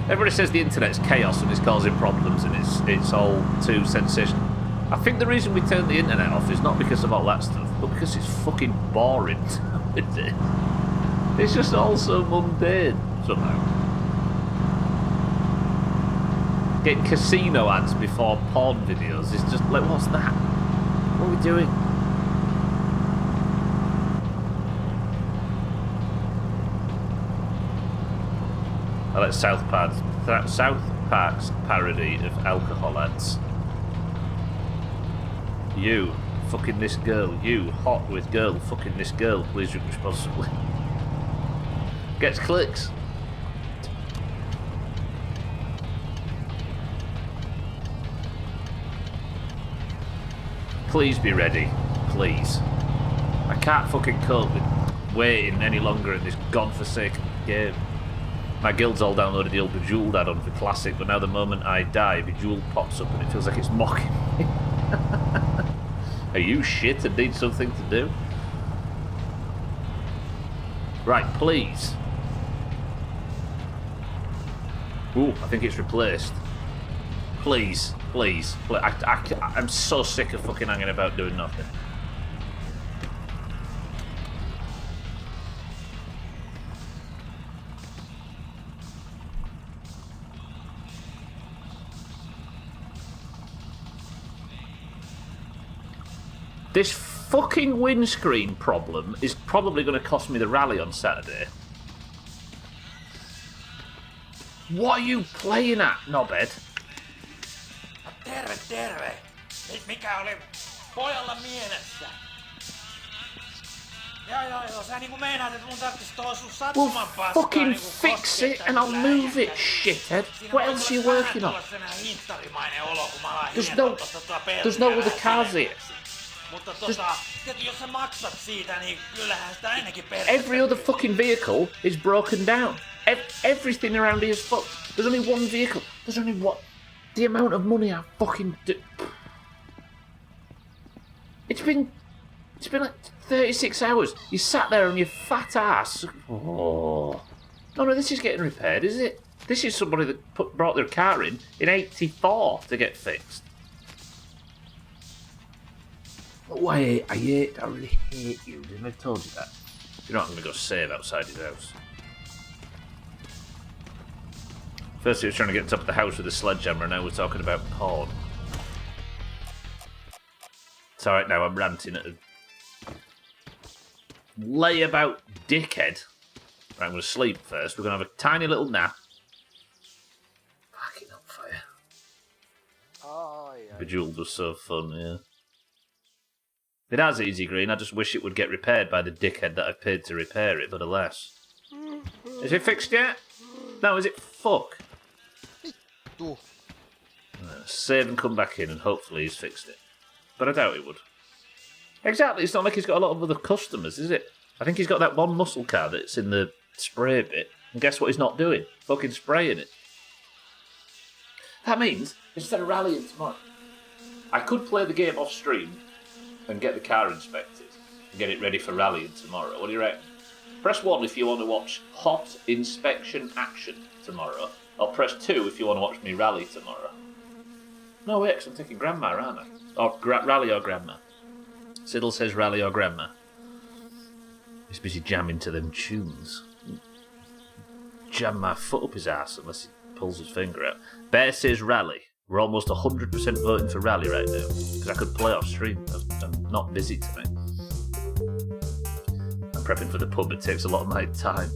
Everybody says the internet's chaos and it's causing problems and it's all too sensational. I think the reason we turn the internet off is not because of all that stuff, but because it's fucking boring. It's just all so mundane somehow. Getting casino ads before porn videos is just like, what's that? What are we doing? I like South Park's parody of alcohol ads. You, fucking this girl. You, hot with girl, fucking this girl. Please drink responsibly. Gets clicks. Please be ready. Please. I can't fucking cope with waiting any longer in this godforsaken game. My guild's all downloaded the old Bejeweled add-on for Classic, but now the moment I die, Bejeweled pops up and it feels like it's mocking me. Are you shit and need something to do? Right, please. Ooh, I think it's replaced. Please, please. I'm so sick of fucking hanging about doing nothing. This fucking windscreen problem is probably going to cost me the rally on Saturday. What are you playing at, knobhead? Terve. Mikä oli pojalla mielessä? Joo, sä niinku meinaat, että mun tarvitsis tuohon sun sattuman paskaa fucking niinku fix it and I'll move it, shithead. What else are you working on? There's no other cars here. Mutta jos sä maksat siitä, niin kyllähän sitä ainakin Every other fucking vehicle is broken down. Everything around here is fucked. There's only one vehicle. There's only one. The amount of money I fucking do. It's been like 36 hours. You sat there on your fat ass. Oh. No, this is getting repaired, is it? This is somebody that brought their car in 84 to get fixed. Oh, I really hate you. Didn't I told you that? You're not going to go save outside his house. First he was trying to get on top of the house with a sledgehammer, and now we're talking about porn. It's alright now, I'm ranting at a layabout dickhead. Right, I'm going to sleep first. We're going to have a tiny little nap. Fucking on fire. Bejeweled was so fun, yeah. It has Easy Green, I just wish it would get repaired by the dickhead that I've paid to repair it, but alas. Is it fixed yet? No, is it? Fuck. Save and come back in and hopefully he's fixed it. But I doubt he would. Exactly, it's not like he's got a lot of other customers, is it? I think he's got that one muscle car that's in the spray bit, and guess what he's not doing? Fucking spraying it. That means, instead of rallying tomorrow, I could play the game off stream and get the car inspected and get it ready for rallying tomorrow. What do you reckon? Press 1 if you want to watch hot inspection action tomorrow, or press 2 if you want to watch me rally tomorrow. No, wait, 'cause I'm taking Grandma, aren't I? Or rally or Grandma. Siddle says rally or Grandma. He's busy jamming to them tunes. Jam my foot up his ass unless he pulls his finger out. Bear says rally. We're almost 100% voting for rally right now, because I could play off stream. I'm not busy tonight. I'm prepping for the pub, it takes a lot of my time.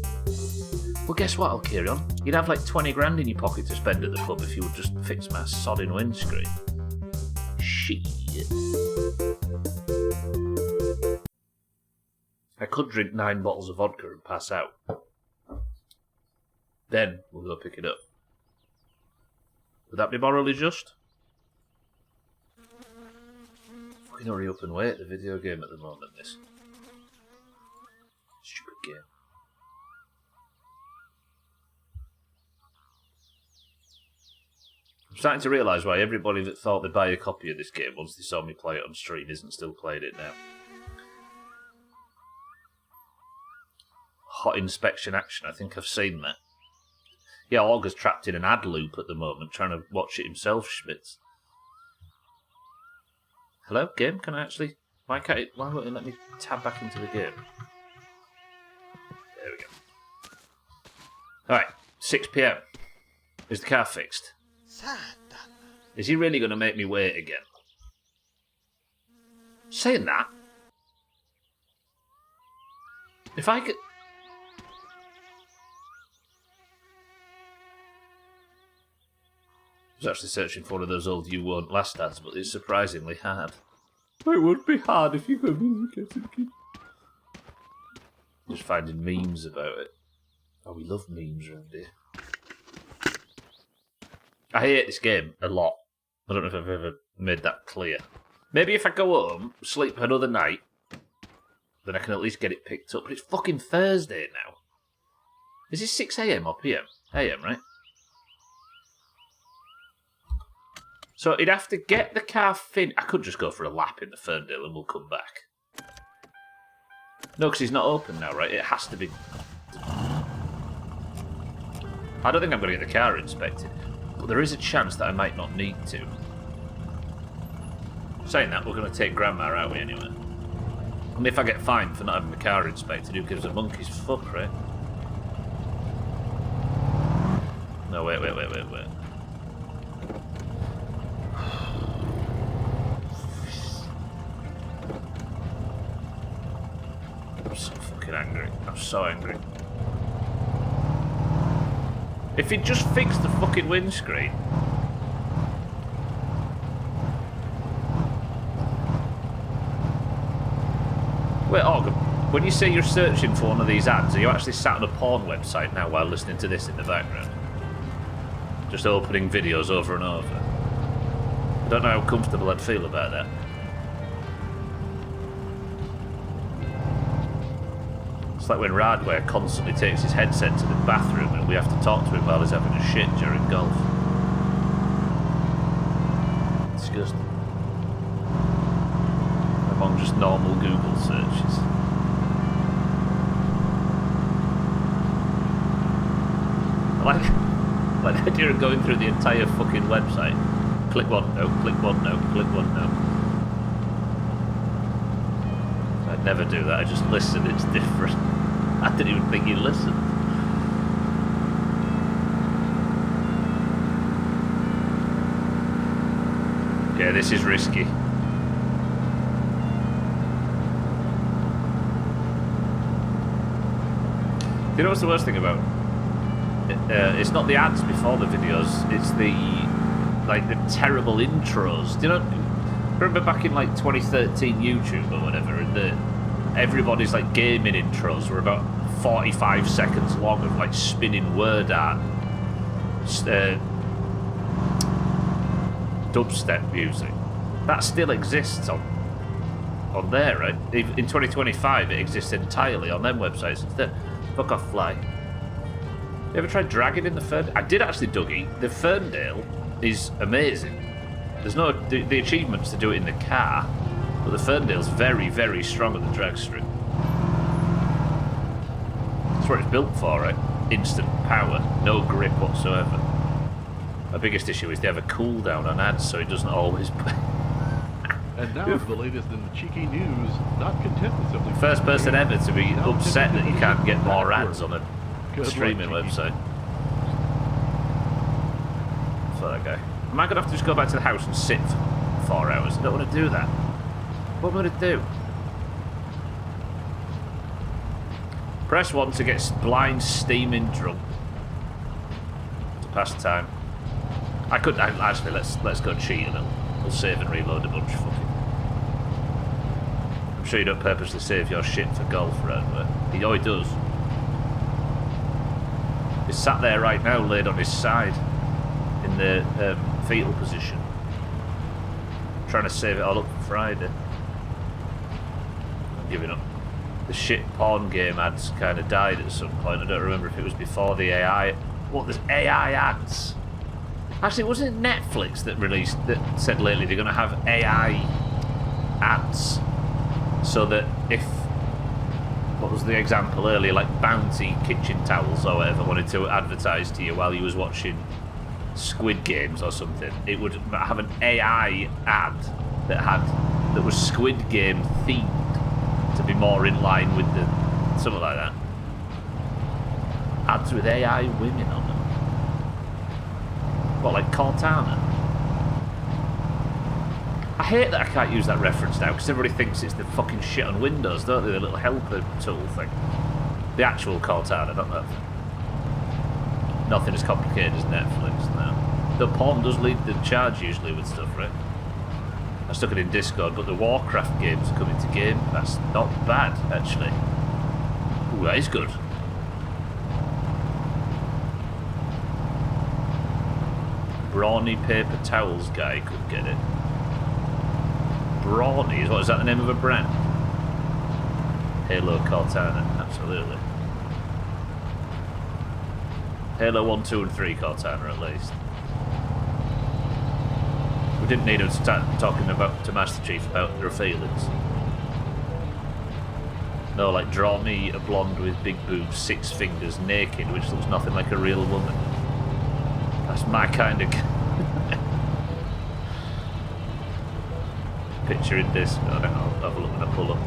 Well, guess what, I'll carry on. You'd have like 20 grand in your pocket to spend at the pub if you would just fix my sodding windscreen. Shit. I could drink 9 bottles of vodka and pass out. Then we'll go pick it up. Would that be morally just? Fucking hurry up and wait, the video game at the moment, this. Stupid game. I'm starting to realise why everybody that thought they'd buy a copy of this game once they saw me play it on stream isn't still playing it now. Hot inspection action, I think I've seen that. Yeah, Olga's trapped in an ad loop at the moment, trying to watch it himself, Schmitz. Hello, game? Can I actually... Why won't it let me tab back into the game? There we go. Alright, 6 PM. Is the car fixed? Is he really going to make me wait again? Saying that... If I could... I was actually searching for one of those old You Won't Last ads, but it's surprisingly hard. It would be hard if you could get it. Just finding memes about it. Oh, we love memes around here. I hate this game a lot. I don't know if I've ever made that clear. Maybe if I go home, sleep another night, then I can at least get it picked up. But it's fucking Thursday now. Is it 6 AM or PM? AM, right? So he'd have to get the car I could just go for a lap in the Ferndale and we'll come back. No, because he's not open now, right? It has to be... I don't think I'm going to get the car inspected, but there is a chance that I might not need to. Saying that, we're going to take Grandma, aren't we, anyway? And if I get fined for not having the car inspected, who gives a monkey's fuck, right? No, wait. fucking angry. I'm so angry. If he'd just fixed the fucking windscreen. Wait, Og, when you say you're searching for one of these ads, are you actually sat on a porn website now while listening to this in the background? Just opening videos over and over. I don't know how comfortable I'd feel about that. It's like when Radware constantly takes his headset to the bathroom and we have to talk to him while he's having a shit during golf. Disgusting. Among just normal Google searches. I like the idea of going through the entire fucking website. Click one, no, click one, no, click one, no. I'd never do that, I just listen, it's different. I didn't even think you listened. Yeah, this is risky. You know what's the worst thing about it's not the ads before the videos, it's the the terrible intros. Do you know, remember back in like 2013 YouTube or whatever, and everybody's like gaming intros were about 45 seconds long of like spinning word art, dubstep music. That still exists on there, right? In 2025 it exists entirely on them websites instead. Fuck off, fly. You ever tried dragging in the Ferndale? I did actually, Dougie. The Ferndale is amazing. There's no the achievements to do it in the car, but the Ferndale's very, very strong at the drag strip. That's what it's built for, right? Instant power, no grip whatsoever. My biggest issue is they have a cooldown on ads, so it doesn't always play. And now for the latest in the cheeky news, not content with simply... First person ever to be upset that you can't get more ads on a streaming website. For that guy. Am I going to have to just go back to the house and sit for 4 hours? I don't want to do that. What am I going to do? Press 1 to get blind steaming drunk. To pass time. Actually, let's go cheat and we'll save and reload a bunch. Fuck it. I'm sure you don't purposely save your shit for golf, right? He does. He's sat there right now, laid on his side, in the fetal position, trying to save it all up for Friday. I'm giving up. The shit porn game ads kind of died at some point. I don't remember if it was before the AI. What, there's AI ads? Actually, wasn't it Netflix that said lately they're going to have AI ads? So that if, what was the example earlier, like Bounty kitchen towels or whatever wanted to advertise to you while you was watching Squid Games or something, it would have an AI ad that was Squid Game themed to be more in line with the, something like that. Ads with AI women on them. What, like Cortana? I hate that I can't use that reference now because everybody thinks it's the fucking shit on Windows, don't they? The little helper tool thing. The actual Cortana, not that. Nothing as complicated as Netflix now. The porn does lead the charge usually with stuff, right? I stuck it in Discord, but the Warcraft games are coming to Game Pass. Not bad, actually. Ooh, that is good. Brawny paper towels guy could get it. Brawny, is that the name of a brand? Halo Cortana, absolutely. Halo 1, 2 and 3 Cortana at least. We didn't need to start talking to Master Chief about their feelings. No, like draw me a blonde with big boobs, 6 fingers, naked, which looks nothing like a real woman. That's my kind of... Picture in Discord. I'll have a look when I pull up.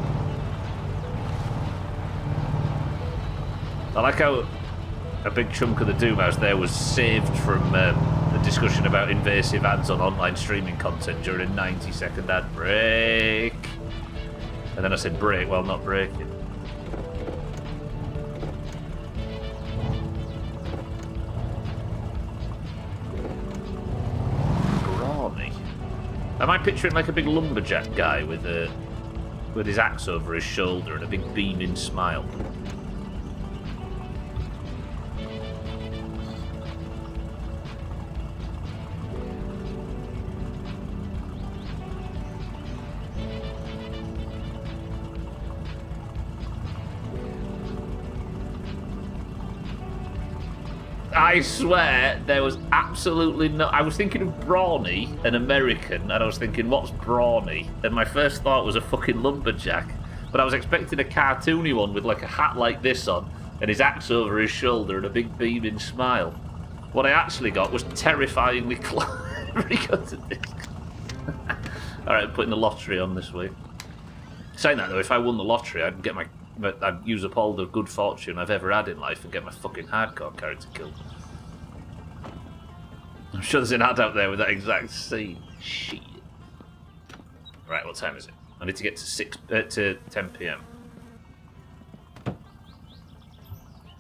I like how a big chunk of the Doomhaus there was saved from the discussion about invasive ads on online streaming content during a 90-second ad break. And then I said break while not breaking. Am I picturing like a big lumberjack guy with his axe over his shoulder and a big beaming smile? I swear there was absolutely no... I was thinking of Brawny, an American, and I was thinking, what's Brawny? And my first thought was a fucking lumberjack. But I was expecting a cartoony one with like a hat like this on, and his axe over his shoulder and a big beaming smile. What I actually got was terrifyingly close. Alright, I'm putting the lottery on this week. Saying that though, if I won the lottery, I'd use up all the good fortune I've ever had in life and get my fucking hardcore character killed. I'm sure there's an ad out there with that exact scene. Shit. Right, what time is it? I need to get to 10 PM.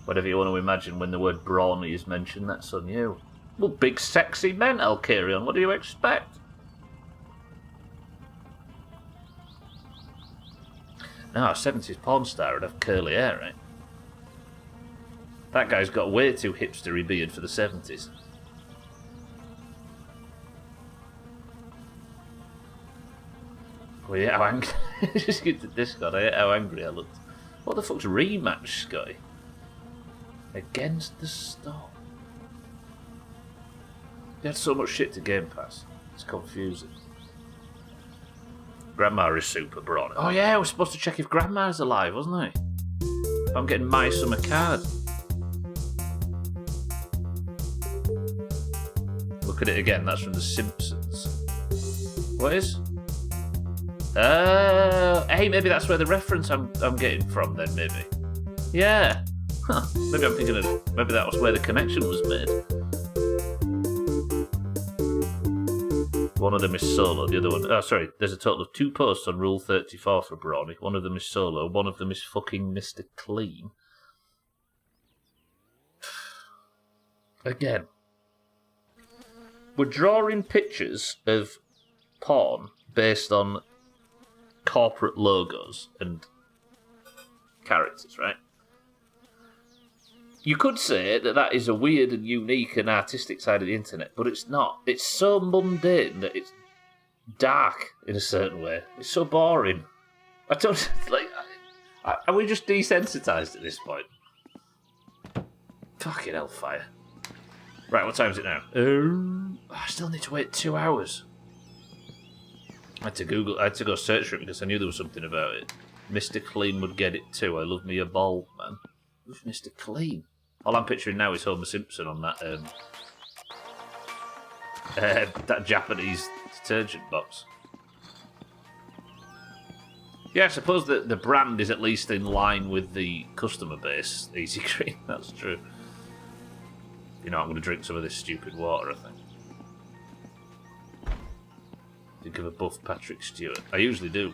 Whatever you want to imagine when the word brawny is mentioned, that's on you. Well, big sexy men, Alkarion, what do you expect? No, a 70s porn star would have curly hair, right? That guy's got way too hipstery beard for the 70s. Well, yeah, how angry... Just get to Discord, I hate how angry I looked. What the fuck's rematch, Scotty? Against the Storm. They had so much shit to Game Pass. It's confusing. Grandma is super brawny. Oh yeah, we're supposed to check if Grandma's alive, wasn't I? I'm getting my summer card. Look at it again, that's from The Simpsons. What is? Hey, maybe that's where the reference I'm getting from then, maybe. Yeah. Huh. Maybe I'm thinking of... Maybe that was where the connection was made. One of them is solo, the other one... Oh, sorry, there's a total of 2 posts on Rule 34 for Brawny. One of them is solo, one of them is fucking Mr. Clean. Again. We're drawing pictures of porn based on corporate logos and characters, right? You could say that that is a weird and unique and artistic side of the internet, but it's not. It's so mundane that it's dark in a certain way. It's so boring. I don't... Like, are we just desensitised at this point? Fucking hellfire. Right, what time is it now? I still need to wait 2 hours. I had to go search for it because I knew there was something about it. Mr. Clean would get it too. I love me a bald man. Who's Mr. Clean? All I'm picturing now is Homer Simpson on that that Japanese detergent box. Yeah, I suppose that the brand is at least in line with the customer base. Easy Green, that's true. You know, I'm going to drink some of this stupid water, I think. Think of a buff Patrick Stewart. I usually do.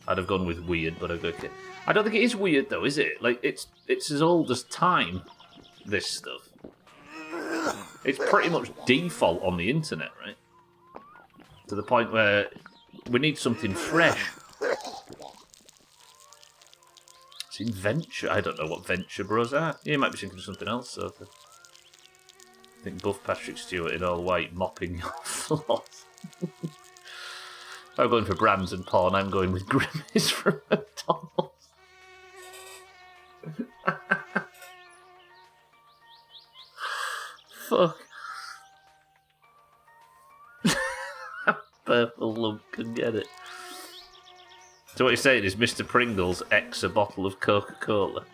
I'd have gone with weird, but I don't think it is weird though, is it? Like it's as old as time. This stuff. It's pretty much default on the internet, right? To the point where we need something fresh. It's in Venture. I don't know what Venture Bros are. You might be thinking of something else. So I think buff Patrick Stewart in all white mopping your floors. I'm going for brands and porn. I'm going with Grimace from McDonald's. Fuck. Purple lump can get it. So what you're saying is Mr. Pringles X a bottle of Coca-Cola.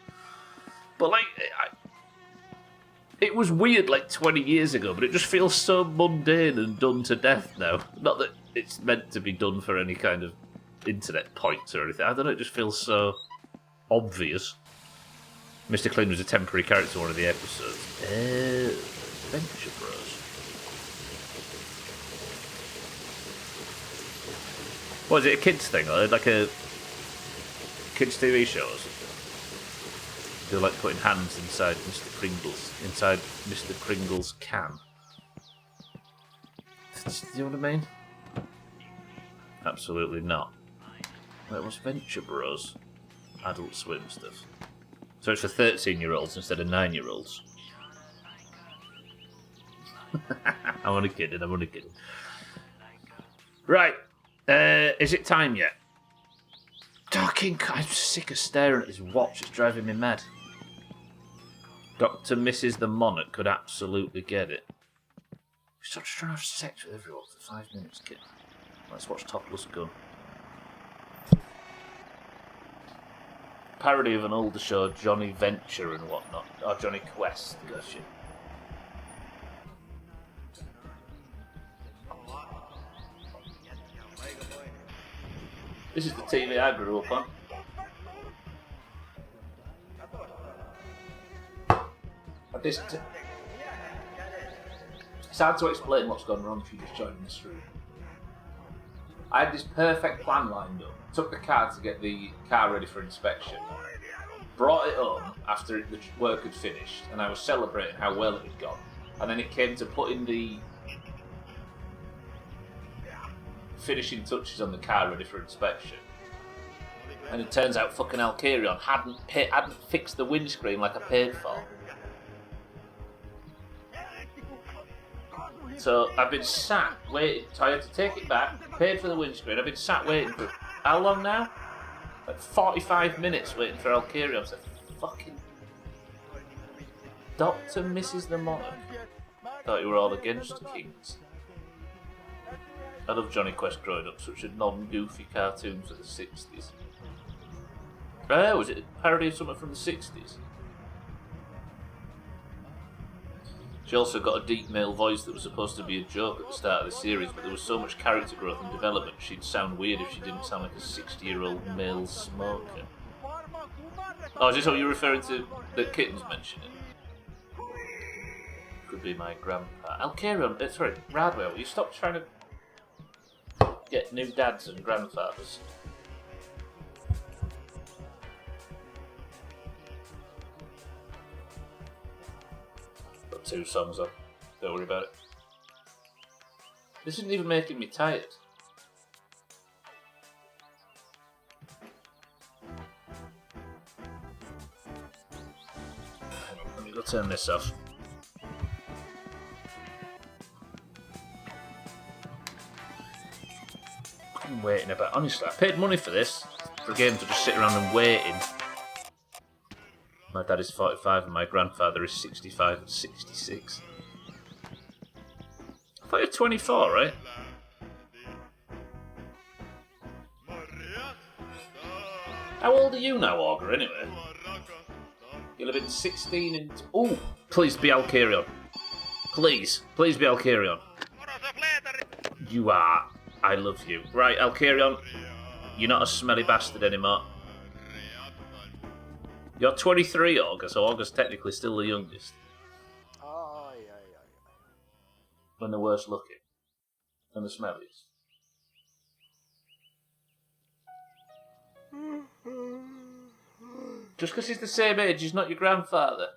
But like, it was weird like 20 years ago, but it just feels so mundane and done to death now. Not that it's meant to be done for any kind of internet points or anything. I don't know, it just feels so obvious. Mr. Clean was a temporary character in one of the episodes. Venture Bros. What is it, a kids thing? Or like a kids TV show or something? They're like putting hands inside Mr. Pringles can. Do you know what I mean? Absolutely not. Wait, what's Venture Bros? Adult Swim stuff. So it's for 13-year-olds instead of 9-year-olds. I'm only kidding. Right. Is it time yet? Fucking, I'm sick of staring at this watch. It's driving me mad. Dr. Mrs. the Monarch could absolutely get it. Stop trying to have sex with everyone for 5 minutes, kid. Let's watch Topless Gun. Parody of an older show, Johnny Venture and whatnot. Or Johnny Quest, gotcha. This is the TV I grew up on. It's hard to explain what's gone wrong if you just joined the stream. I had this perfect plan lined up. Took the car to get the car ready for inspection. Brought it home after the work had finished, and I was celebrating how well it had gone. And then it came to putting the finishing touches on the car ready for inspection. And it turns out fucking Alcarion hadn't fixed the windscreen like I paid for. So I've been sat waiting. So I had to take it back, paid for the windscreen. I've been sat waiting for how long now? Like 45 minutes waiting for Alcarion. So fucking Dr. Mrs. the Monarch. Thought you were all against kings. I love Johnny Quest growing up, such a non-goofy cartoon for the 60s. Was it a parody of something from the 60s? She also got a deep male voice that was supposed to be a joke at the start of the series, but there was so much character growth and development she'd sound weird if she didn't sound like a 60-year-old male smoker. Oh, is this what you're referring to that Kitten's mentioning? Could be my grandpa. Alcarion, sorry, Radwell, will you stop trying to get new dads and grandfathers? Got 2 songs on. Don't worry about it. This isn't even making me tired. Hang on, let me go turn this off. I'm waiting about. Honestly, I paid money for this. For a game to just sit around and waiting. My dad is 45 and my grandfather is 65 and 66. I thought you were 24, right? How old are you now, Augur, anyway? You'll have been 16 and... Ooh! Please be Alcarion. Please. Please be Alcarion. You are. I love you. Right, Alcarion. You're not a smelly bastard anymore. You're 23, Augur, so Augur's technically still the youngest. When the worst looking. And the smelliest. Just because he's the same age, he's not your grandfather.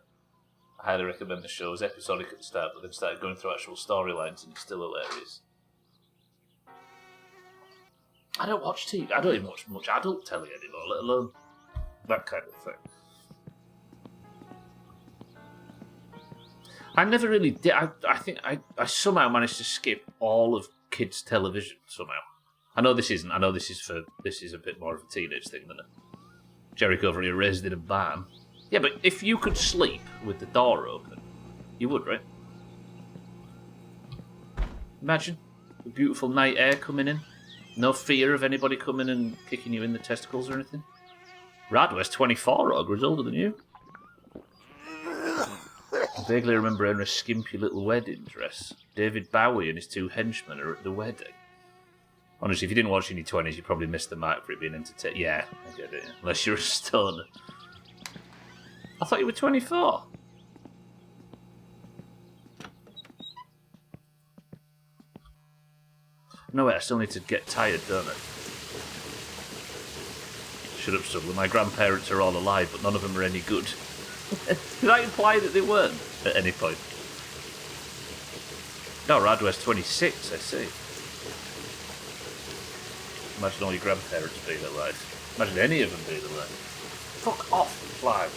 I highly recommend the show. It was episodic at the start, but then started going through actual storylines, and it's still hilarious. I don't watch TV. I don't even watch much adult telly anymore, let alone that kind of thing. I never really did. I think I somehow managed to skip all of kids' television somehow. I know this isn't. I know this is a bit more of a teenage thing than a Jericho over here raised in a barn. Yeah, but if you could sleep with the door open, you would, right? Imagine the beautiful night air coming in. No fear of anybody coming and kicking you in the testicles or anything. Radwell's 24, Augur, is older than you. I vaguely remember her in a skimpy little wedding dress. David Bowie and his 2 henchmen are at the wedding. Honestly, if you didn't watch in your 20s, you probably missed the mark for it being entertaining. Yeah, I get it. Unless you're a stoner. I thought you were 24. No, wait, I still need to get tired, don't I? Shut up, Stubler. My grandparents are all alive, but none of them are any good. Did that imply that they weren't at any point? No, Radwell's 26, I see. Imagine all your grandparents being alive. Imagine any of them being alive. Fuck off, fly.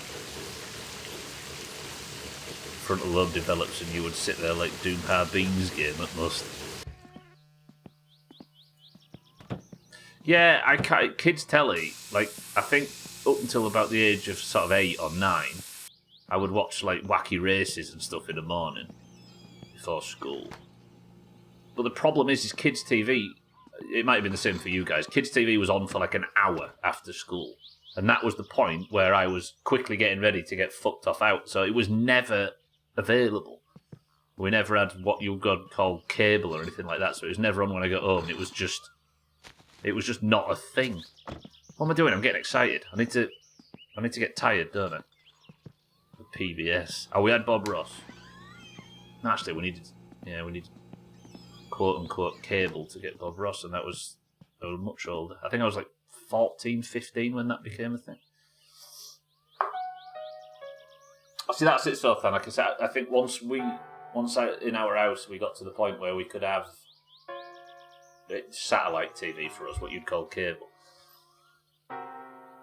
Frontal lobe develops and you would sit there like Doomhaus Beans game at most. Yeah, I can't. Kids telly, like, I think up until about the age of sort of 8 or 9, I would watch like wacky races and stuff in the morning before school. But the problem is kids' TV, it might have been the same for you guys, kids' TV was on for like an hour after school. And that was the point where I was quickly getting ready to get fucked off out. So it was never available. We never had what you would call cable or anything like that. So it was never on when I got home. It was just not a thing. What am I doing? I'm getting excited. I need to get tired, don't I? The PBS. Oh, we had Bob Ross. No, actually, we needed quote unquote cable to get Bob Ross, and I was much older. I think I was like 14, 15 when that became a thing. See, that's it, so fun. Like I said, I think once in our house we got to the point where we could have satellite TV for us, what you'd call cable.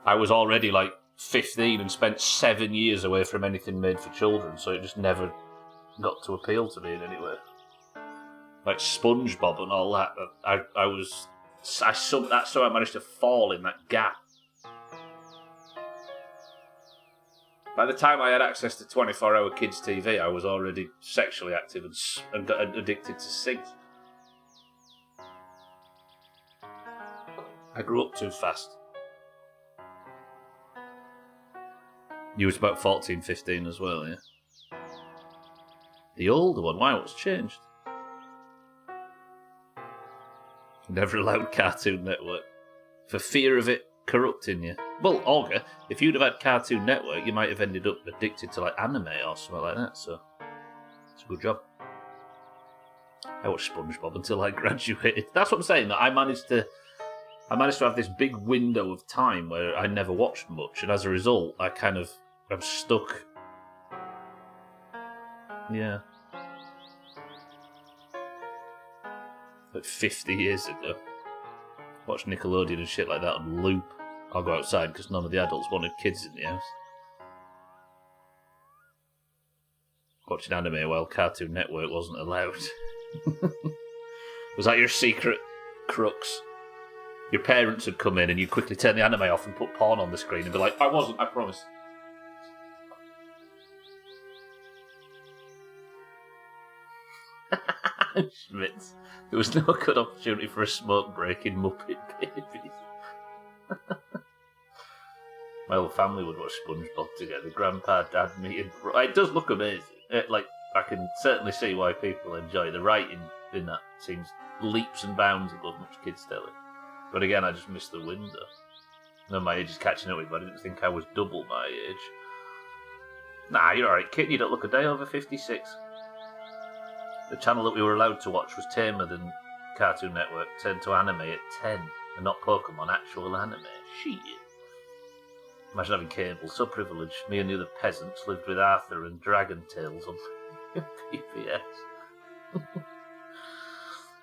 I was already like 15 and spent 7 years away from anything made for children, so it just never got to appeal to me in any way. Like SpongeBob and all that. That's so I managed to fall in that gap. By the time I had access to 24-hour kids' TV, I was already sexually active and addicted to cigs. I grew up too fast. You was about 14, 15 as well, yeah? The older one, wow, what's changed? Never allowed Cartoon Network. For fear of it corrupting you. Well, Olga, if you'd have had Cartoon Network, you might have ended up addicted to like anime or something like that, so it's a good job. I watched SpongeBob until I graduated. That's what I'm saying, that I managed to have this big window of time where I never watched much, and as a result, I'm stuck. Yeah. Like 50 years ago. Watched Nickelodeon and shit like that on loop. I'll go outside because none of the adults wanted kids in the house. Watching anime while Cartoon Network wasn't allowed. Was that your secret crux? Your parents would come in and you'd quickly turn the anime off and put porn on the screen and be like, I wasn't, I promise. Schmitz. There was no good opportunity for a smoke break in Muppet Babies. My whole family would watch SpongeBob together. Grandpa, Dad, me, and it does look amazing. I can certainly see why people enjoy the writing in that. Seems leaps and bounds above much kids' telly. But again, I just missed the window. No, my age is catching up with me, but I didn't think I was double my age. Nah, you're alright, kid. You don't look a day over 56. The channel that we were allowed to watch was tamer than Cartoon Network, turned to anime at 10, and not Pokemon, actual anime. Shit. Imagine having cable, so privileged. Me and the other peasants lived with Arthur and Dragon Tales on PBS.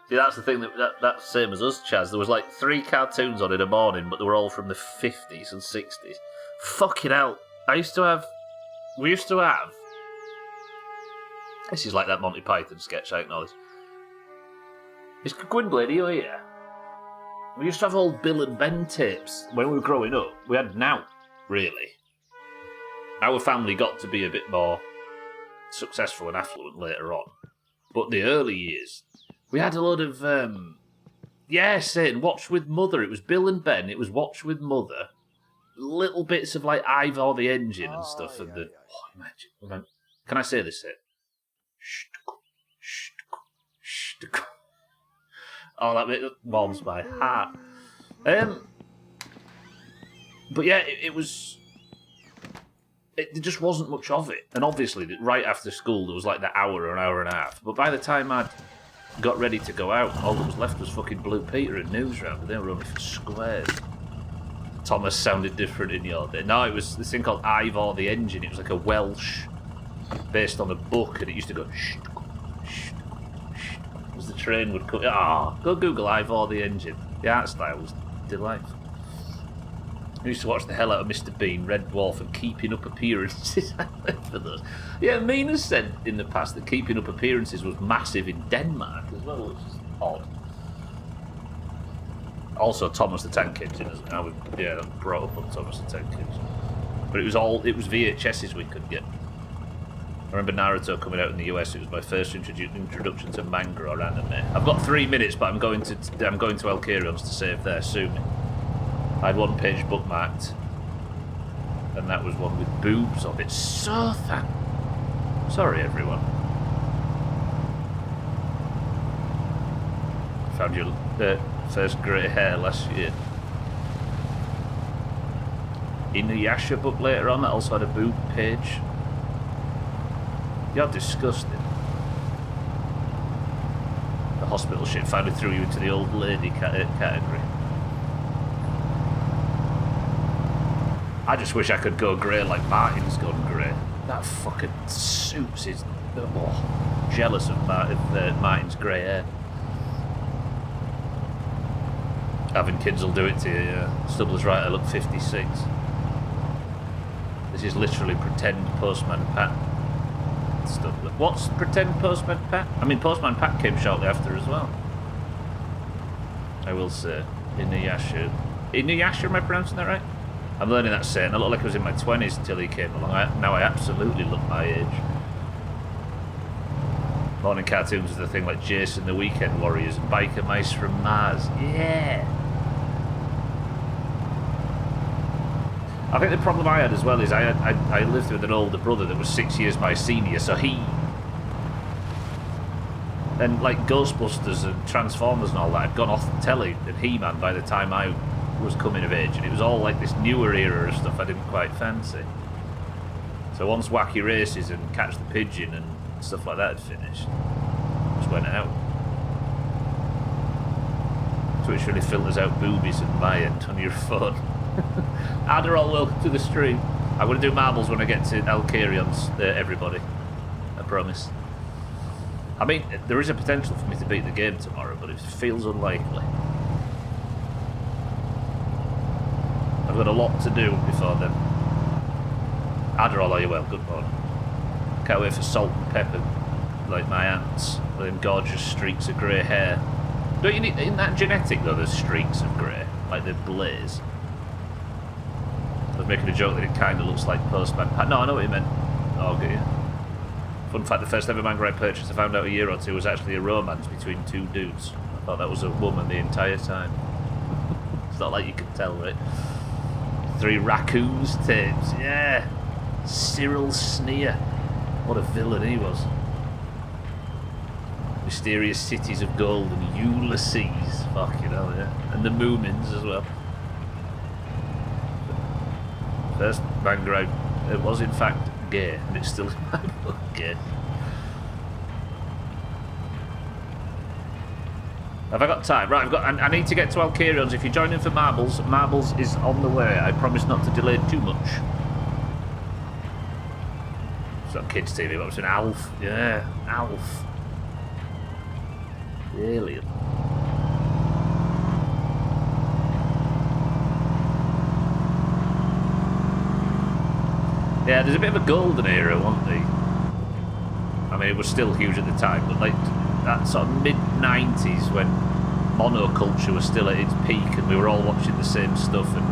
See, that's the thing, that's the same as us, Chaz. There was like 3 cartoons on in the morning, but they were all from the 50s and 60s. Fucking hell. We used to have... This is like that Monty Python sketch, I acknowledge. It's Gwynblade, are you here? We used to have old Bill and Ben tapes when we were growing up. We had now, really. Our family got to be a bit more successful and affluent later on. But the early years, we had a lot of, saying Watch with Mother. It was Bill and Ben, it was Watch with Mother. Little bits of like Ivor the Engine and stuff. And imagine. Can I say this here? Oh, that bit warms my heart. But yeah, it was... there just wasn't much of it. And obviously, right after school, there was like the hour or an hour and a half. But by the time I'd got ready to go out, all that was left was fucking Blue Peter and Newsround, and they were only for squares. Thomas sounded different in your day. No, it was this thing called Ivor the Engine. It was like a Welsh... based on a book, and it used to go as the train would come. Go Google Ivor the Engine. The art style was delightful. I used to watch the hell out of Mr. Bean, Red Dwarf, and Keeping Up Appearances. I went for those. Yeah, Mina said in the past that Keeping Up Appearances was massive in Denmark as well, which is odd. Also, Thomas the Tank Engine. I was brought up on Thomas the Tank Engine, but it was VHSs we could get. I remember Naruto coming out in the US. It was my first introduction to manga or anime. I've got 3 minutes, but I'm going to Alkarions to save there soon. I had one page bookmarked, and that was one with boobs on it. So sorry, everyone. Found your first grey hair last year. Inuyasha book later on that also had a boob page. You're disgusting. The hospital shit finally threw you into the old lady category. I just wish I could go grey like Martin's gone grey. That fucking suits his... Oh, jealous of Martin's grey hair. Having kids will do it to you, yeah. Stubbler's right, I look 56. This is literally pretend Postman Pat. Stubbler. What's pretend Postman Pat? I mean, Postman Pat came shortly after as well. I will say. Inuyasha. Inuyasha, am I pronouncing that right? I'm learning that saying. I look like I was in my 20s until he came along. Now I absolutely look my age. Morning cartoons is the thing like Jason the Weekend Warriors and Biker Mice from Mars. Yeah! I think the problem I had as well is I lived with an older brother that was 6 years my senior, so he... And like Ghostbusters and Transformers and all that had gone off the telly and He-Man by the time I was coming of age, and it was all like this newer era of stuff I didn't quite fancy. So once Wacky Races and Catch the Pigeon and stuff like that had finished, I just went out. Twitch really filters out boobies at my end on your phone. Adderall, welcome to the stream. I'm going to do marbles when I get to Alkarions, everybody. I promise. I mean, there is a potential for me to beat the game tomorrow, but it feels unlikely. I've got a lot to do before then. Adderall, are you well? Good morning. Can't wait for salt and pepper, like my aunts, with them gorgeous streaks of grey hair. Don't you need, isn't that genetic though, there's streaks of grey? Like they blaze? I was making a joke that it kind of looks like Postman Pat. No, I know what you meant. Oh, get you. Fun fact, the first ever manga I purchased, I found out a year or two, was actually a romance between two dudes. I thought that was a woman the entire time. It's not like you can tell, right? 3 Raccoons tapes, yeah. Cyril Sneer. What a villain he was. Mysterious Cities of Gold and Ulysses. Fucking hell, yeah. And the Moomins as well. First manga it was in fact gay, and it's still in my book gay. Have I got time? Right, I need to get to Alkarions. If you're joining for Marbles, Marbles is on the way. I promise not to delay too much. It's not kids' TV, but it's an Alf. Yeah, Alf. The alien. Yeah, there's a bit of a golden era, wasn't there? I mean, it was still huge at the time, but like that sort of mid-90s when monoculture was still at its peak and we were all watching the same stuff and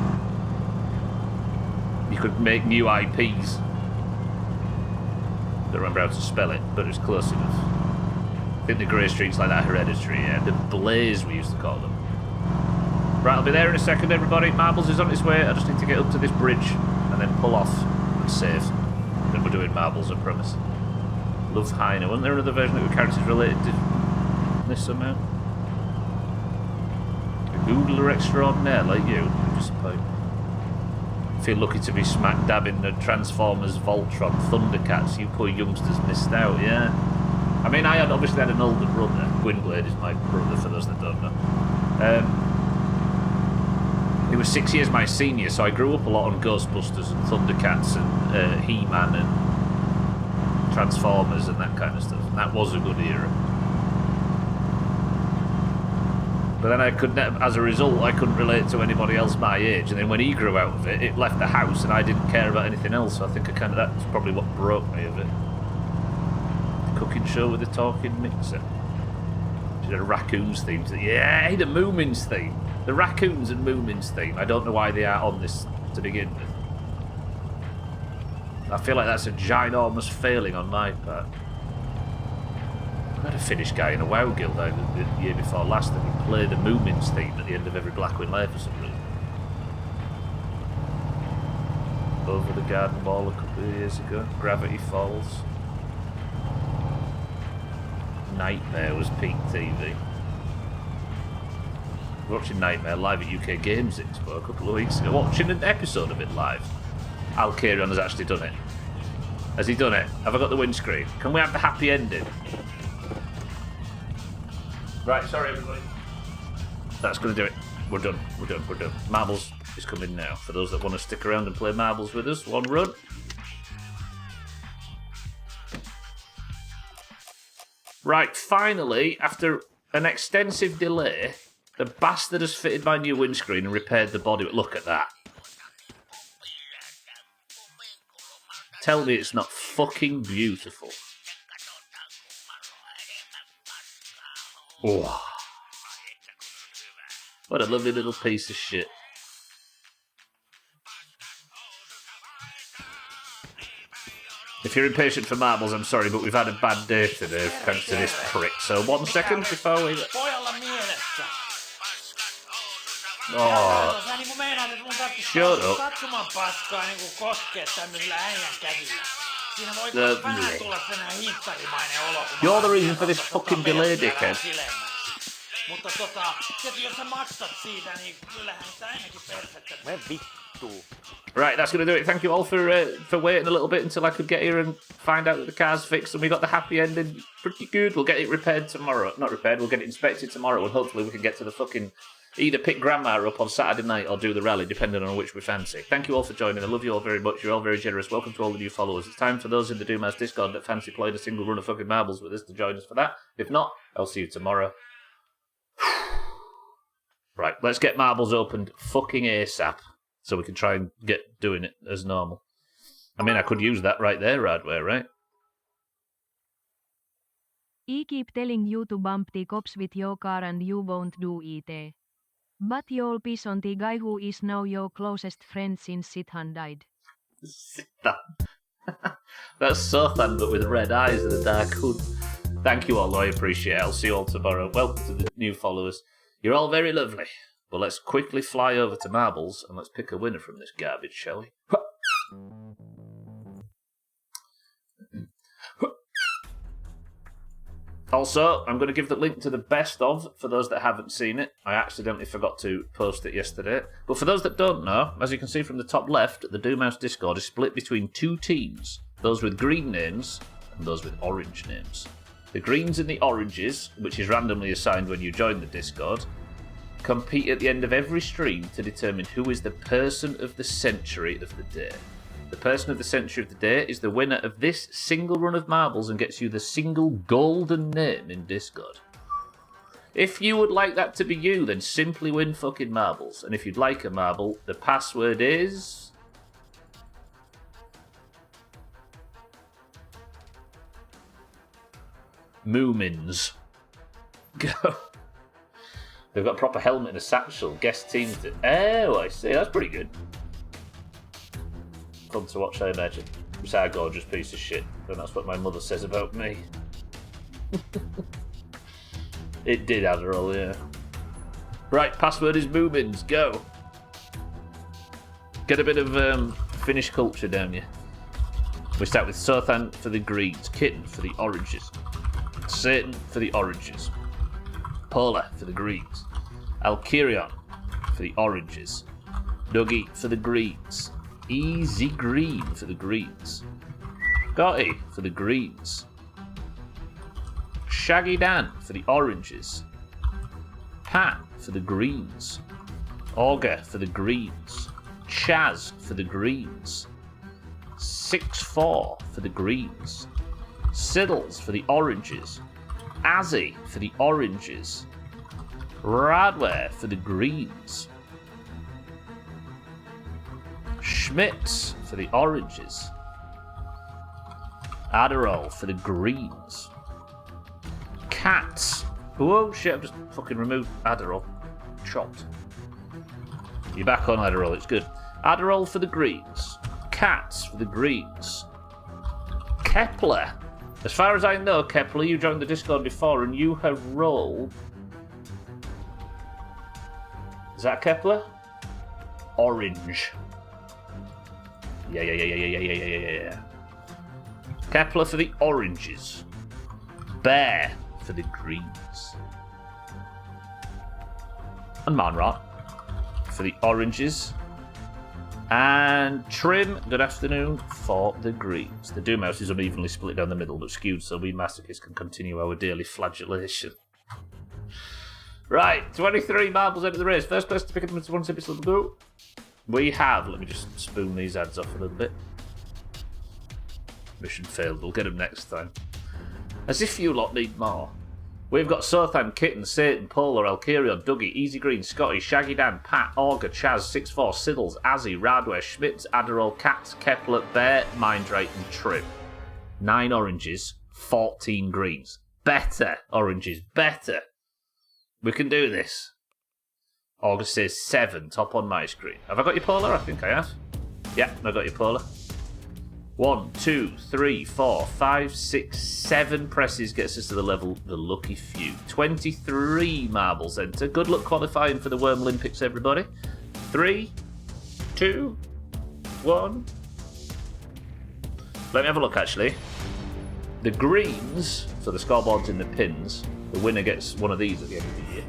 you could make new IPs. Don't remember how to spell it, but it was close enough. I think the grey streaks like that, Hereditary, yeah. The Blaze, we used to call them. Right, I'll be there in a second, everybody. Marbles is on its way. I just need to get up to this bridge and then pull off and save. Then we're doing Marbles, I promise. Love Heine. Wasn't there another version that were characters related to this somehow? A Googler extraordinaire like you, I disappoint. Feel lucky to be smack dab in the Transformers, Voltron, Thundercats. You poor youngsters missed out, yeah. I mean, I obviously had an older brother. Gwynblade is my brother, for those that don't know. He was 6 years my senior, so I grew up a lot on Ghostbusters and Thundercats and He-Man and Transformers and that kind of stuff. And that was a good era. But then I as a result, I couldn't relate to anybody else my age. And then when he grew out of it, it left the house, and I didn't care about anything else. So I think that's probably what broke me of it. The cooking show with the talking mixer. She did a raccoons theme. Yeah, the Moomins theme. The raccoons and Moomins theme. I don't know why they are on this to begin with. I feel like that's a ginormous failing on my part. I had a Finnish guy in a WoW guild the year before last that would play the Moomins theme at the end of every Blackwing Lair for some reason. Over the Garden Wall a couple of years ago. Gravity Falls. Nightmare was peak TV. Watching Nightmare live at UK Games Expo a couple of weeks ago. Watching an episode of it live. Alkarion has actually done it. Has he done it? Have I got the windscreen? Can we have the happy ending? Right, sorry everybody. That's going to do it. We're done. Marbles is coming now. For those that want to stick around and play marbles with us, one run. Right, finally, after an extensive delay, the bastard has fitted my new windscreen and repaired the body. Look at that. Tell me it's not fucking beautiful. Oh. What a lovely little piece of shit. If you're impatient for marbles, I'm sorry, but we've had a bad day today thanks to this prick. So 1 second before we... Oh. Shut up. You're the reason for this fucking delay, dickhead. Right, that's going to do it. Thank you all for waiting a little bit until I could get here and find out that the car's fixed, and we got the happy ending pretty good. We'll get it repaired tomorrow. Not repaired, we'll get it inspected tomorrow, and hopefully we can get to the fucking... Either pick Grandma up on Saturday night or do the rally, depending on which we fancy. Thank you all for joining. I love you all very much. You're all very generous. Welcome to all the new followers. It's time for those in the Doomhaus Discord that fancy playing a single run of fucking marbles with us to join us for that. If not, I'll see you tomorrow. Right, let's get marbles opened fucking ASAP so we can try and get doing it as normal. I mean, I could use that right there, Radware, right? I keep telling you to bump the cops with your car and you won't do it. But you'll piss on the guy who is now your closest friend since Sithan died. Sithan. That's Sothan, but with red eyes and a dark hood. Thank you all, I appreciate it. I'll see you all tomorrow. Welcome to the new followers. You're all very lovely. But let's quickly fly over to Marbles and let's pick a winner from this garbage, shall we? Also, I'm going to give the link to the best of for those that haven't seen it. I accidentally forgot to post it yesterday. But for those that don't know, as you can see from the top left, the Doomhaus Discord is split between two teams. Those with green names and those with orange names. The greens and the oranges, which is randomly assigned when you join the Discord, compete at the end of every stream to determine who is the person of the century of the day. The person of the century of the day is the winner of this single run of marbles and gets you the single golden name in Discord. If you would like that to be you, then simply win fucking marbles. And if you'd like a marble, the password is... Moomins. Go. They've got a proper helmet and a satchel. Guest teams do. Oh, I see. That's pretty good. Fun to watch, I imagine. It's a gorgeous piece of shit. And that's what my mother says about me. It did, Adderall, yeah. Right, password is Moomins. Go. Get a bit of Finnish culture down you. We start with Sothan for the greens, Kitten for the oranges, Satan for the oranges, Paula for the greens, Alkirion for the oranges, Dougie for the greens, Easy Green for the greens, Gotti for the greens, Shaggy Dan for the oranges, Pat for the greens, Auger for the greens, Chaz for the greens, 6-4 for the greens, Siddles for the oranges, Azzy for the oranges, Radware for the greens. Schmitz for the oranges. Adderall for the greens. Cats. Whoa, shit, I've just fucking removed Adderall. Chopped. You're back on Adderall, it's good. Adderall for the greens. Cats for the greens. Kepler. As far as I know, Kepler, you joined the Discord before and you have rolled... Is that Kepler? Orange. Yeah. Kepler for the oranges. Bear for the greens. And Manrat for the oranges. And Trim, good afternoon, for the greens. The Doomhaus is unevenly split down the middle but skewed so we masochists can continue our daily flagellation. Right, 23 marbles into the race. First place to pick up into one episode go. We have, let me just spoon these ads off a little bit. Mission failed, we'll get them next time. As if you lot need more. We've got Sothan, Kitten, Satan, Polar, Alkirion, Dougie, Easy Green, Scotty, Shaggy Dan, Pat, Auger, Chaz, 6-4, Siddles, Azzy, Radware, Schmitz, Adderall, Cats, Kepler, Bear, Mindrake, and Trim. 9 oranges, 14 greens. Better, oranges, better. We can do this. August says 7, top on my screen. Have I got your Polar? I think I have. Yeah, I got your Polar. 1, 2, 3, 4, 5, 6, 7 presses gets us to the level, the lucky few. 23 marbles enter. Good luck qualifying for the Worm Olympics, everybody. 3, 2, 1. Let me have a look, actually. The greens, so the scoreboard's in the pins, the winner gets one of these at the end of the year.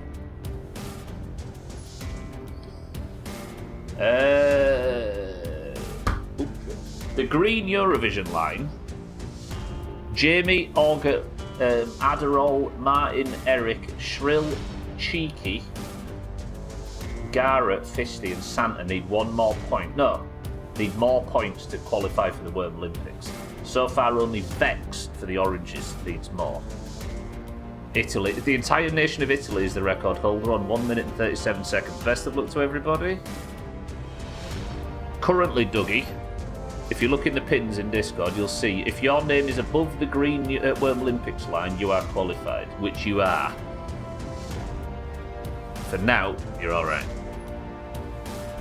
The green Eurovision line. Jamie, Auger, Adderall, Martin, Eric, Shrill, Cheeky, Garrett, Fisty and Santa need one more point. No, need more points to qualify for the Worm Olympics. So far only Vex for the oranges needs more. Italy, the entire nation of Italy is the record holder on 1 minute and 37 seconds. Best of luck to everybody. Currently, Dougie, if you look in the pins in Discord, you'll see if your name is above the green Worm Olympics line, you are qualified, which you are. For now, you're alright.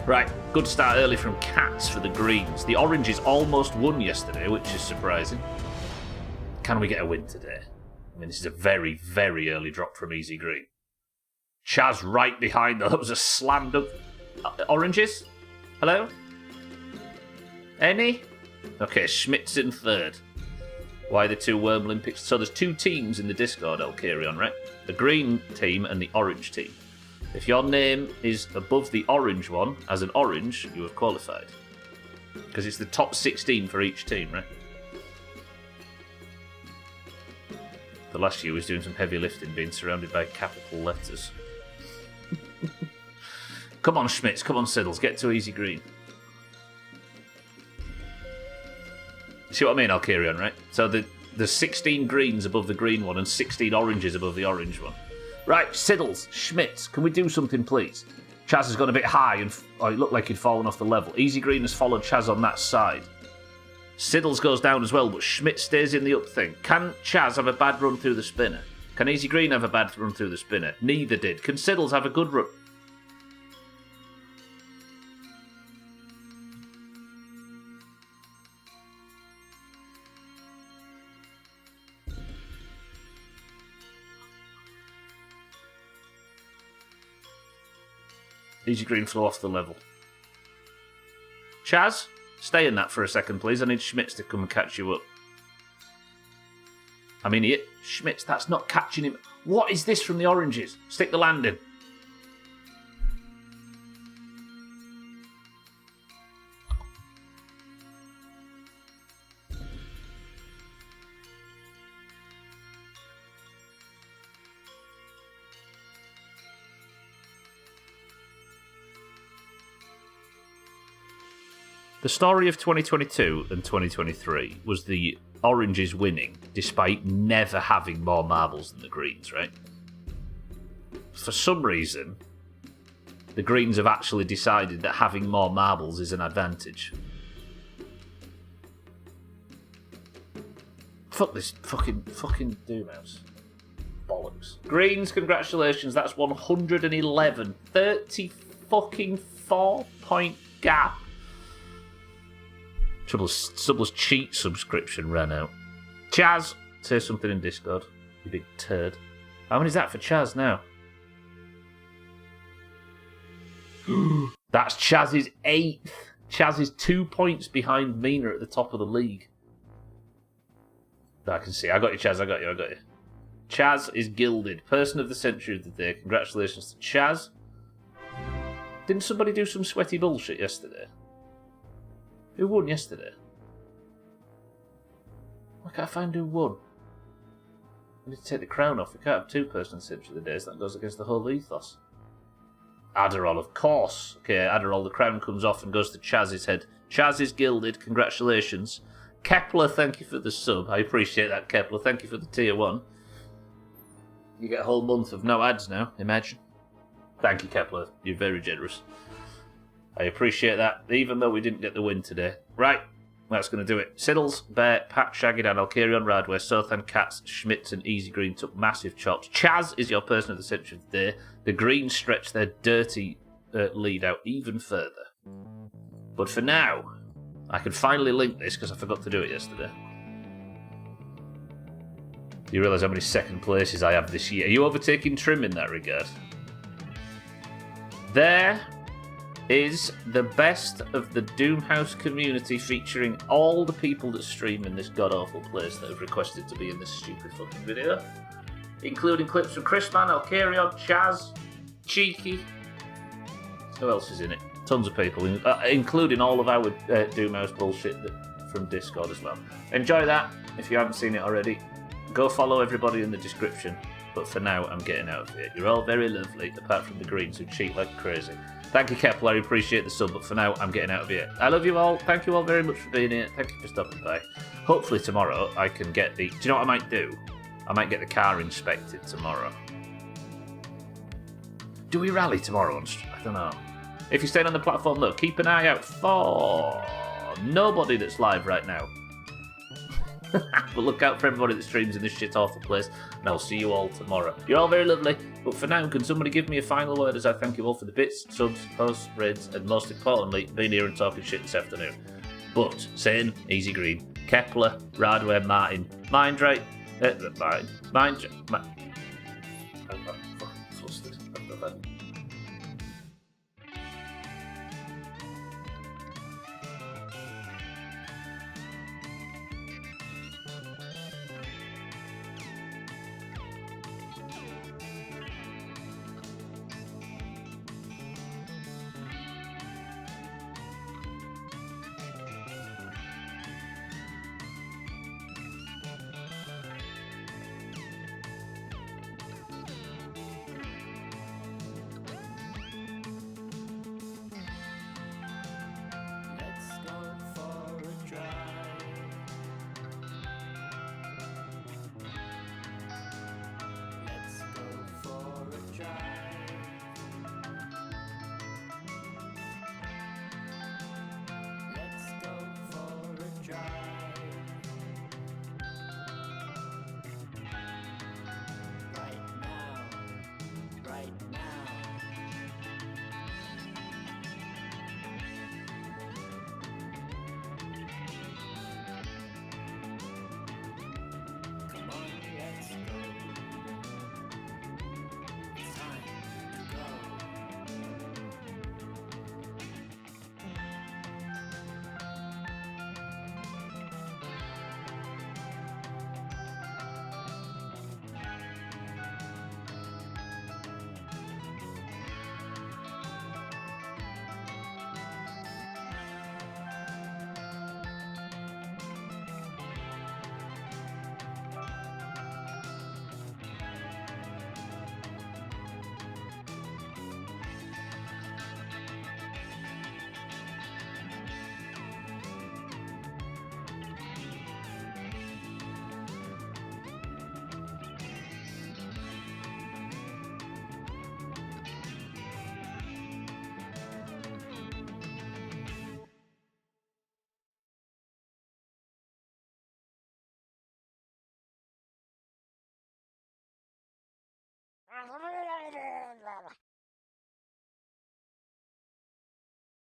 Right, good start early from Cats for the greens. The oranges almost won yesterday, which is surprising. Can we get a win today? I mean, this is a very, very early drop from Easy Green. Chaz right behind, though. That was a slammed up. Oranges? Hello? Any? Okay, Schmitz in third. Why the 2 Worm Olympics? So there's 2 teams in the Discord, Alkirion, right? The green team and the orange team. If your name is above the orange one, as an orange, you have qualified. Because it's the top 16 for each team, right? The last year was doing some heavy lifting, being surrounded by capital letters. Come on, Schmitz, come on, Siddles, get to Easy Green. See what I mean, Alkirion, right? So there's 16 greens above the green one and 16 oranges above the orange one. Right, Siddles, Schmitz, can we do something, please? Chaz has gone a bit high and it looked like he'd fallen off the level. Easy Green has followed Chaz on that side. Siddles goes down as well, but Schmitz stays in the up thing. Can Chaz have a bad run through the spinner? Can Easy Green have a bad run through the spinner? Neither did. Can Siddles have a good run? Easy Green flew off the level. Chaz, stay in that for a second, please. I need Schmitz to come and catch you up. I'm an idiot. Schmitz, that's not catching him. What is this from the oranges? Stick the landing. The story of 2022 and 2023 was the oranges winning, despite never having more marbles than the greens, right? for some reason, the Greens have actually decided that having more marbles is an advantage. Fuck this fucking Doomhaus. Bollocks. Greens, congratulations, that's 111. 30 fucking 4-point gap. Subless cheat subscription ran out. Chaz, say something in Discord, you big turd. How many is that for Chaz now? That's Chaz's 8th. Chaz is 2 points behind Mina at the top of the league. I can see. I got you, Chaz. I got you. Chaz is gilded. Person of the century of the day. Congratulations to Chaz. Didn't somebody do some sweaty bullshit yesterday? Who won yesterday? I can't find who won. I need to take the crown off. We can't have 2 person of the century of the days. That goes against the whole ethos. Adderall, of course. Okay, Adderall, the crown comes off and goes to Chaz's head. Chaz is gilded. Congratulations. Kepler, thank you for the sub. I appreciate that, Kepler. Thank you for the tier 1. You get a whole month of no ads now, imagine. Thank you, Kepler. You're very generous. I appreciate that, even though we didn't get the win today. Right, that's going to do it. Siddles, Bear, Pat, Shaggy Dan, Alkarion, Radway, Sothan, Katz, Schmitz and Easy Green took massive chops. Chaz is your person of the century of the day. The Greens stretch their dirty lead out even further. But for now, I can finally link this because I forgot to do it yesterday. You realise how many second places I have this year. Are you overtaking Trim in that regard? There is the best of the Doomhaus community featuring all the people that stream in this god-awful place that have requested to be in this stupid fucking video. Including clips from Chrisman, Alkarion, Chaz, Cheeky. Who else is in it? Tons of people, including all of our Doomhaus bullshit from Discord as well. Enjoy that if you haven't seen it already. Go follow everybody in the description. But for now, I'm getting out of here. You're all very lovely, apart from the Greens who cheat like crazy. Thank you, Kepler. I appreciate the sub, but for now, I'm getting out of here. I love you all. Thank you all very much for being here. Thank you for stopping by. Hopefully tomorrow, I can get the... Do you know what I might do? I might get the car inspected tomorrow. Do we rally tomorrow? I don't know. If you're staying on the platform, look, keep an eye out for nobody that's live right now. But look out for everybody that streams in this shit awful place, and I'll see you all tomorrow. You're all very lovely, but for now, can somebody give me a final word as I thank you all for the bits, subs, posts, raids, and most importantly, being here and talking shit this afternoon. But, saying, Easy Green, Kepler, Radway, Martin, Mindrake, I'm fucking flustered.